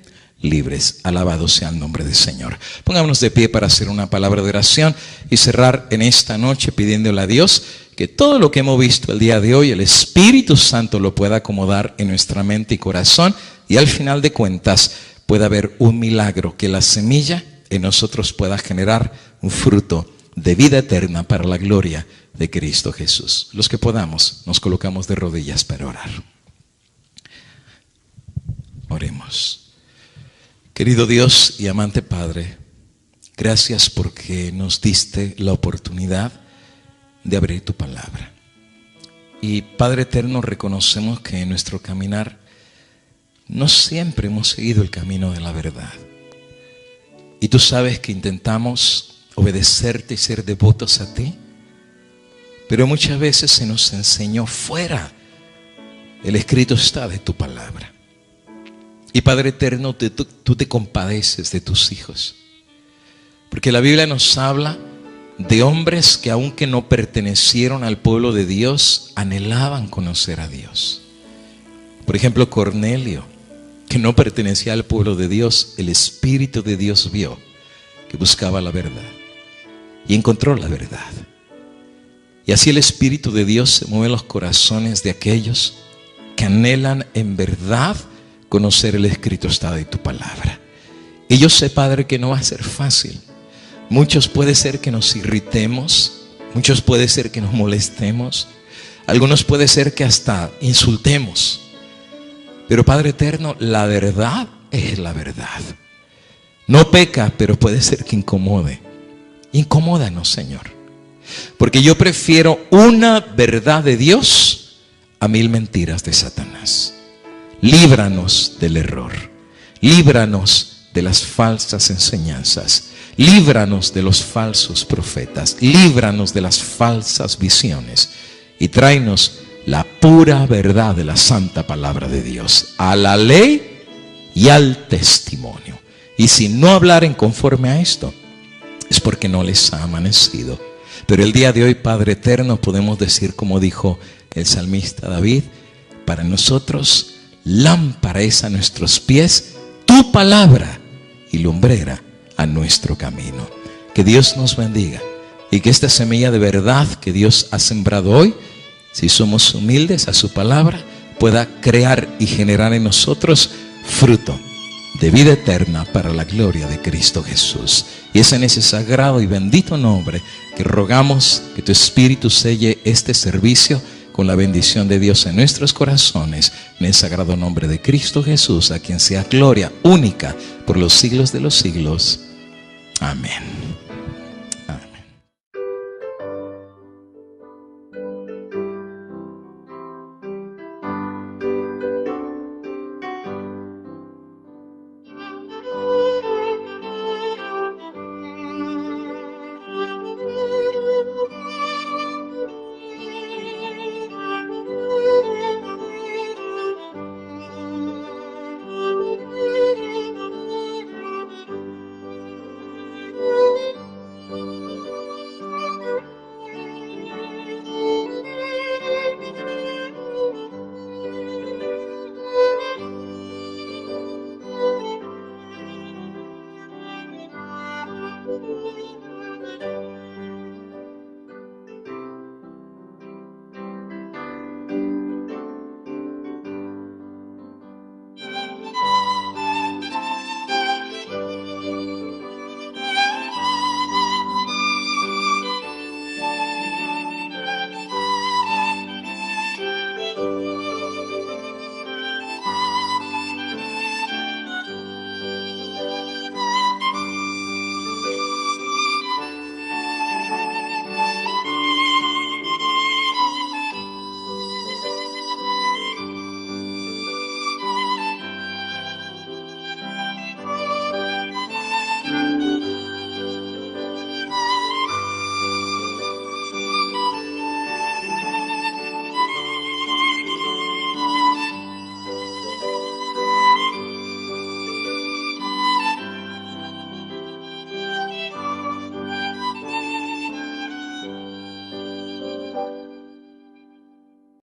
libres. Alabado sea el nombre del Señor. Pongámonos de pie para hacer una palabra de oración y cerrar en esta noche pidiéndole a Dios que todo lo que hemos visto el día de hoy, el Espíritu Santo lo pueda acomodar en nuestra mente y corazón, y al final de cuentas pueda haber un milagro, que la semilla en nosotros pueda generar un fruto de vida eterna para la gloria de Cristo Jesús. Los que podamos, nos colocamos de rodillas para orar. Oremos. Querido Dios y amante Padre, gracias porque nos diste la oportunidad de abrir tu palabra. Y Padre eterno, reconocemos que en nuestro caminar no siempre hemos seguido el camino de la verdad. Y tú sabes que intentamos obedecerte y ser devotos a ti, pero muchas veces se nos enseñó fuera. El escrito está de tu palabra. Y Padre eterno, tú te compadeces de tus hijos. Porque la Biblia nos habla de hombres que aunque no pertenecieron al pueblo de Dios, anhelaban conocer a Dios. Por ejemplo, Cornelio, que no pertenecía al pueblo de Dios, el Espíritu de Dios vio que buscaba la verdad y encontró la verdad. Y así el Espíritu de Dios se mueve en los corazones de aquellos que anhelan en verdad conocer el escrito está de tu palabra. Y yo sé, Padre, que no va a ser fácil. Muchos puede ser que nos irritemos, muchos puede ser que nos molestemos, algunos puede ser que hasta insultemos. Pero Padre eterno, la verdad es la verdad. No peca, pero puede ser que incomode. Incomódanos, Señor. Porque yo prefiero una verdad de Dios a 1000 mentiras de Satanás. Líbranos del error. Líbranos de las falsas enseñanzas. Líbranos de los falsos profetas. Líbranos de las falsas visiones. Y tráenos la pura verdad de la santa palabra de Dios, a la ley y al testimonio. Y si no hablaren conforme a esto, es porque no les ha amanecido. Pero el día de hoy, Padre eterno, podemos decir como dijo el salmista David, para nosotros lámpara es a nuestros pies tu palabra y lumbrera a nuestro camino. Que Dios nos bendiga y que esta semilla de verdad que Dios ha sembrado hoy, si somos humildes a su palabra, pueda crear y generar en nosotros fruto de vida eterna para la gloria de Cristo Jesús. Y es en ese sagrado y bendito nombre que rogamos que tu Espíritu selle este servicio con la bendición de Dios en nuestros corazones, en el sagrado nombre de Cristo Jesús, a quien sea gloria única por los siglos de los siglos. Amén.